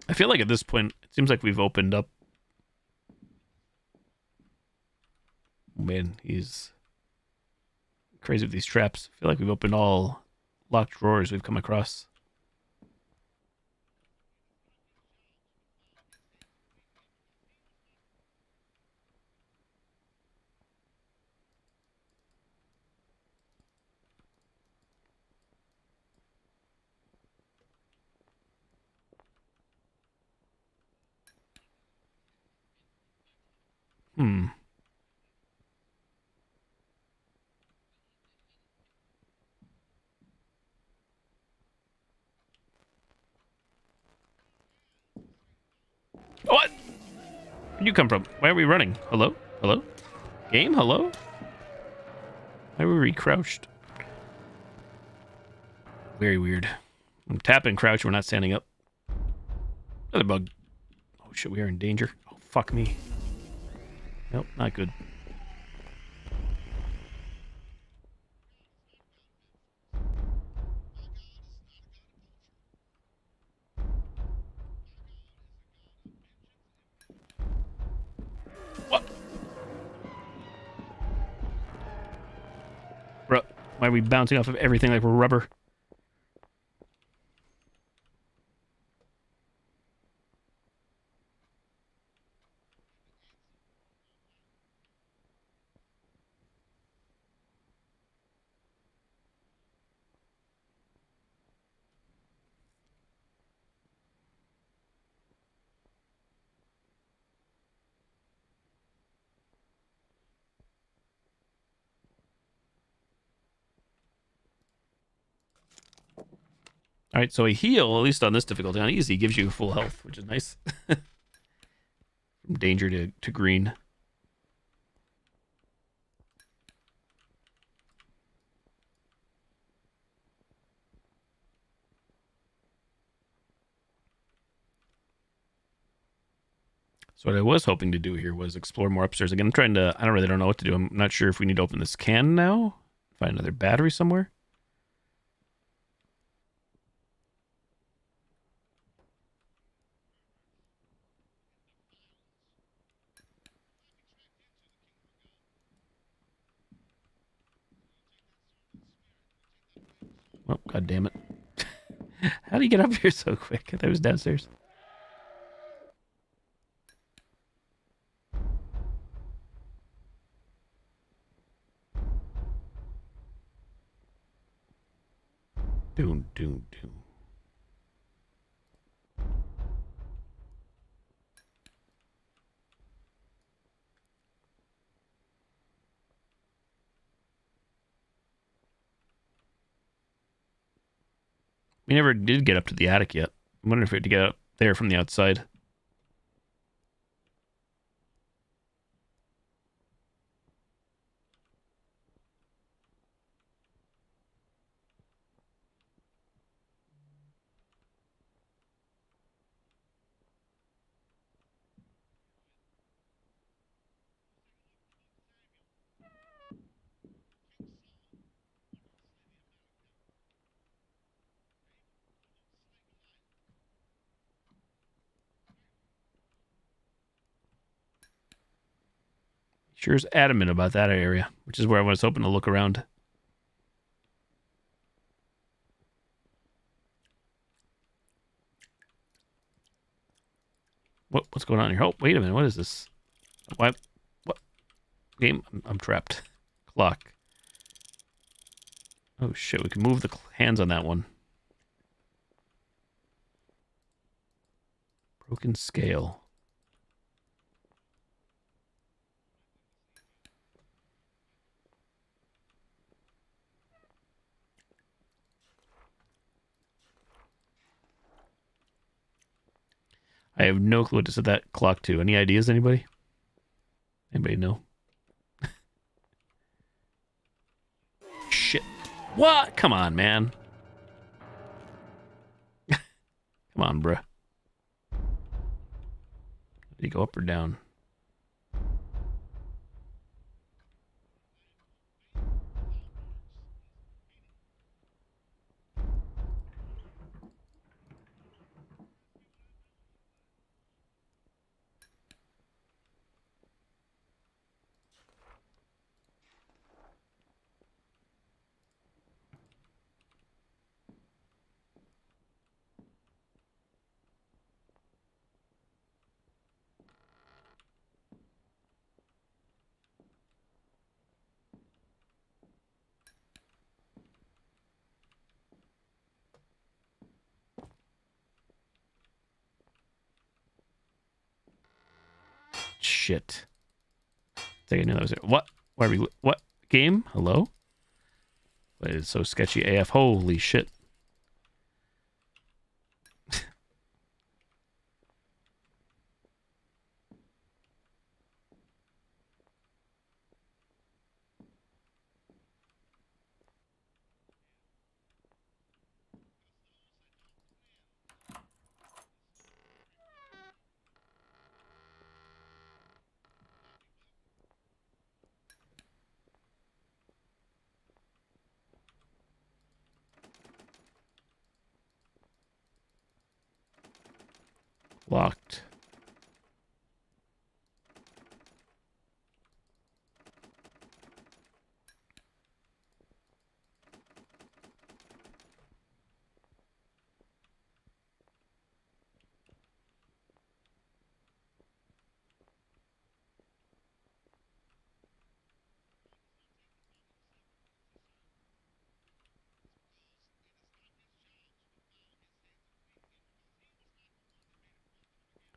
I feel like at this point, it seems like we've opened up. Man, he's crazy with these traps. I feel like we've opened all locked drawers we've come across. Hmm. What? Where'd you come from? Why are we running? Hello? Hello? Game? Hello? Why were we crouched? Very weird. I'm tapping crouch, we're not standing up. Another bug. Oh shit, we are in danger. Oh, fuck me. Nope, not good. What? Bro, why are we bouncing off of everything like we're rubber? All right, so a heal, at least on this difficulty, on easy, gives you full health, which is nice. From danger to green. So what I was hoping to do here was explore more upstairs. Again, I don't really know what to do. I'm not sure if we need to open this can now. Find another battery somewhere. Oh, god damn it. How do you get up here so quick? I thought it was downstairs. Doom, doom, doom. We never did get up to the attic yet. I'm wondering if we had to get up there from the outside. Sure is adamant about that area, which is where I was hoping to look around. What's going on here? Oh, wait a minute. What is this? Why? What? Game? I'm trapped. Clock. Oh, shit. We can move the hands on that one. Broken scale. I have no clue what to set that clock to. Any ideas, anybody? Anybody know? Shit. What? Come on, man. Come on, bruh. Did he go up or down? Shit. I think I knew that was it. What? Why are we? What? Game? Hello? It is so sketchy AF. Holy shit. Locked.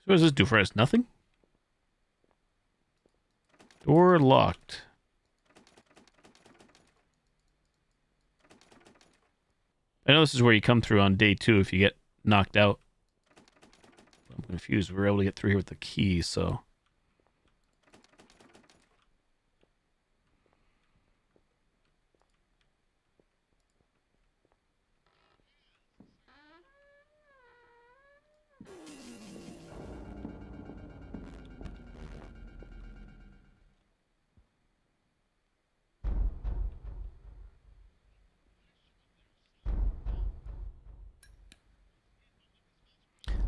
So what does this do for us? Nothing? Door locked. I know this is where you come through on day 2 if you get knocked out. I'm confused. We were able to get through here with the key, so...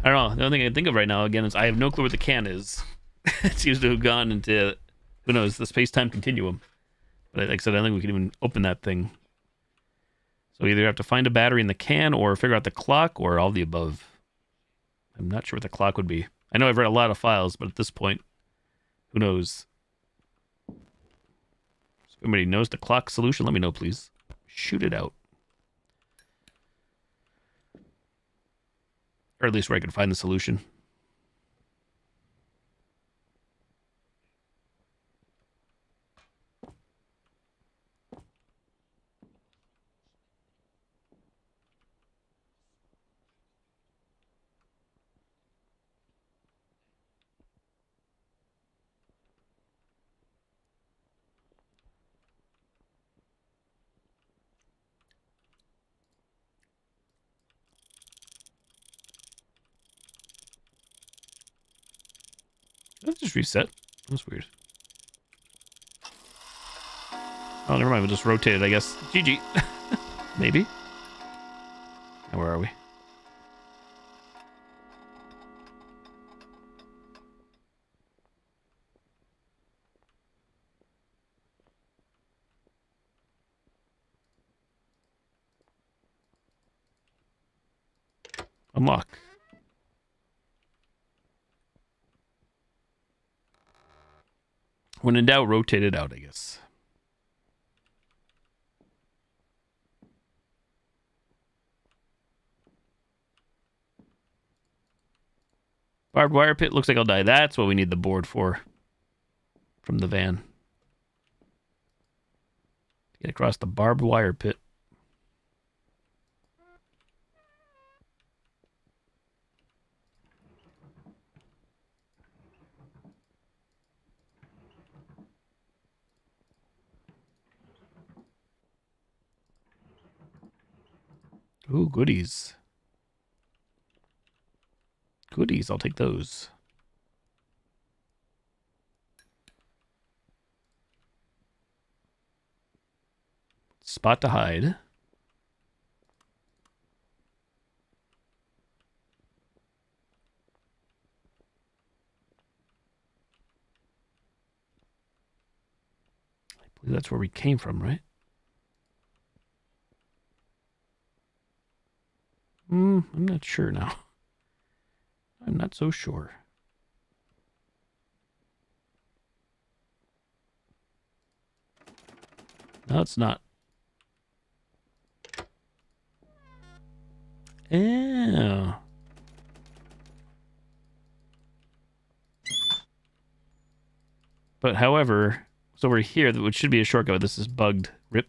I don't know. The only thing I can think of right now, again, is I have no clue where the can is. It seems to have gone into, who knows, the space-time continuum. But like I said, I don't think we can even open that thing. So either have to find a battery in the can or figure out the clock or all the above. I'm not sure what the clock would be. I know I've read a lot of files, but at this point, who knows? If somebody knows the clock solution, let me know, please. Shoot it out. Or at least where I can find the solution. Let's just reset. That's weird. Oh, never mind. We'll just rotate it, I guess. GG. Maybe. Now, where are we? Unlock. When in doubt, rotate it out, I guess. Barbed wire pit. Looks like I'll die. That's what we need the board for. From the van. To get across the barbed wire pit. Ooh, goodies. Goodies, I'll take those. Spot to hide. I believe that's where we came from, right? I'm not sure now. I'm not so sure. No, it's not. Yeah. But however, it's over here, which should be a shortcut. This is bugged. Rip.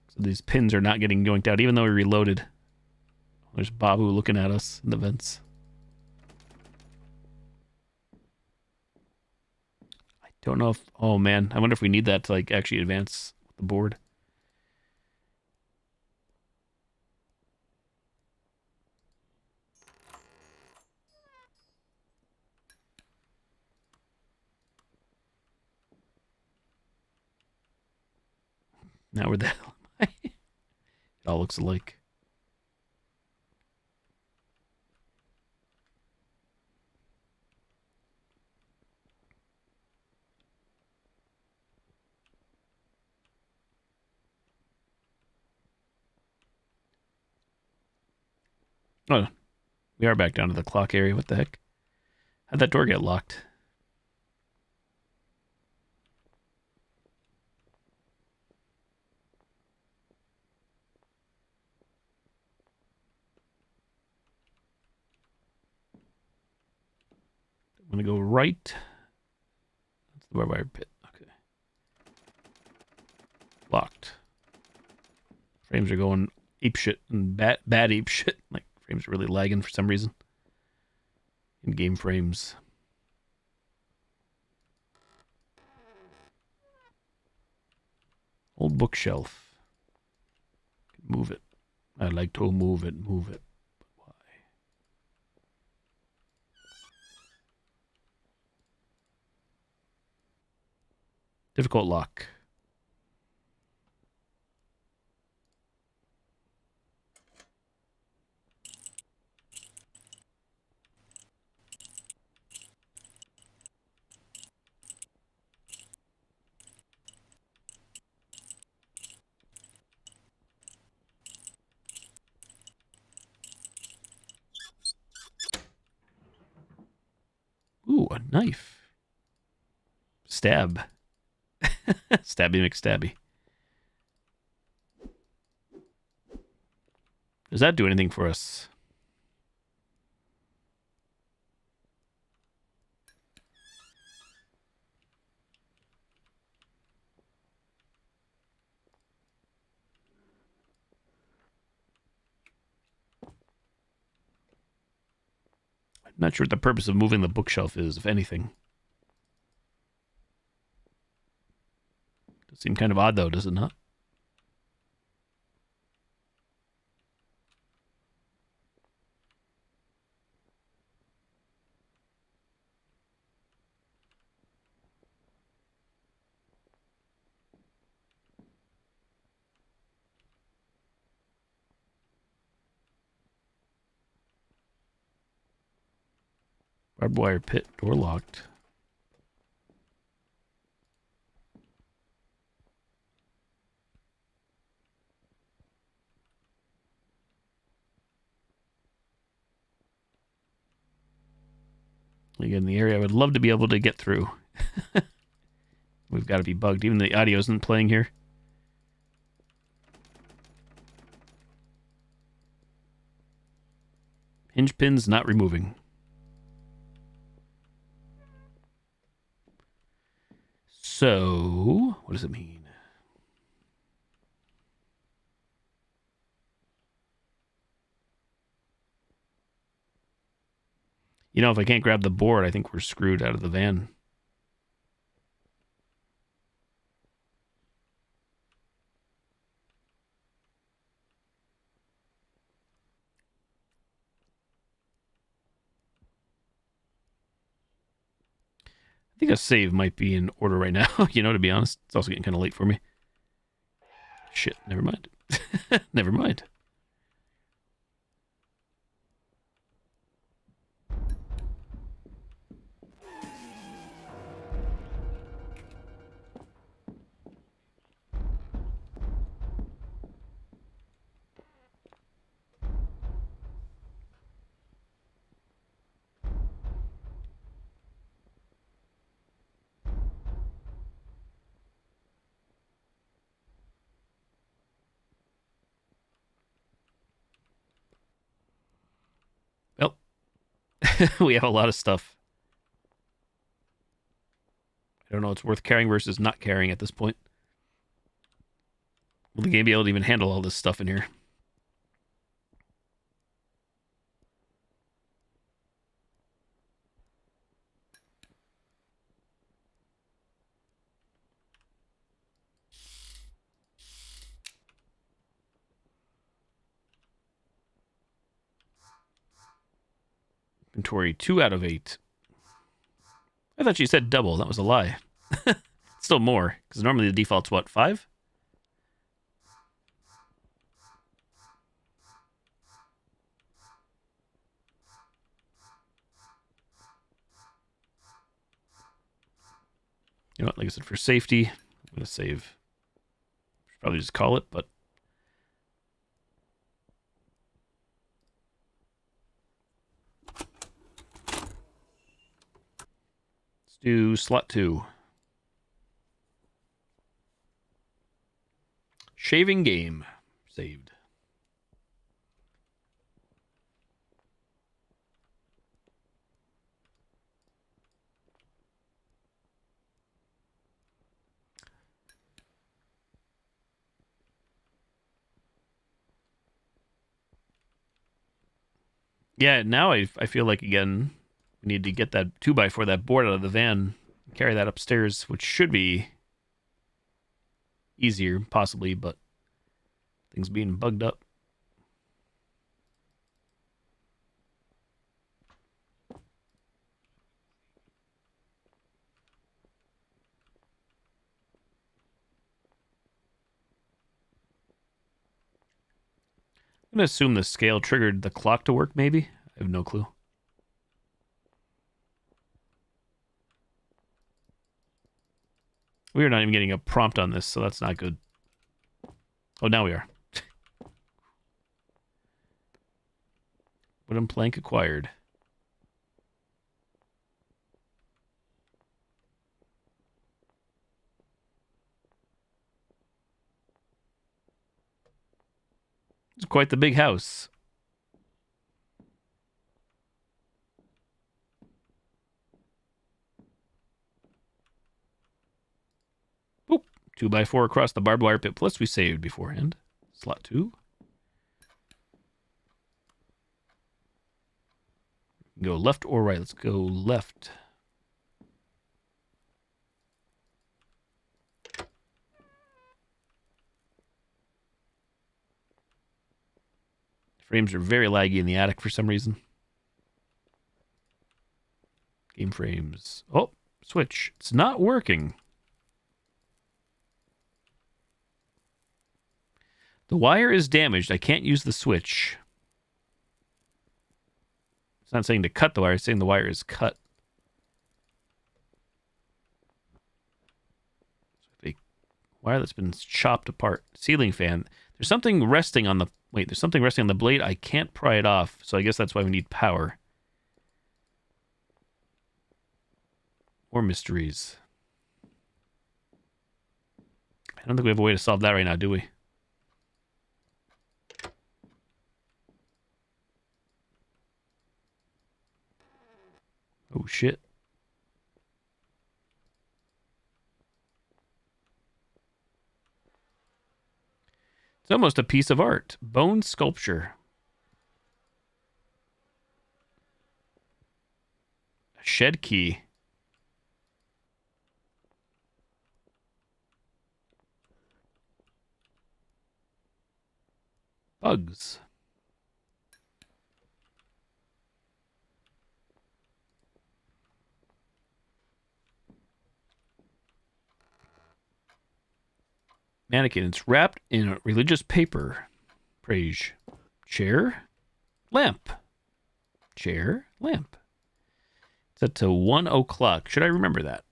So these pins are not getting yoinked out, even though we reloaded. There's Babu looking at us in the vents. I don't know if... Oh, man. I wonder if we need that to, like, actually advance the board. Now where the hell am I? It all looks alike. Oh, we are back down to the clock area. What the heck? How'd that door get locked? I'm going to go right. That's the barbed wire pit. Okay. Locked. Frames are going ape shit and bad ape shit. Like, frames are really lagging for some reason. In-game frames. Old bookshelf. Move it. I like to move it, move it. But why? Difficult lock. a knife. Stab. Stabby McStabby. Does that do anything for us? I'm not sure what the purpose of moving the bookshelf is, if anything. Does seem kind of odd, though, does it not? Barbed wire pit, door locked. Again, the area I would love to be able to get through. We've got to be bugged. Even the audio isn't playing here. Hinge pins not removing. So, what does it mean? You know, if I can't grab the board, I think we're screwed out of the van. I think a save might be in order right now, you know, to be honest. It's also getting kind of late for me. Shit, never mind. Never mind. Well, we have a lot of stuff. I don't know what's worth carrying versus not carrying at this point. Will the game be able to even handle all this stuff in here? Inventory 2 out of 8. I thought you said double. That was a lie. Still more, because normally the default's what, 5? You know what, like I said, for safety, I'm going to save. Should probably just call it, but... Let's do slot 2. Shaving game. Saved. Yeah, now I feel like, again, we need to get that 2x4, that board out of the van, carry that upstairs, which should be easier, possibly, but things being bugged up. I'm going to assume the scale triggered the clock to work, maybe? I have no clue. We are not even getting a prompt on this, so that's not good. Oh, now we are. Wooden plank acquired. quite the big house. Boop. 2x4 across the barbed wire pit. Plus we saved beforehand. Slot 2. Go left or right. Let's go left. Frames are very laggy in the attic for some reason. Game frames. Oh, switch. It's not working. The wire is damaged. I can't use the switch. It's not saying to cut the wire. It's saying the wire is cut. A wire that's been chopped apart. Ceiling fan. There's something resting on the... Wait, there's something resting on the blade. I can't pry it off, so I guess that's why we need power. More mysteries. I don't think we have a way to solve that right now, do we? Oh, shit. It's almost a piece of art. Bone sculpture. A shed key. Bugs. Mannequin. It's wrapped in a religious paper. Praise. Chair. Lamp. Chair. Lamp. Set to 1 o'clock. Should I remember that?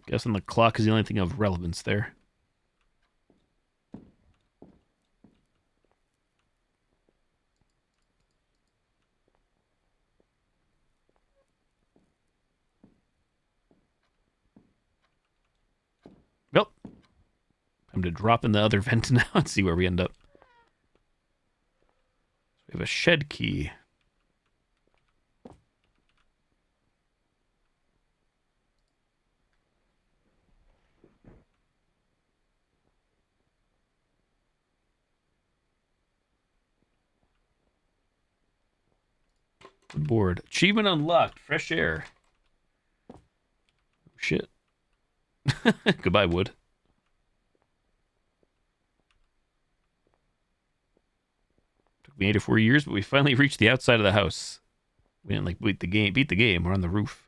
Guessing the clock is the only thing of relevance there. Well, time to drop in the other vent now and see where we end up. We have a shed key. Board. Achievement unlocked. Fresh air. Oh, shit. Goodbye, wood. Took me 84 years, but we finally reached the outside of the house. We didn't beat the game. We're on the roof.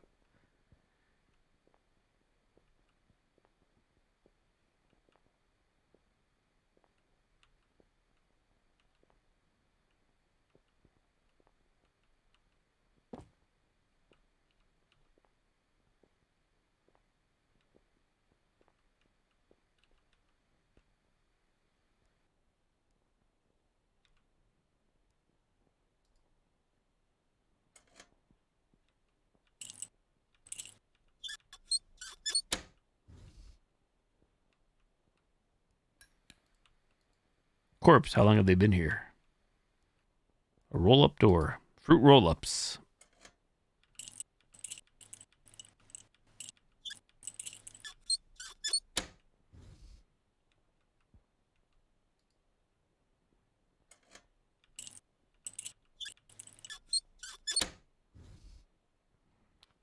Corpse, how long have they been here? A roll-up door. Fruit roll-ups.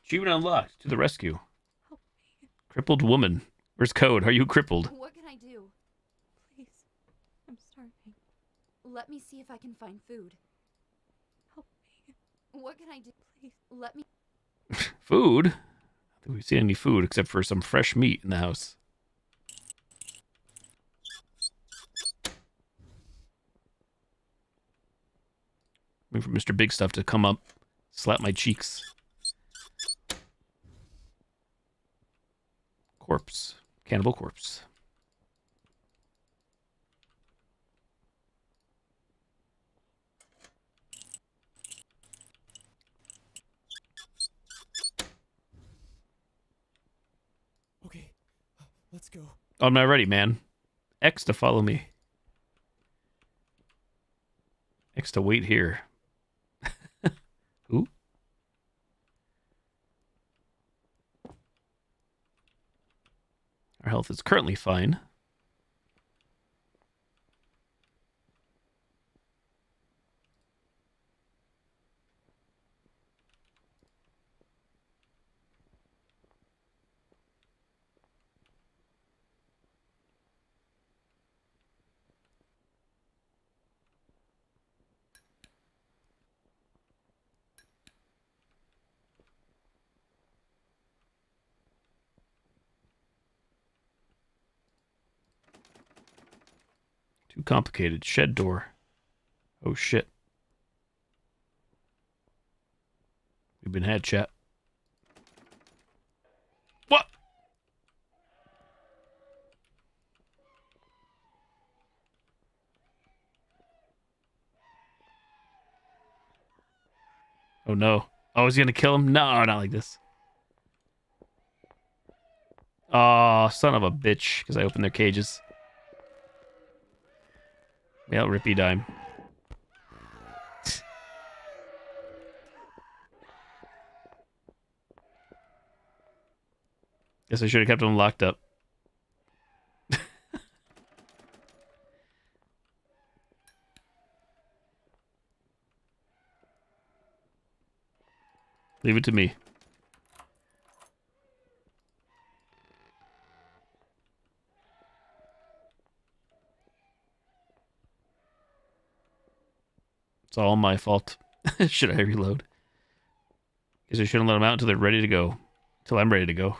Achievement unlocked. To the rescue. Crippled woman. Where's code? Are you crippled? What can I do? Please. I'm starving. Let me see if I can find food. Help me. What can I do? Please. Let me... Food? I don't think we've seen any food except for some fresh meat in the house. Waiting for Mr. Big Stuff to come up, slap my cheeks. Corpse. Cannibal corpse. go. Oh, I'm not ready, man. X to follow me. X to wait here. Ooh. Our health is currently fine. Too complicated. Shed door. Oh shit. We've been had, chat. What? Oh no. Oh, is he gonna kill him? No, not like this. Oh, son of a bitch. Because I opened their cages. Yeah, rippy dime. Guess I should have kept them locked up. Leave it to me. It's all my fault. Should I reload? Guess I shouldn't let them out until they're ready to go. Till I'm ready to go.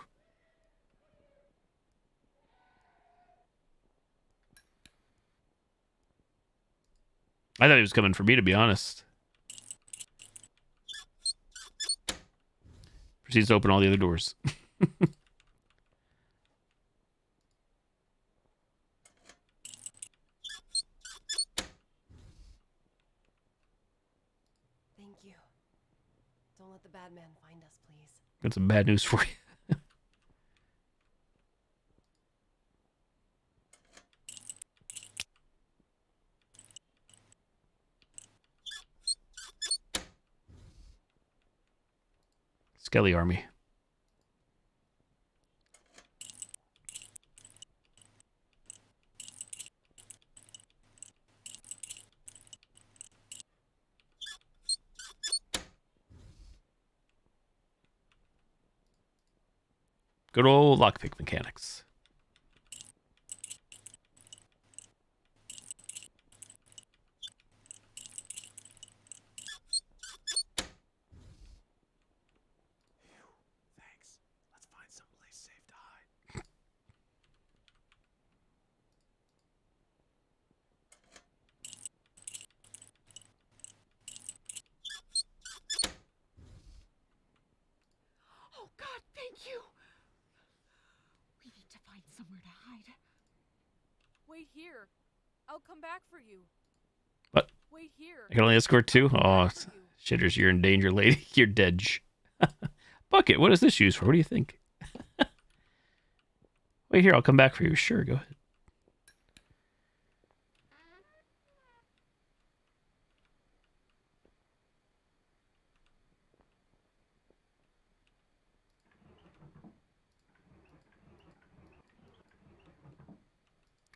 I thought he was coming for me, to be honest. Proceeds to open all the other doors. Thank you. Don't let the bad man find us, please. Got some bad news for you. Skelly army. Good old lockpick mechanics. Thanks. Let's find someplace safe to hide. Oh God, thank you. We need to find somewhere to hide. Wait here. I'll come back for you. What? Wait here. I can only escort two? Oh, For you. shitters, you're in danger, lady. You're dead. Bucket, what is this used for? What do you think? Wait here, I'll come back for you. Sure, go ahead.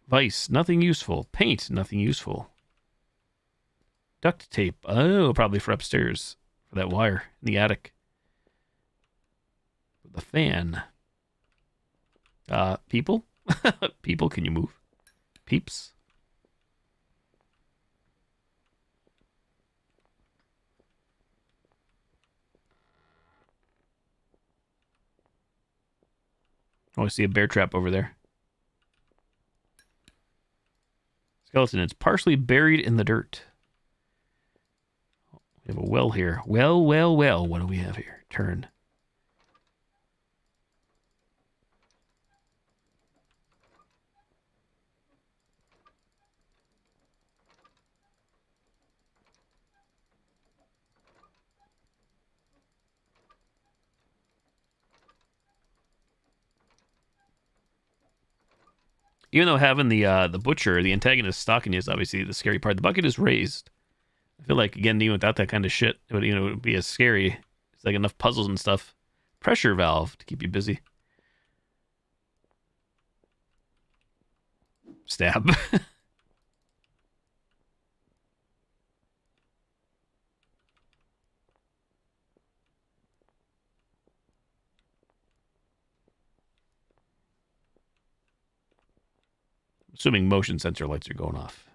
Vice, nothing useful. Paint, nothing useful. Duct tape. Oh, probably for upstairs. For that wire in the attic. The fan. People? People, can you move? Peeps? Oh, I see a bear trap over there. Skeleton. It's partially buried in the dirt. We have a well here. Well, well, well. What do we have here? Turn. Even though having the butcher, the antagonist stalking you is obviously the scary part, the bucket is raised. I feel like, again, even without that kind of shit, it would be as scary. It's like enough puzzles and stuff. Pressure valve to keep you busy. Stab. Assuming motion sensor lights are going off.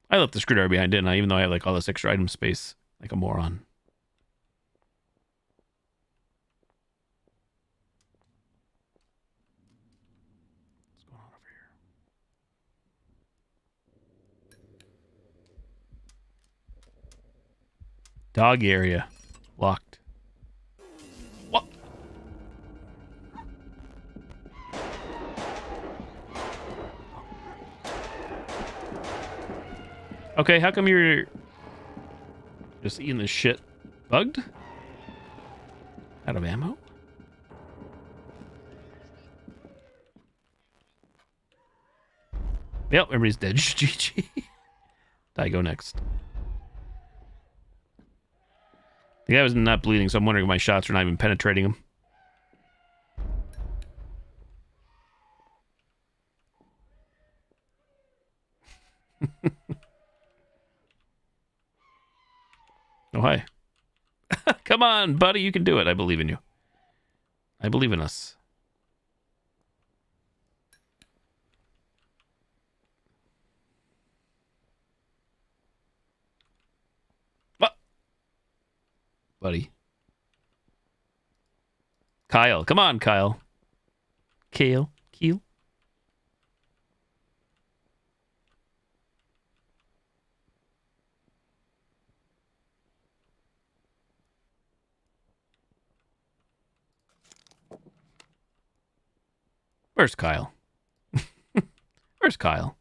I left the screwdriver behind, didn't I? Even though I have like all this extra item space, like a moron. What's going on over here? Dog area. Locked. What? Okay, how come you're just eating this shit? Bugged? Out of ammo? Yep, everybody's dead. GG. I go next. The guy was not bleeding, so I'm wondering if my shots are not even penetrating him. Oh, hi. Come on, buddy, you can do it. I believe in you. I believe in us. What? Buddy. Kyle. Come on, Kyle. Kale. Keel. Where's Kyle? Where's Kyle?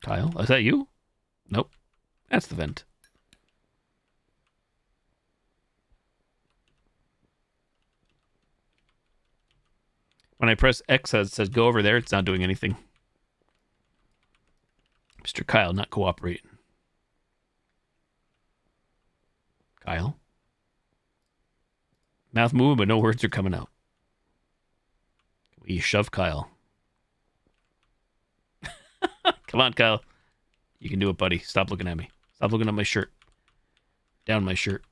Kyle? Is that you? Nope. That's the vent. When I press X, it says go over there. It's not doing anything. Mr. Kyle not cooperating. Kyle? Mouth moving, but no words are coming out. We shove Kyle. Come on, Kyle. You can do it, buddy. Stop looking at me. Stop looking at my shirt. Down my shirt.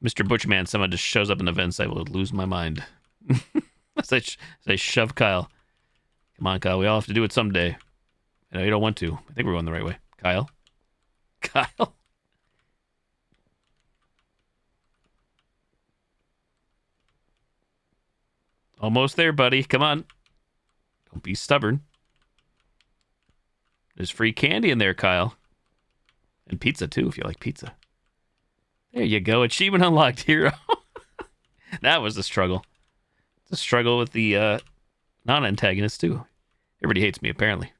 Mr. Butchman, someone just shows up in the vents, I will lose my mind. as I shove Kyle. Come on, Kyle. We all have to do it someday. I know you don't want to. I think we're going the right way. Kyle? Kyle? Almost there, buddy. Come on. Don't be stubborn. There's free candy in there, Kyle. And pizza, too, if you like pizza. There you go. Achievement unlocked, hero. That was the struggle. It's a struggle with the non-antagonist, too. Everybody hates me, apparently.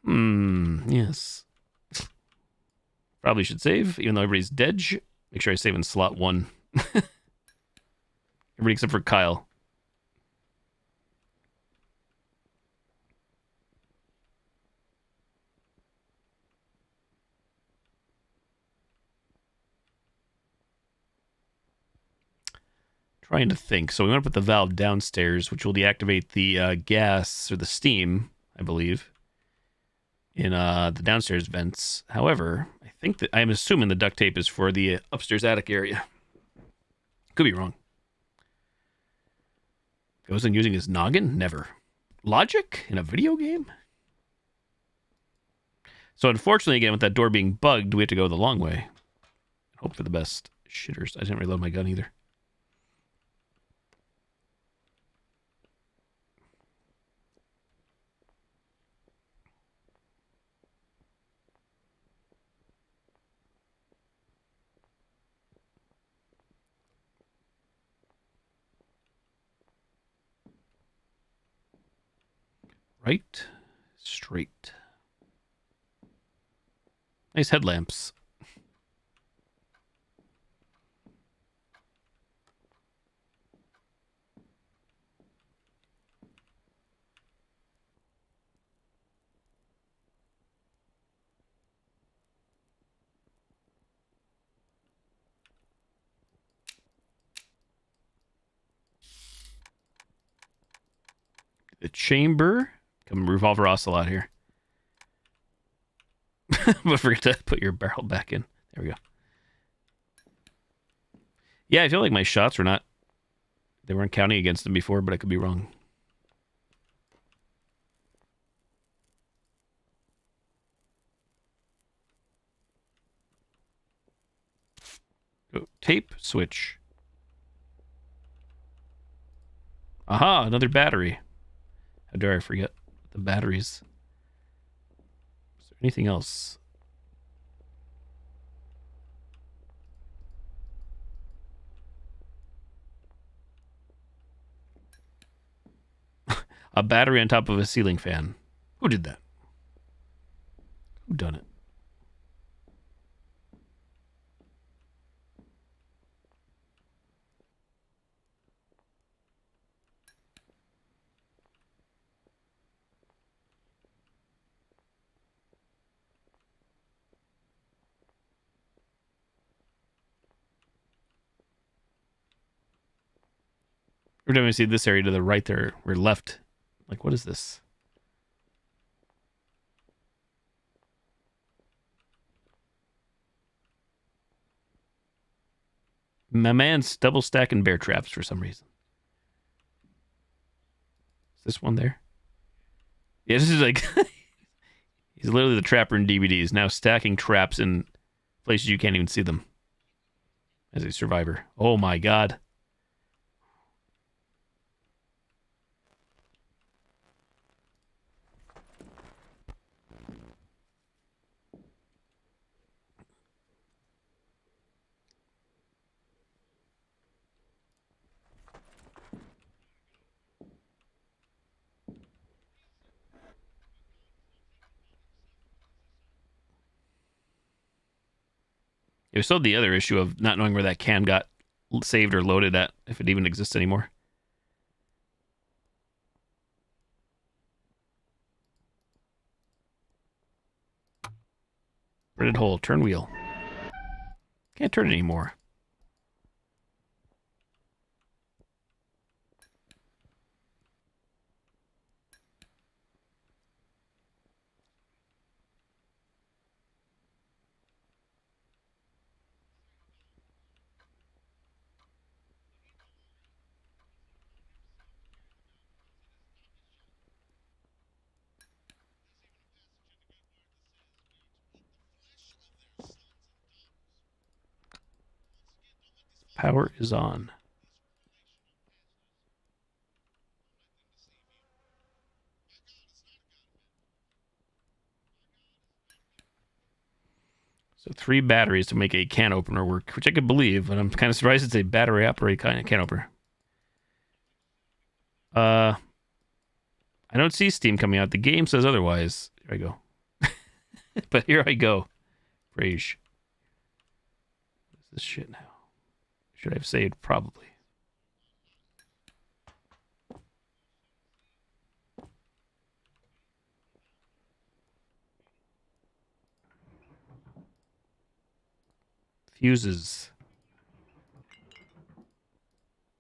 Yes. Probably should save, even though everybody's dead. Make sure I save in slot 1. Everybody except for Kyle. Trying to think. So we want to put the valve downstairs, which will deactivate the gas or the steam, I believe, in the downstairs vents. However, I think that I'm assuming the duct tape is for the upstairs attic area. Could be wrong. Goes in using his noggin? Never. Logic in a video game? So unfortunately, again, with that door being bugged, we have to go the long way. Hope for the best. Shitters. I didn't reload my gun either. Right, straight. Nice headlamps. The chamber. Come revolver ocelot here. But forget to put your barrel back in. There we go. Yeah, I feel like my shots were not... They weren't counting against them before, but I could be wrong. Go. Tape, switch. Aha, another battery. How dare I forget the batteries. Is there anything else? A battery on top of a ceiling fan. Who did that? Who done it? Every time I see this area to the right there, or left, like, what is this? My man's double stacking bear traps for some reason. Is this one there? Yeah, this is like... He's literally the trapper in DVDs, now stacking traps in places you can't even see them. As a survivor. Oh my god. There's still the other issue of not knowing where that can got saved or loaded at, if it even exists anymore. Threaded hole, turn wheel. Can't turn it anymore. Power is on. So 3 batteries to make a can opener work, which I could believe, but I'm kind of surprised it's a battery operated kind of can opener. I don't see Steam coming out. The game says otherwise. Here I go. But here I go. Rage. What is this shit now? Should I have saved? Probably. Fuses.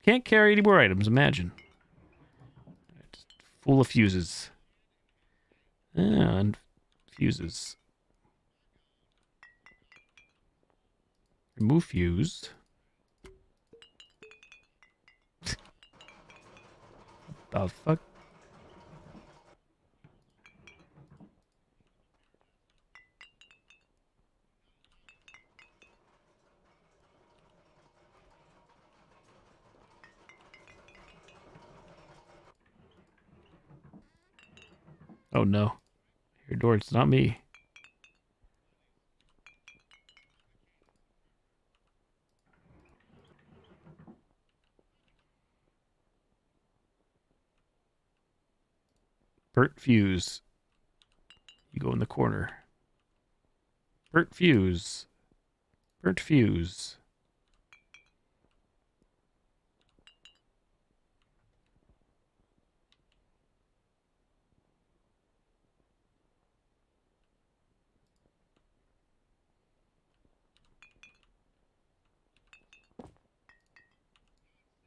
Can't carry any more items, imagine. Full of fuses. And fuses. Remove fuse. The fuck? Oh no. Your door, it's not me. Burnt fuse. You go in the corner. Burnt fuse. Burnt fuse.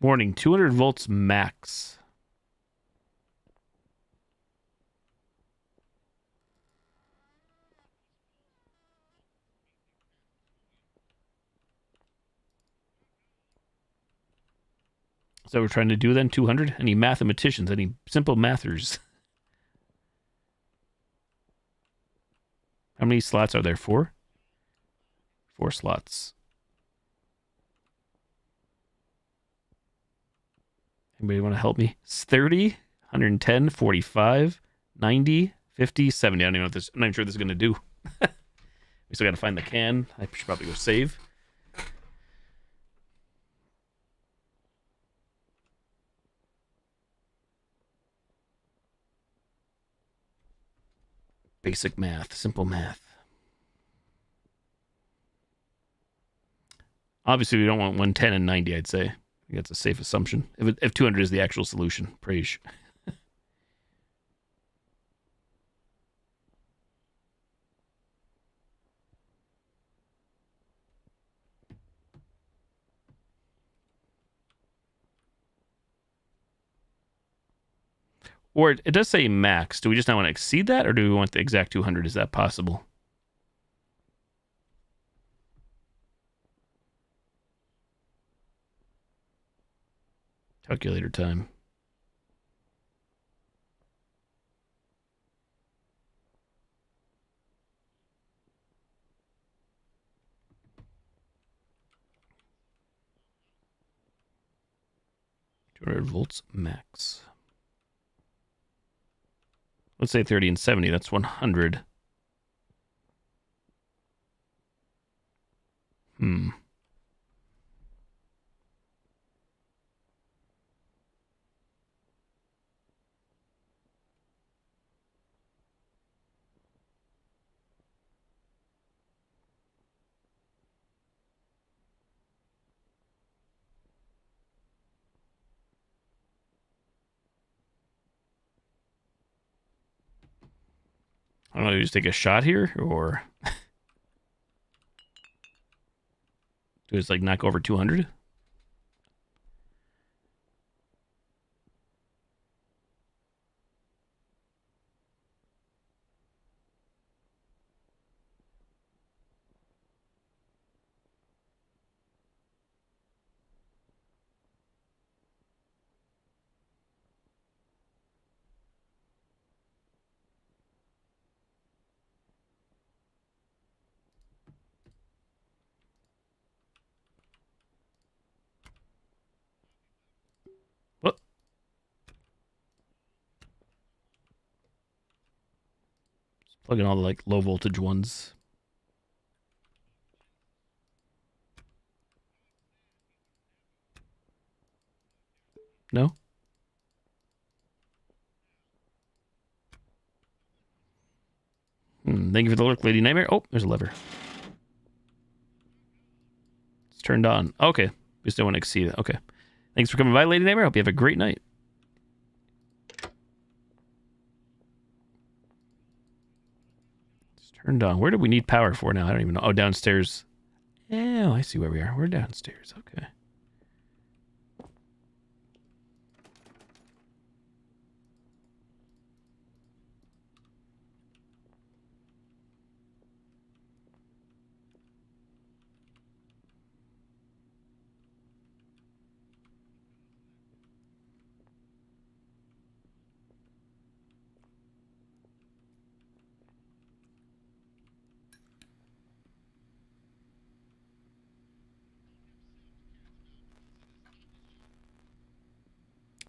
Warning, 200 volts max. So we're trying to do then 200? Any mathematicians? Any simple mathers? How many slots are there? 4? 4 slots. Anybody want to help me? It's 30, 110, 45, 90, 50, 70. I don't even know what this. I'm not even sure what this is going to do. We still got to find the can. I should probably go save. Basic math, simple math. Obviously, we don't want 110 and 90, I'd say. I think that's a safe assumption. If 200 is the actual solution, praise. Or it does say max. Do we just not want to exceed that, or do we want the exact 200? Is that possible? Calculator time. Volts max. Let's say 30 and 70. That's 100. I don't know, do you just take a shot here, or do we just like knock over 200? What? Just plug in all the like low voltage ones. No? Thank you for the look, Lady Nightmare. Oh, there's a lever. It's turned on. Okay. We still want to exceed it. Okay. Thanks for coming by, Lady Nightmare. Hope you have a great night. It's turned on. Where do we need power for now? I don't even know. Oh, downstairs. Oh, I see where we are. We're downstairs. Okay.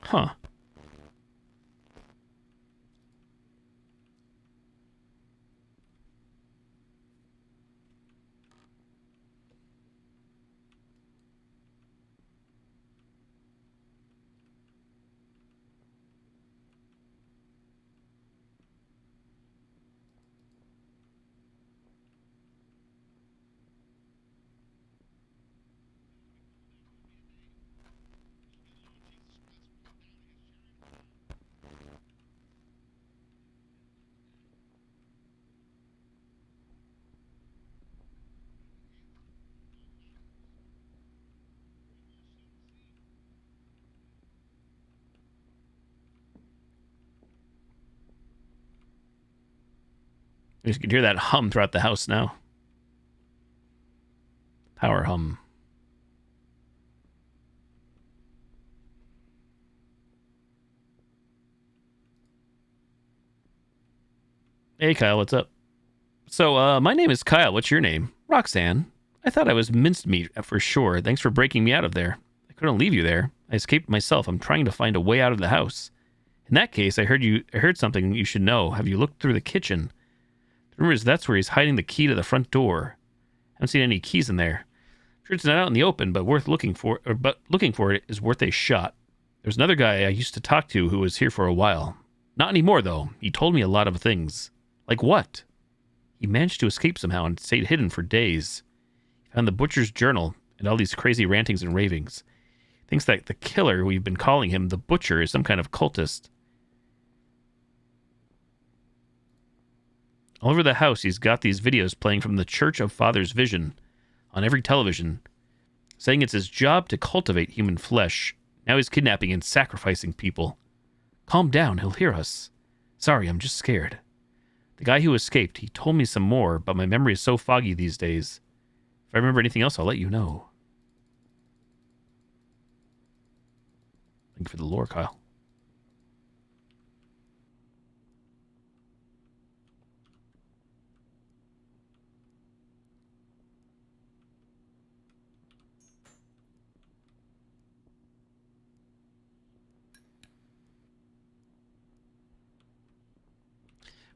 Huh. You can hear that hum throughout the house now. Power hum. Hey, Kyle, what's up? So, my name is Kyle. What's your name? Roxanne. I thought I was mincemeat for sure. Thanks for breaking me out of there. I couldn't leave you there. I escaped myself. I'm trying to find a way out of the house. In that case, I heard something you should know. Have you looked through the kitchen? The rumor is that's where he's hiding the key to the front door. I haven't seen any keys in there. Sure, it's not out in the open, but looking for it is worth a shot. There's another guy I used to talk to who was here for a while. Not anymore, though. He told me a lot of things. Like what? He managed to escape somehow and stayed hidden for days. He found the butcher's journal and all these crazy rantings and ravings. He thinks that the killer we've been calling him, the butcher, is some kind of cultist. All over the house, he's got these videos playing from the Church of Father's Vision on every television, saying it's his job to cultivate human flesh. Now he's kidnapping and sacrificing people. Calm down, he'll hear us. Sorry, I'm just scared. The guy who escaped, he told me some more, but my memory is so foggy these days. If I remember anything else, I'll let you know. Thank you for the lore, Kyle.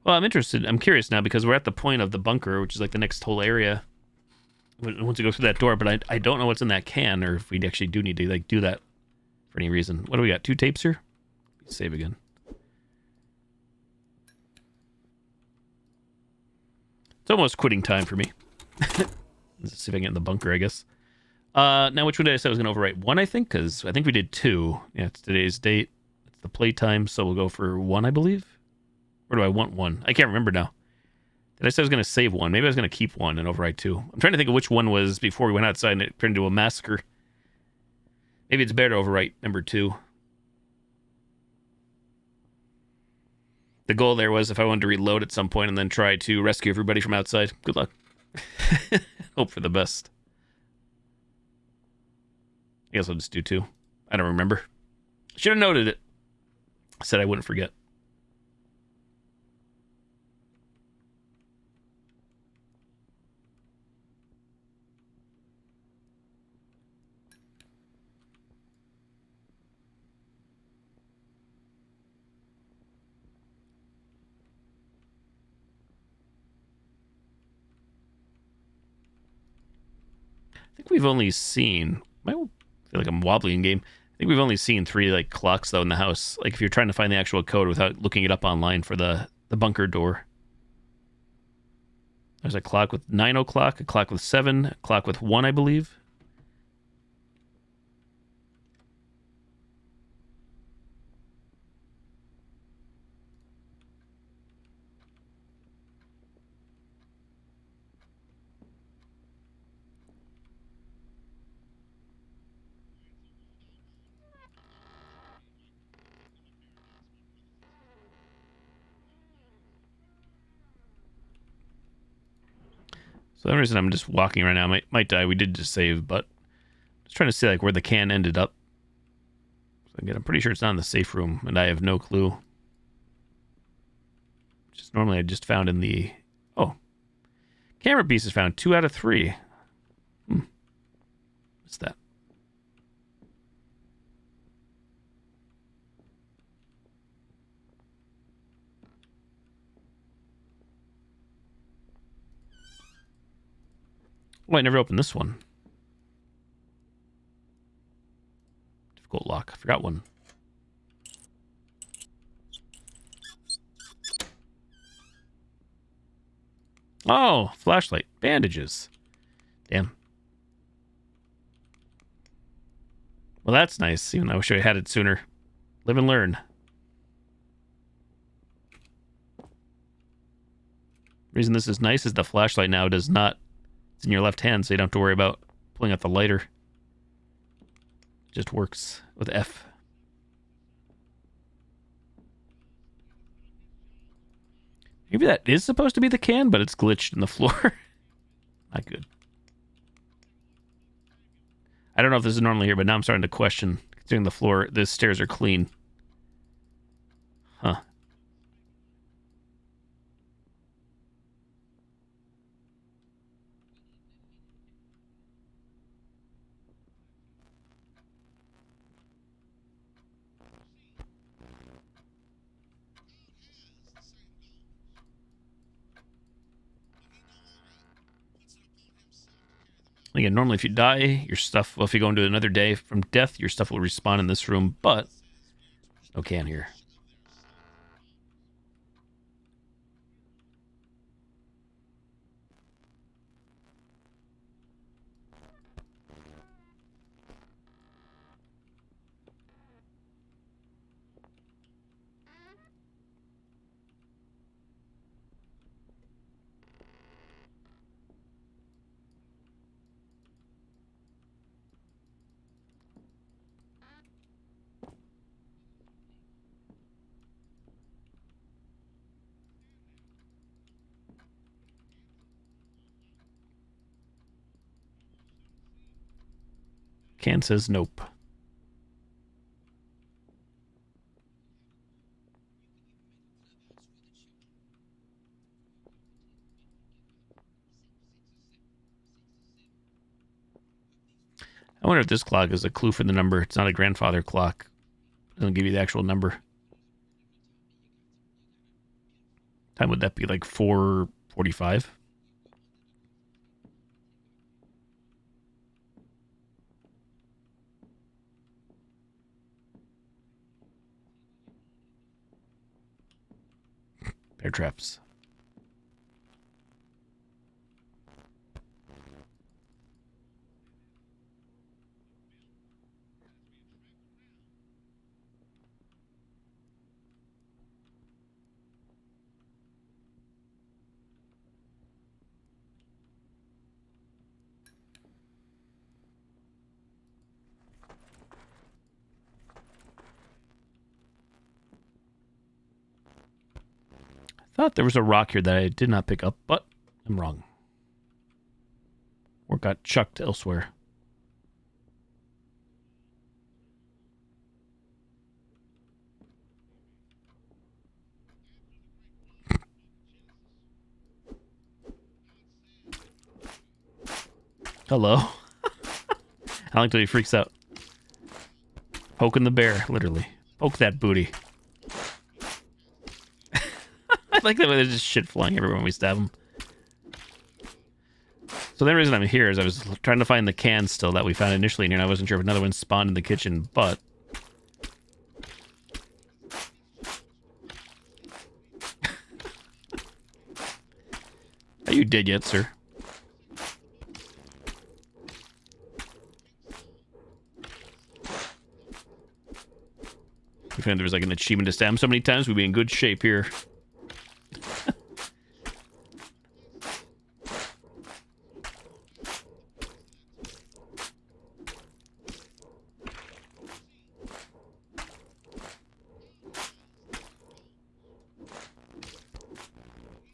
Well, I'm interested. I'm curious now because we're at the point of the bunker, which is like the next whole area. Once you go through that door, but I don't know what's in that can, or if we actually do need to like do that for any reason. What do we got? 2 tapes here? Save again. It's almost quitting time for me. Let's see if I can get in the bunker, I guess. Now, which one did I say I was going to overwrite? 1, I think, because I think we did 2. Yeah, it's today's date. It's the playtime, so we'll go for 1, I believe. Or do I want 1? I can't remember now. Did I say I was going to save 1? Maybe I was going to keep 1 and overwrite 2. I'm trying to think of which one was before we went outside and it turned into a massacre. Maybe it's better to overwrite number 2. The goal there was if I wanted to reload at some point and then try to rescue everybody from outside. Good luck. Hope for the best. I guess I'll just do 2. I don't remember. Should have noted it. I said I wouldn't forget. I think we've only seen, I feel like I'm wobbly in game. I think we've only seen 3 like clocks though in the house. Like if you're trying to find the actual code without looking it up online for the bunker door. There's a clock with 9 o'clock, a clock with 7, a clock with 1, I believe. So the reason I'm just walking right now, might die. We did just save, but just trying to see like where the can ended up. So again, I'm pretty sure it's not in the safe room, and I have no clue. Just normally I just found in the camera pieces found 2 out of 3. What's that? Oh, I never opened this one. Difficult lock. I forgot one. Oh, flashlight. Bandages. Damn. Well, that's nice. Even though I wish I had it sooner. Live and learn. The reason this is nice is the flashlight now does not... It's in your left hand, so you don't have to worry about pulling out the lighter. It just works with F. Maybe that is supposed to be the can, but it's glitched in the floor. Not good. I don't know if this is normally here, but now I'm starting to question. Considering the floor, the stairs are clean. Huh. Again, normally if you die, your stuff, well, if you go into another day from death, your stuff will respawn in this room, but there's no can here. Can says nope. I wonder if this clock is a clue for the number. It's not a grandfather clock. It doesn't give you the actual number. Time would that be, like 4:45? Bear traps. Thought there was a rock here that I did not pick up, but I'm wrong. Or got chucked elsewhere. Hello. I like till he freaks out. Poking the bear, literally. Poke that booty. I like that way there's just shit flying everywhere when we stab him. So the reason I'm here is I was trying to find the can still that we found initially in here, and I wasn't sure if another one spawned in the kitchen, but... Are you dead yet, sir? If there was like an achievement to stab him so many times, we'd be in good shape here.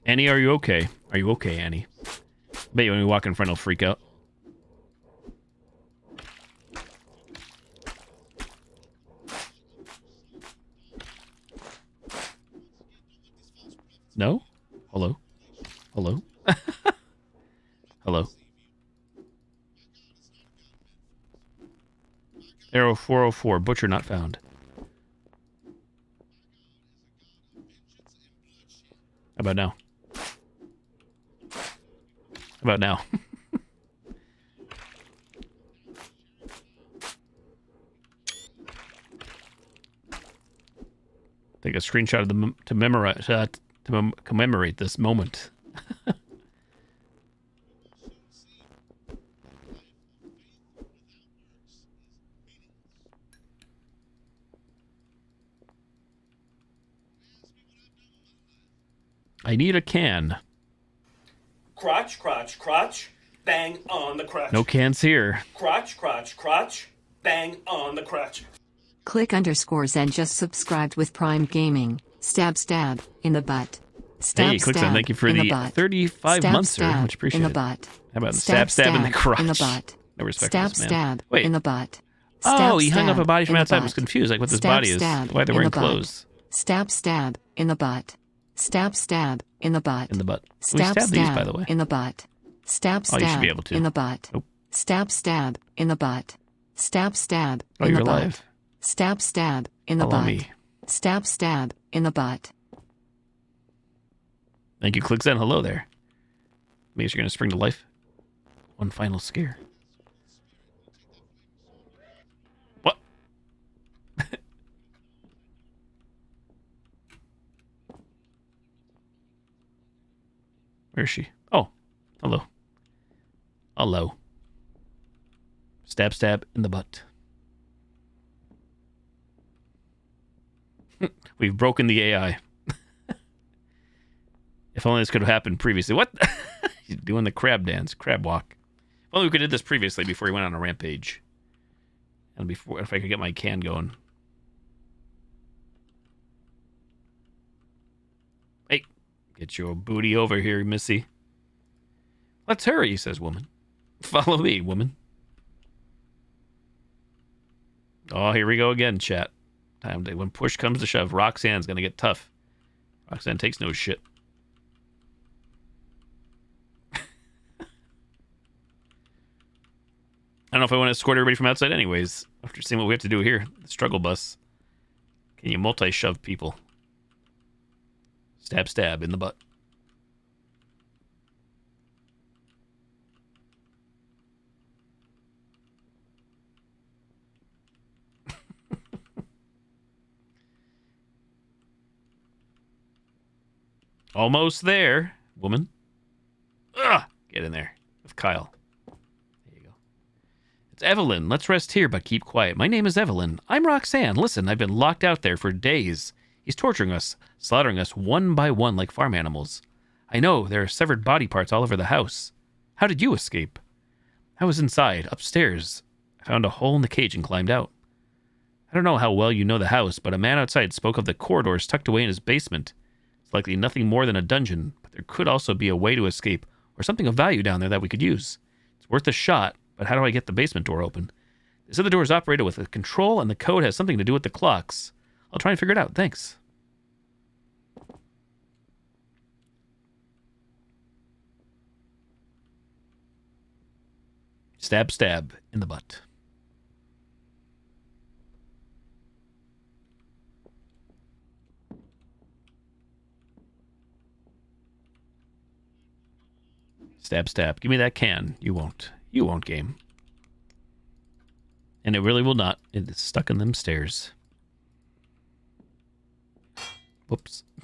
Annie, are you okay? Are you okay, Annie? Bet you when we walk in front, he'll freak out. No? Hello? Hello? Hello? Arrow 404, butcher not found. How about now? How about now? Take a screenshot of the to memorize to commemorate this moment. I need a can. Crotch, crotch, crotch. Bang on the crotch. No cans here. Crotch, crotch, crotch. Bang on the crotch. Click _and just subscribed with Prime Gaming. Stab stab in the butt. Hey, Clickson, thank you for the 35 months, sir. Much appreciated. In the butt. How about stab in the crotch? In the butt. No respect for this man. Stab Wait. in the butt. Oh, he hung up a stab body from in the outside. I butt. was confused, like what this Stab, body is. stab Why they're in wearing the butt. clothes. Stab in the butt. Stab in the butt. In the butt. We Stab stab these, by the way. in the butt. Stab Oh, you should be able to. in the butt. Nope. Stab in the butt. Stab Oh, in you're the butt. alive. Stab in the Follow butt. me. Stab in the butt. Thank you, Clickzen. Hello there. Maybe you're going to spring to life. One final scare. What? Where is she? Oh, hello. Hello. Stab in the butt. We've broken the AI. If only this could have happened previously. What? He's doing the crab dance, crab walk. If only we could have did this previously before he went on a rampage. And before, if I could get my can going. Hey, get your booty over here, missy. Let's hurry, says woman. Follow me, woman. Oh, here we go again, chat. Time to, when push comes to shove, Roxanne's gonna get tough. Roxanne takes no shit. I don't know if I want to escort everybody from outside anyways. After seeing what we have to do here. The struggle bus. Can you multi-shove people? Stab in the butt. Almost there, woman. Ugh! Get in there with Kyle. There you go. It's Evelyn. Let's rest here, but keep quiet. My name is Evelyn. I'm Roxanne. Listen, I've been locked out there for days. He's torturing us, slaughtering us one by one like farm animals. I know, there are severed body parts all over the house. How did you escape? I was inside, upstairs. I found a hole in the cage and climbed out. I don't know how well you know the house, but a man outside spoke of the corridors tucked away in his basement. It's likely nothing more than a dungeon, but there could also be a way to escape, or something of value down there that we could use. It's worth a shot, but how do I get the basement door open? They said the door is operated with a control, and the code has something to do with the clocks. I'll try and figure it out. Thanks. Stab in the butt. Stab. Give me that can. You won't. You won't, game. And it really will not. It is stuck in them stairs. Whoops. In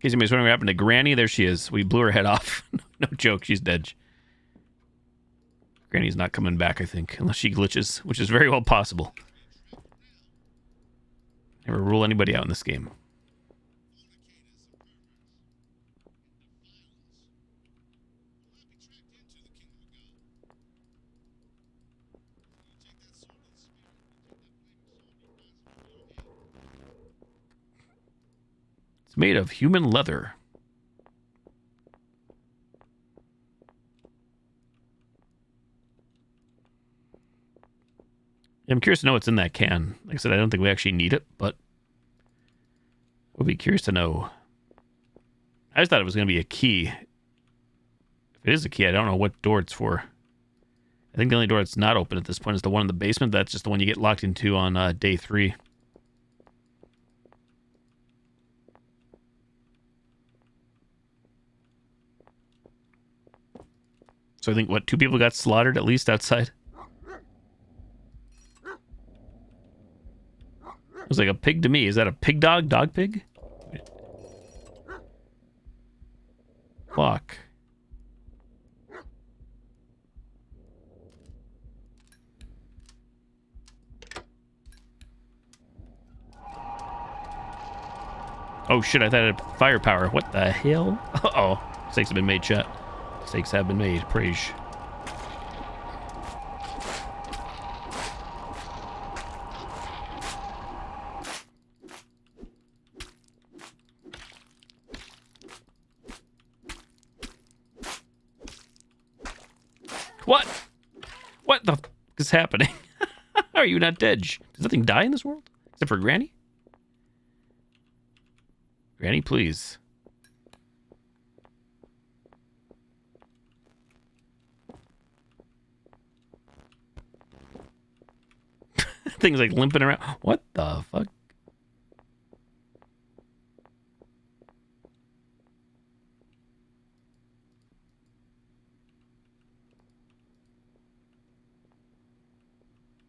case anybody's wondering what happened to Granny, there she is. We blew her head off. No joke, she's dead. Granny's not coming back, I think, unless she glitches, which is very well possible. Never rule anybody out in this game. It's made of human leather. I'm curious to know what's in that can. Like I said, I don't think we actually need it, but we'll be curious to know. I just thought it was going to be a key. If it is a key, I don't know what door it's for. I think the only door that's not open at this point is the one in the basement. That's just the one you get locked into on day 3. So I think, what, 2 people got slaughtered at least outside? It was like a pig to me. Is that a pig dog? Dog pig? Walk. Oh shit, I thought it had firepower. What the hell? Uh-oh. Mistakes have been made, chat. Mistakes have been made. Praise. What? What the f is happening? How are you not dead? Does nothing die in this world? Except for Granny? Granny, please. Things like limping around. What the fuck?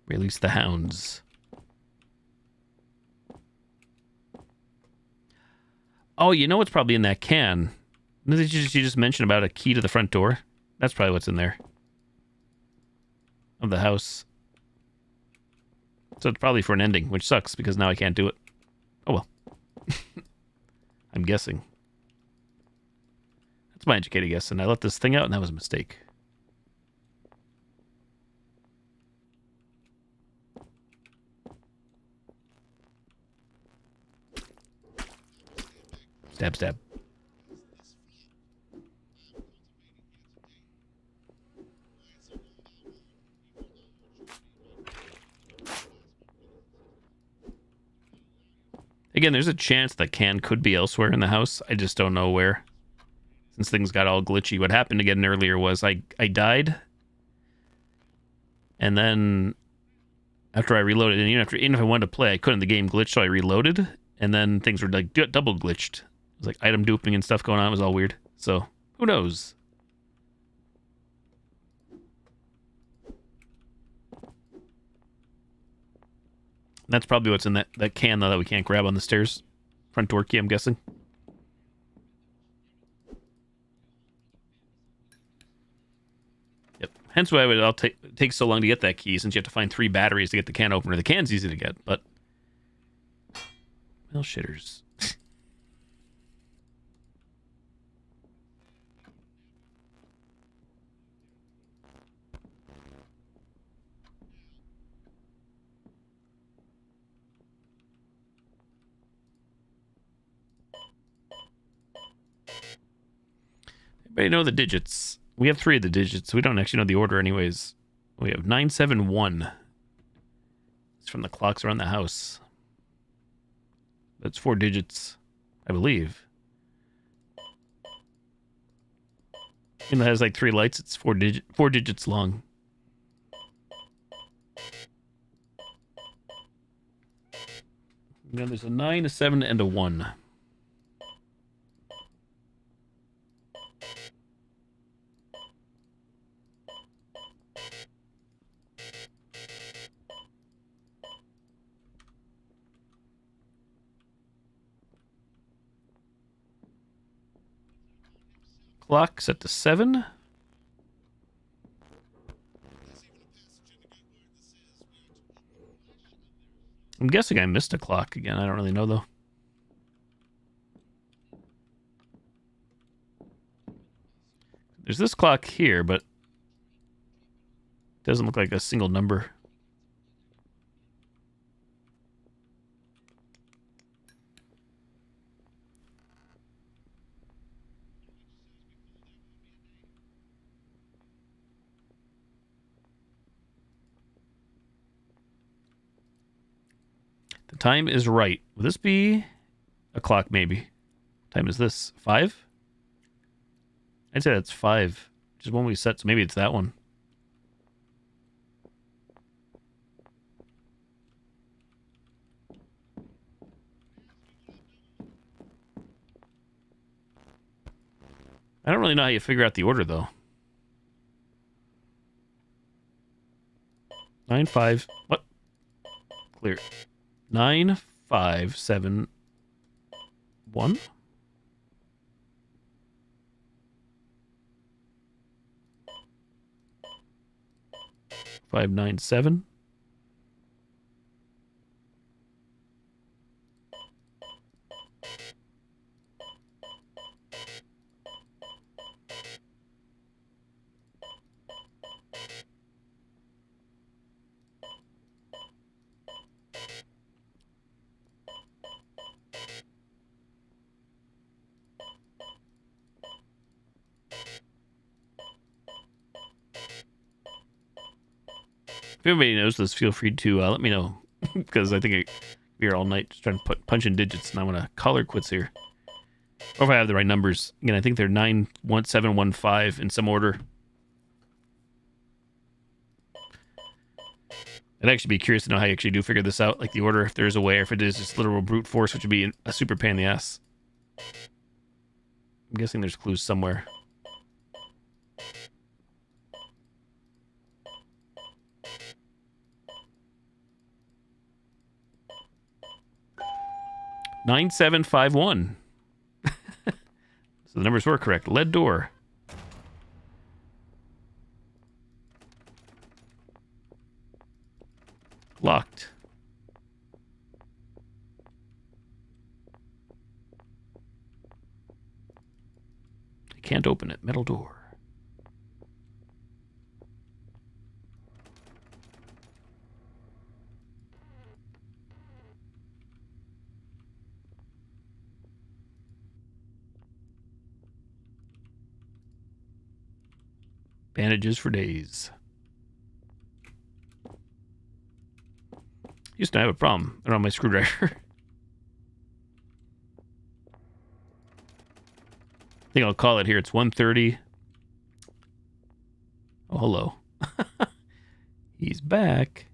Release the hounds. Oh, you know what's probably in that can? Did you just mention about a key to the front door? That's probably what's in there. Of the house. So it's probably for an ending, which sucks because now I can't do it. Oh well. I'm guessing. That's my educated guess, and I let this thing out, and that was a mistake. Stab, stab. Again, there's a chance that can could be elsewhere in the house. I just don't know where. Since things got all glitchy. What happened again earlier was I died. And then after I reloaded, and even if I wanted to play, I couldn't. The game glitched, so I reloaded. And then things were like double glitched. It was like item duping and stuff going on. It was all weird. So, who knows? That's probably what's in that can, though, that we can't grab on the stairs. Front door key, I'm guessing. Yep. Hence why it take so long to get that key, since you have to find 3 batteries to get the can opener. The can's easy to get, but... well, shitters. Everybody know the digits. We have 3 of the digits. We don't actually know the order anyways. We have 971. It's from the clocks around the house. That's 4 digits, I believe. And it has like 3 lights. It's 4 digits long. Now there's a 9, a 7, and a 1. Clock set to 7. I'm guessing I missed a clock again. I don't really know, though. There's this clock here, but it doesn't look like a single number. The time is right. Will this be a clock, maybe? What time is this? 5? I'd say that's 5. Which is one we set, so maybe it's that one. I don't really know how you figure out the order, though. 9, 5. What? Clear. 9, 5, 7, 1. 5, 9, 7. If anybody knows this, feel free to let me know. Because I think I'll be here all night just trying to punch in digits, and I want to call her quits here. Or if I have the right numbers. Again, I think they're 91715 in some order. I'd actually be curious to know how you actually do figure this out, like the order, if there's a way, or if it is just literal brute force, which would be a super pain in the ass. I'm guessing there's clues somewhere. $9751. So the numbers were correct. Lead door. Locked. I can't open it. Metal door. Bandages for days. Used to have a problem around my screwdriver. I think I'll call it here. It's 1:30. Oh, hello. He's back.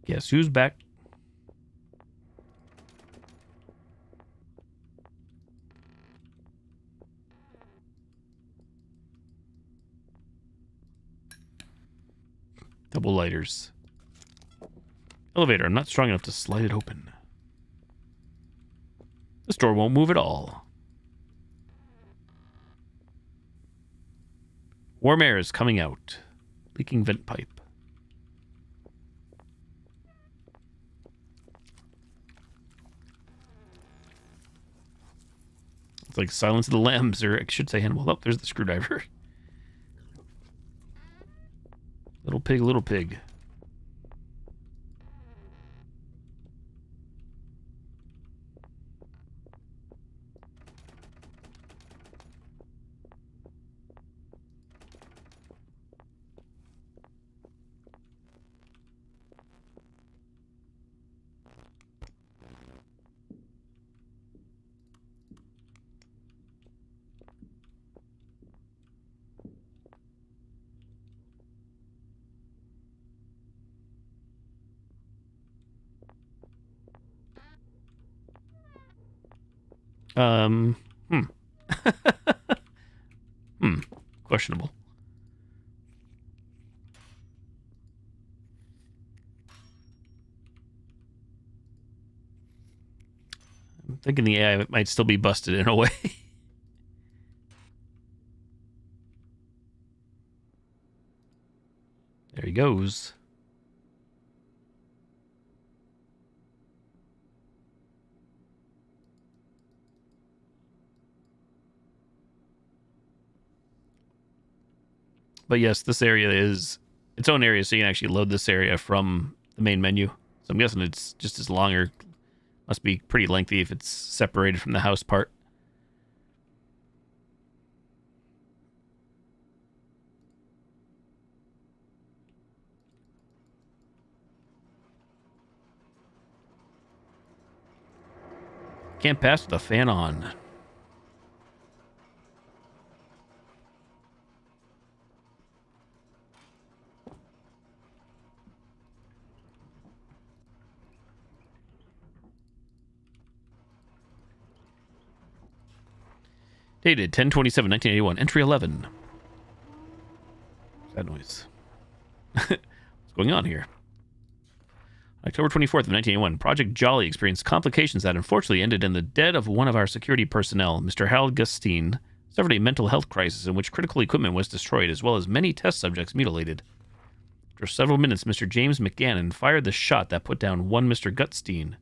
Guess who's back? Double lighters. Elevator. I'm not strong enough to slide it open. This door won't move at all. Warm air is coming out. Leaking vent pipe. It's like Silence of the Lambs, or I should say Hannibal. Oh, there's the screwdriver. Little pig, little pig. Questionable. I'm thinking the AI might still be busted in a way. There he goes. But yes, this area is its own area, so you can actually load this area from the main menu. So I'm guessing it's just as long, or must be pretty lengthy if it's separated from the house part. Can't pass with the fan on. Dated 10/27/1981. Entry 11. What's that noise? What's going on here? October 24th of 1981. Project Jolly experienced complications that unfortunately ended in the death of one of our security personnel. Mr. Harold Gustine suffered a mental health crisis in which critical equipment was destroyed, as well as many test subjects mutilated. After several minutes, Mr. James McGannon fired the shot that put down one Mr. Gutstein.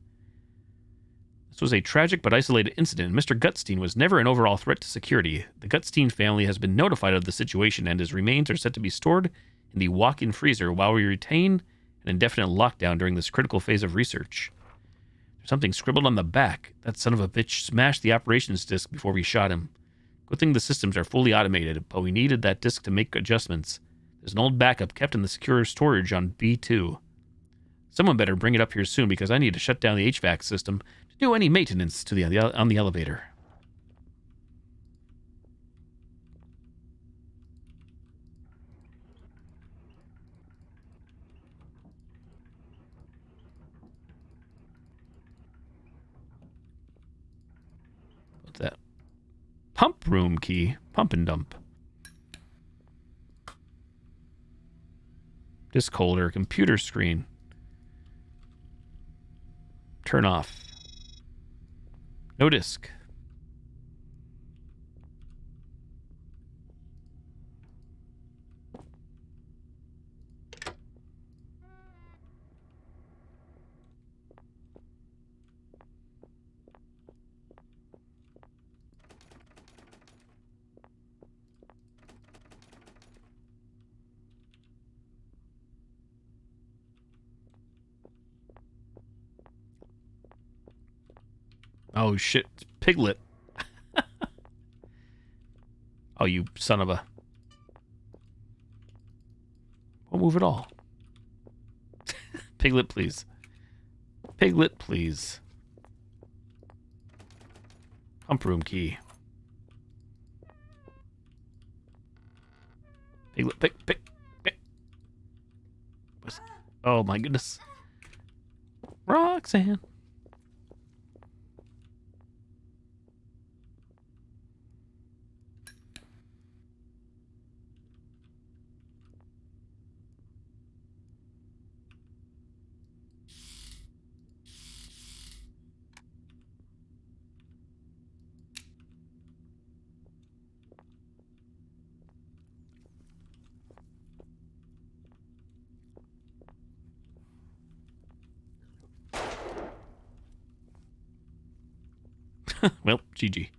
This was a tragic but isolated incident. Mr. Gutstein was never an overall threat to security. The Gutstein family has been notified of the situation, and his remains are set to be stored in the walk-in freezer while we retain an indefinite lockdown during this critical phase of research. There's something scribbled on the back. That son of a bitch smashed the operations disk before we shot him. Good thing the systems are fully automated, but we needed that disk to make adjustments. There's an old backup kept in the secure storage on B2. Someone better bring it up here soon because I need to shut down the HVAC system to do any maintenance to on the elevator. What's that? Pump room key. Pump and dump. Disk holder. Computer screen. Turn off. No disk. Oh shit, it's Piglet. Oh, you son of a... Won't move at all. Piglet, please. Piglet, please. Pump room key. Piglet, pig. Oh my goodness. Roxanne. Well, GG.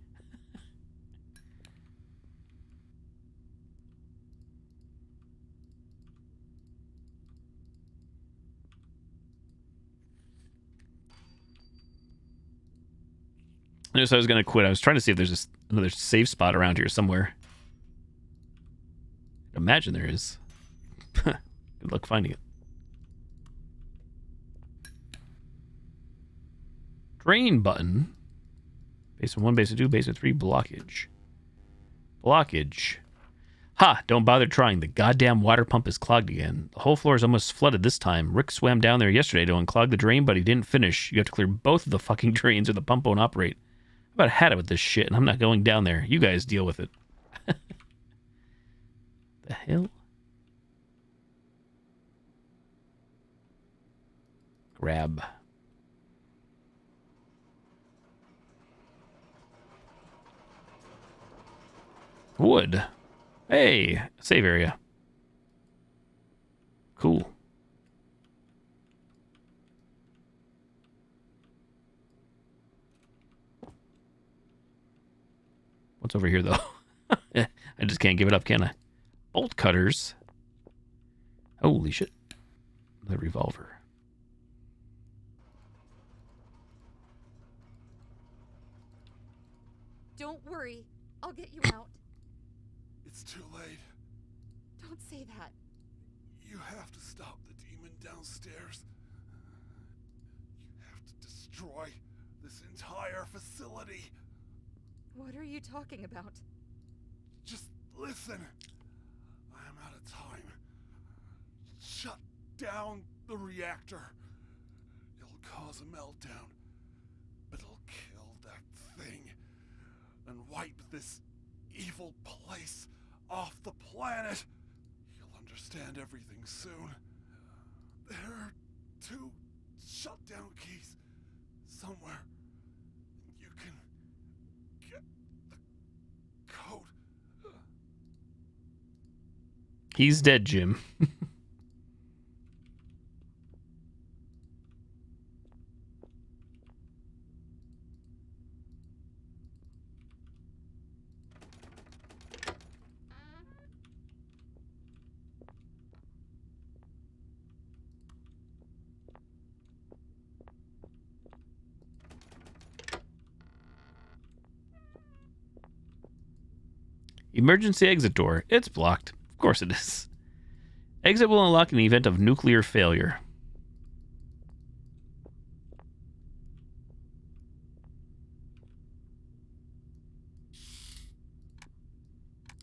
I knew I was going to quit. I was trying to see if there's another safe spot around here somewhere. Imagine there is. Good luck finding it. Drain button. Basement 1, basement 2, basement 3, blockage. Blockage. Ha! Don't bother trying. The goddamn water pump is clogged again. The whole floor is almost flooded this time. Rick swam down there yesterday to unclog the drain, but he didn't finish. You have to clear both of the fucking drains or the pump won't operate. I've about had it with this shit, and I'm not going down there. You guys deal with it. The hell? Grab. Wood. Hey, save area. Cool. What's over here, though? I just can't give it up, can I? Bolt cutters. Holy shit. The revolver. Don't worry. I'll get you out. It's too late. Don't say that. You have to stop the demon downstairs. You have to destroy this entire facility. What are you talking about? Just listen. I am out of time. Shut down the reactor. It'll cause a meltdown, but it'll kill that thing and wipe this evil place off the planet. You'll understand everything soon. There are 2 shutdown keys somewhere. You can get the code. He's dead, Jim. Emergency exit door. It's blocked. Of course it is. Exit will unlock in the event of nuclear failure.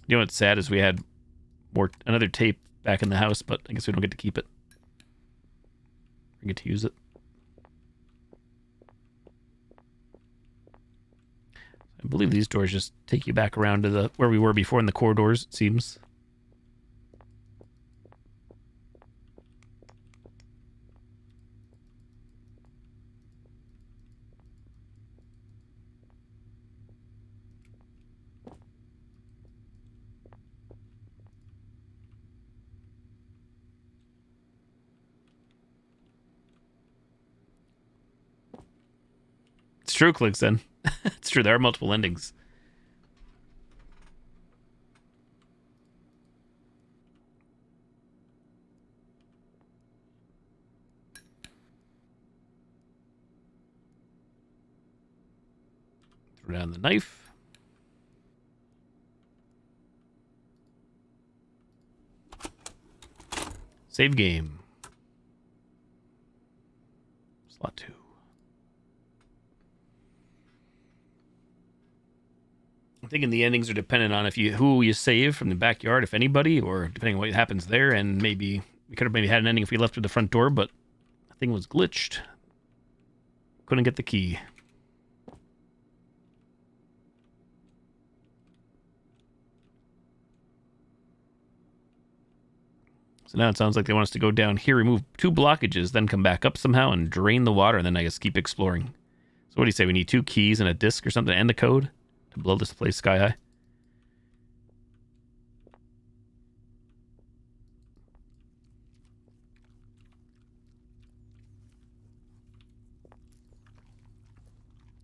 You know what's sad is we had another tape back in the house, but I guess we don't get to keep it. We get to use it. I believe these doors just take you back around to where we were before in the corridors, it seems. It's true, clicks then. It's true, there are multiple endings. Throw down the knife. Save game. Slot 2. I'm thinking the endings are dependent on who you save from the backyard, if anybody, or depending on what happens there. And maybe we could have had an ending if we left through the front door, but the thing was glitched. Couldn't get the key. So now it sounds like they want us to go down here, remove 2 blockages, then come back up somehow and drain the water, and then I guess keep exploring. So what do you say? We need 2 keys and a disc or something and a code to blow this place sky high.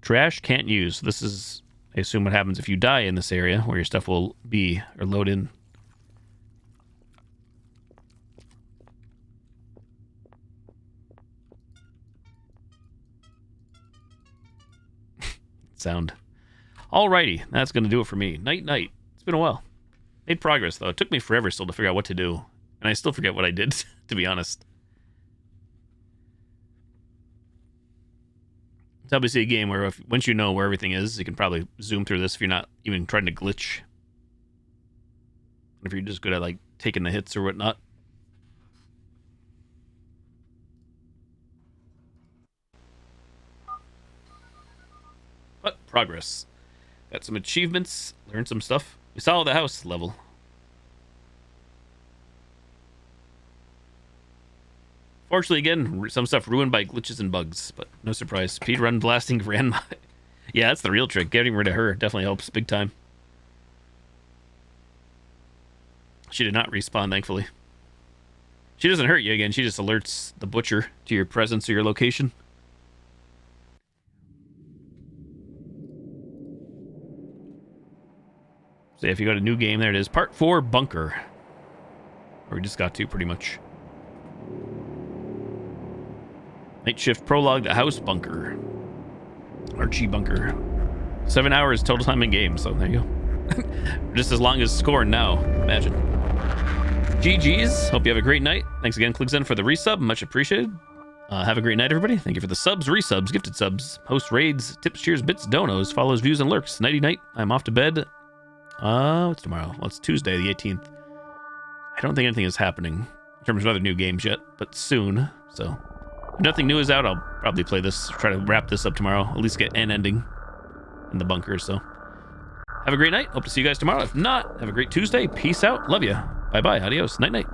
Trash can't use. This is, I assume, what happens if you die in this area, where your stuff will be or load in. Sound. Alrighty, that's going to do it for me. Night. It's been a while. Made progress, though. It took me forever still to figure out what to do. And I still forget what I did, to be honest. It's obviously a game where once you know where everything is, you can probably zoom through this if you're not even trying to glitch. If you're just good at, like, taking the hits or whatnot. But progress. Got some achievements, learned some stuff. We saw the house level. Fortunately, again, some stuff ruined by glitches and bugs, but no surprise. Speedrun blasting grandma. Yeah, that's the real trick. Getting rid of her definitely helps big time. She did not respawn, thankfully. She doesn't hurt you again. She just alerts the butcher to your presence or your location. So if you go to new game, there it is. Part 4, Bunker. Or we just got to, pretty much. Night shift prologue, the house bunker. Archie bunker. 7 hours total time in game, so there you go. Just as long as scoring now, imagine. GG's. Hope you have a great night. Thanks again, Clickzen, for the resub. Much appreciated. Have a great night, everybody. Thank you for the subs, resubs, gifted subs, host raids, tips, cheers, bits, donos, follows, views, and lurks. Nighty night. I'm off to bed. What's tomorrow? Well, it's Tuesday, the 18th. I don't think anything is happening in terms of other new games yet, but soon. So, if nothing new is out, I'll probably play this, try to wrap this up tomorrow. At least get an ending in the bunker, so. Have a great night. Hope to see you guys tomorrow. If not, have a great Tuesday. Peace out. Love ya. Bye-bye. Adios. Night-night.